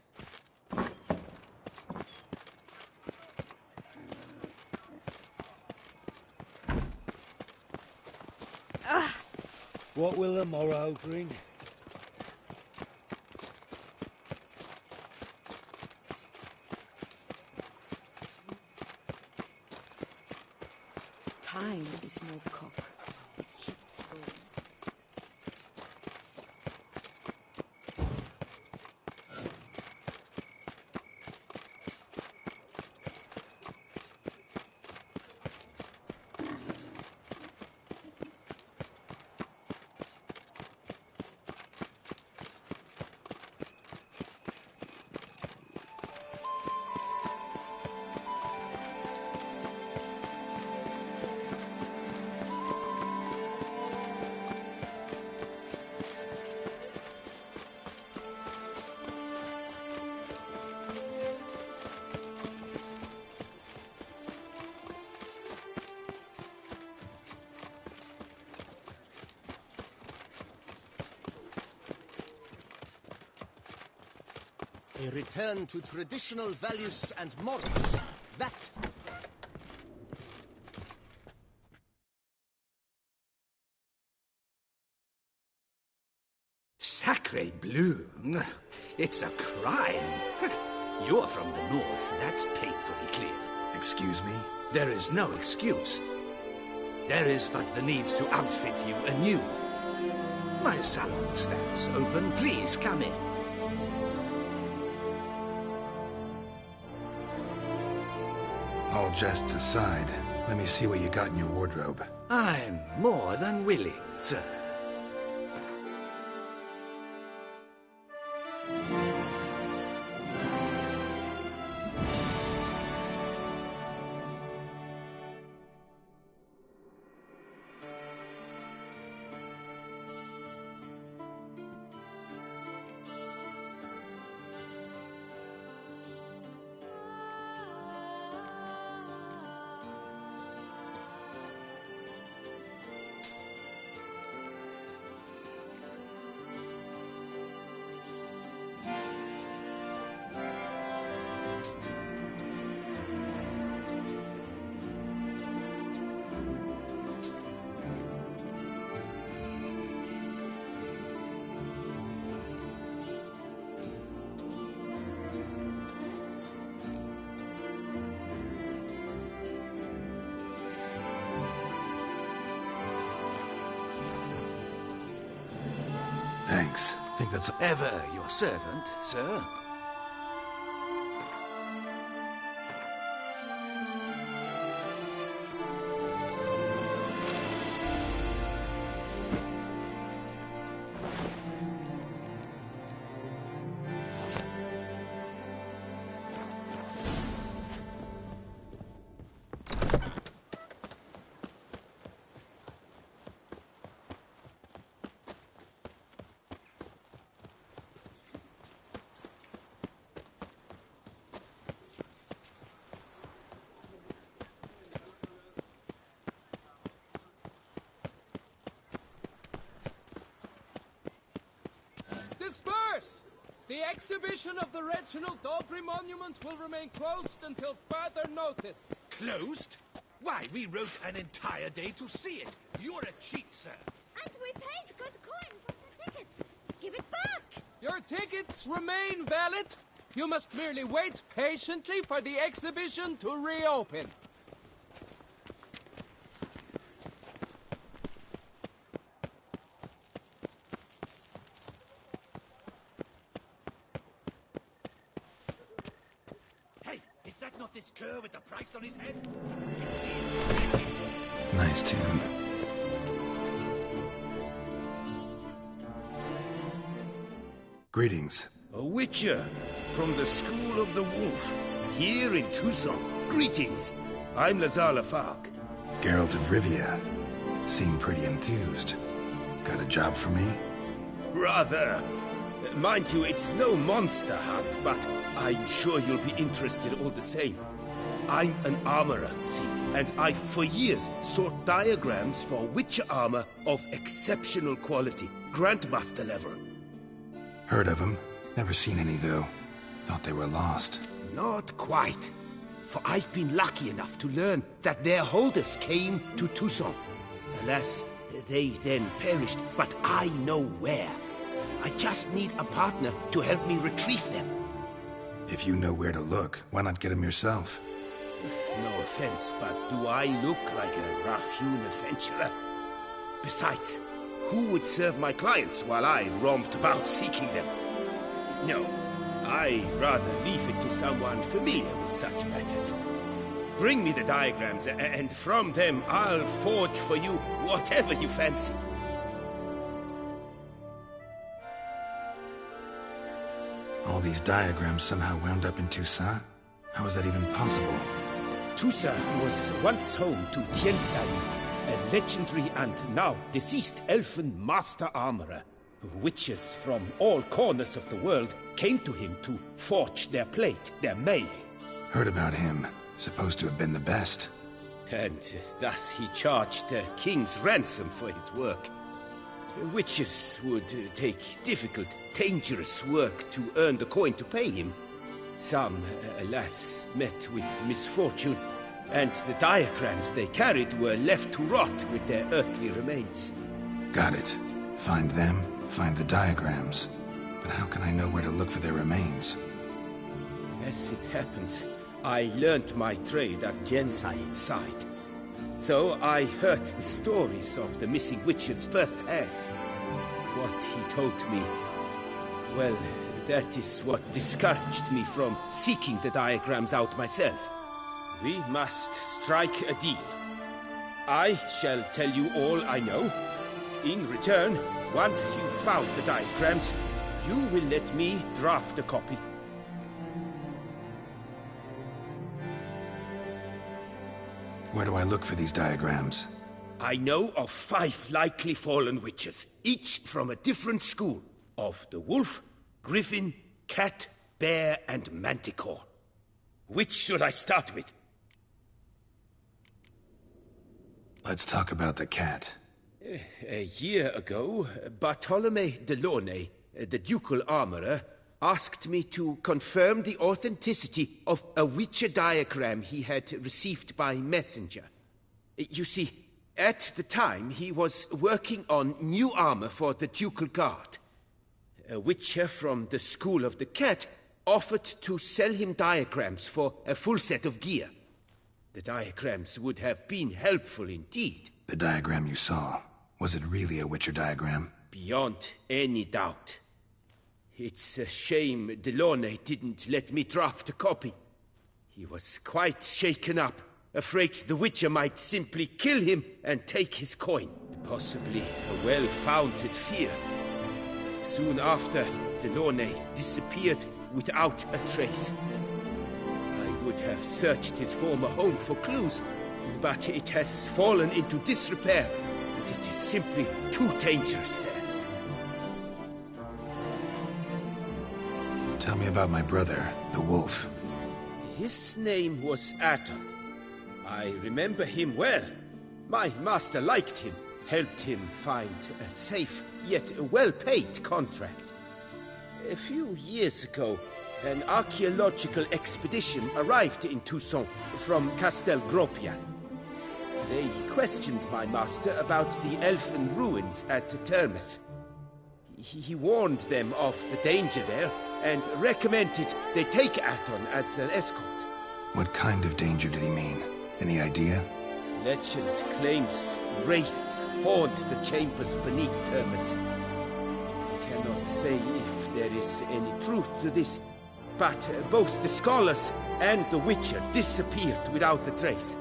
What will the morrow bring? Time is no cock. It keeps going. A return to traditional values and morals. That... Sacre bleu! It's a crime! You're from the north, that's painfully clear. Excuse me? There is no excuse. There is but the need to outfit you anew. My salon stands open. Please come in. All jests aside, let me see what you got in your wardrobe. I'm more than willing, sir. Thanks. Think that's ever your servant, sir. Disperse! The exhibition of the Reginald Daubrey monument will remain closed until further notice. Closed? Why, we wrote an entire day to see it. You're a cheat, sir. And we paid good coin for the tickets. Give it back! Your tickets remain valid. You must merely wait patiently for the exhibition to reopen. Is that not this cur with the price on his head? Nice tune. Greetings. A witcher from the School of the Wolf, here in Tucson. Greetings. I'm Lazar Lafargue. Geralt of Rivia. Seem pretty enthused. Got a job for me? Rather. Mind you, it's no monster hunt, but I'm sure you'll be interested all the same. I'm an armorer, see, and I've for years sought diagrams for witcher armor of exceptional quality, Grandmaster level. Heard of them. Never seen any, though. Thought they were lost. Not quite. For I've been lucky enough to learn that their holders came to Toussaint. Alas, they then perished, but I know where. I just need a partner to help me retrieve them. If you know where to look, why not get them yourself? No offense, but do I look like a rough-hewn adventurer? Besides, who would serve my clients while I romped about seeking them? No, I'd rather leave it to someone familiar with such matters. Bring me the diagrams, and from them I'll forge for you whatever you fancy. All these diagrams somehow wound up in Toussaint? How is that even possible? Toussaint was once home to Tiensai, a legendary and now deceased elfin master armorer. Witches from all corners of the world came to him to forge their plate, their mail. Heard about him. Supposed to have been the best. And thus he charged a king's ransom for his work. Witches would take difficult, dangerous work to earn the coin to pay him. Some, alas, met with misfortune, and the diagrams they carried were left to rot with their earthly remains. Got it. Find them, find the diagrams. But how can I know where to look for their remains? As it happens, I learned my trade at Tiensai inside. So I heard the stories of the missing witches firsthand. What he told me, well, that is what discouraged me from seeking the diagrams out myself. We must strike a deal. I shall tell you all I know. In return, once you've found the diagrams, you will let me draft a copy. Where do I look for these diagrams? I know of 5 likely fallen witches, each from a different school of the wolf, griffin, cat, bear, and manticore. Which should I start with? Let's talk about the cat. A year ago, Bartolome de Launay, the ducal armorer, asked me to confirm the authenticity of a Witcher diagram he had received by messenger. You see, at the time he was working on new armor for the ducal guard. A Witcher from the School of the Cat offered to sell him diagrams for a full set of gear. The diagrams would have been helpful indeed. The diagram you saw, was it really a Witcher diagram? Beyond any doubt. It's a shame Delaunay didn't let me draft a copy. He was quite shaken up, afraid the Witcher might simply kill him and take his coin. Possibly a well-founded fear. Soon after, Delaunay disappeared without a trace. I would have searched his former home for clues, but it has fallen into disrepair, and it is simply too dangerous there. Tell me about my brother, the wolf. His name was Aton. I remember him well. My master liked him, helped him find a safe, yet well-paid contract. A few years ago, an archaeological expedition arrived in Toussaint from Castel Gropia. They questioned my master about the elfin ruins at Termes. He warned them of the danger there and recommended they take Aton as an escort. What kind of danger did he mean? Any idea? Legend claims wraiths haunt the chambers beneath Termes. I cannot say if there is any truth to this, but both the scholars and the Witcher disappeared without a trace.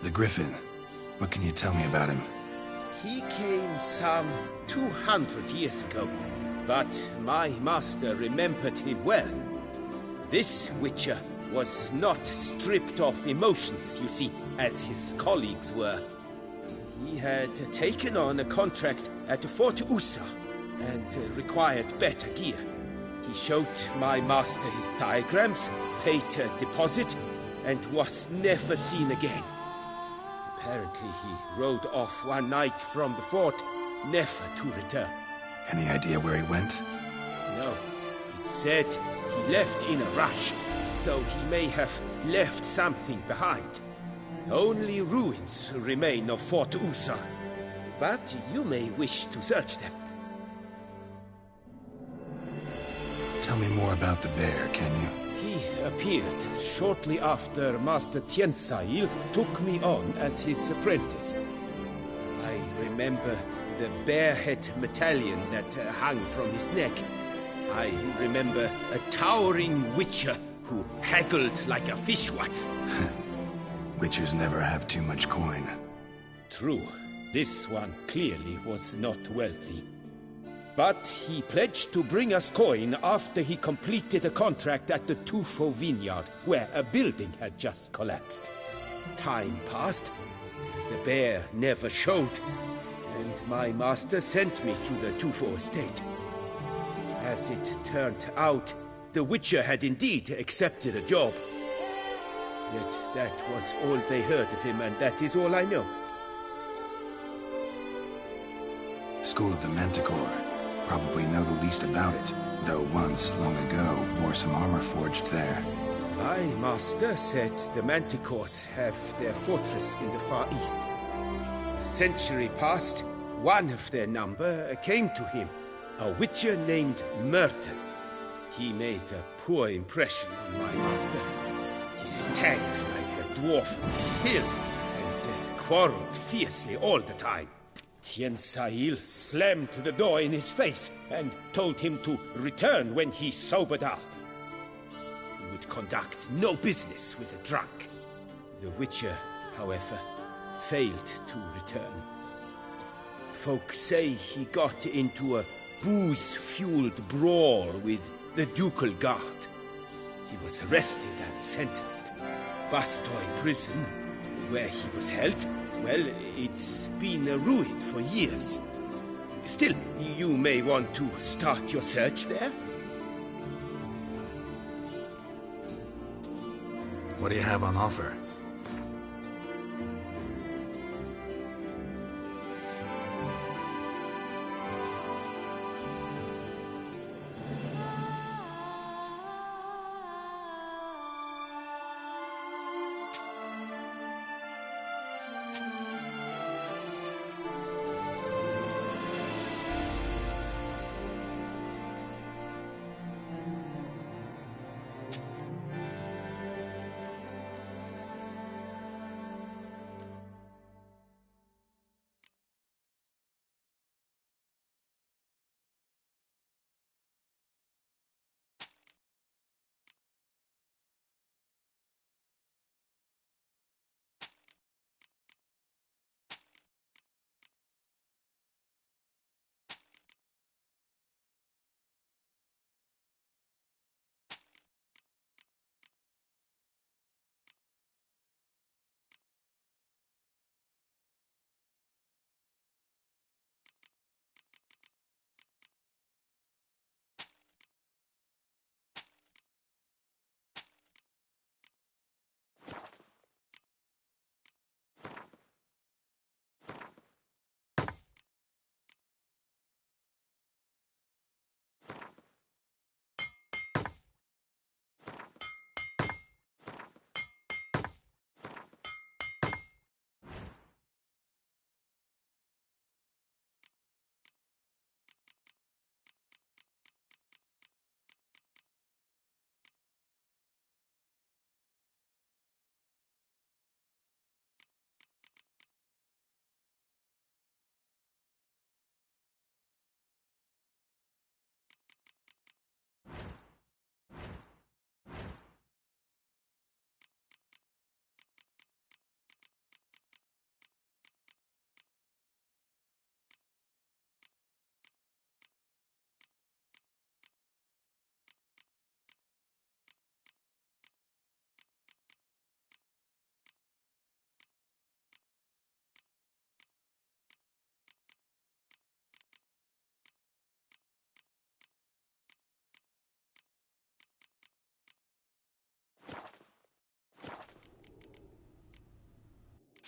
The Griffin. What can you tell me about him? He came some 200 years ago, but my master remembered him well. This Witcher was not stripped of emotions, you see, as his colleagues were. He had taken on a contract at Fort Usa and required better gear. He showed my master his diagrams, paid a deposit, and was never seen again. Apparently he rode off one night from the fort, never to return. Any idea where he went? No. It said he left in a rush, so he may have left something behind. Only ruins remain of Fort Usa, but you may wish to search them. Tell me more about the bear, can you? He appeared shortly after Master Tiensail took me on as his apprentice. I remember the bear-head medallion that hung from his neck. I remember a towering witcher who haggled like a fishwife. Witchers never have too much coin. True. This one clearly was not wealthy. But he pledged to bring us coin after he completed a contract at the Tufo vineyard, where a building had just collapsed. Time passed. The bear never showed, and my master sent me to the Tufo estate. As it turned out, the Witcher had indeed accepted a job. Yet that was all they heard of him, and that is all I know. School of the Manticore. Probably know the least about it, though once, long ago, wore some armor forged there. My master said the Manticores have their fortress in the far east. A century past, one of their number came to him, a witcher named Merton. He made a poor impression on my master. He stank like a dwarf still, and quarreled fiercely all the time. Tiensail slammed the door in his face and told him to return when he sobered up. He would conduct no business with a drunk. The Witcher, however, failed to return. Folk say he got into a booze-fueled brawl with the ducal guard. He was arrested and sentenced. Bastoy prison, where he was held, well, it's been a ruin for years. Still, you may want to start your search there. What do you have on offer?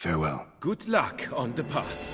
Farewell. Good luck on the path.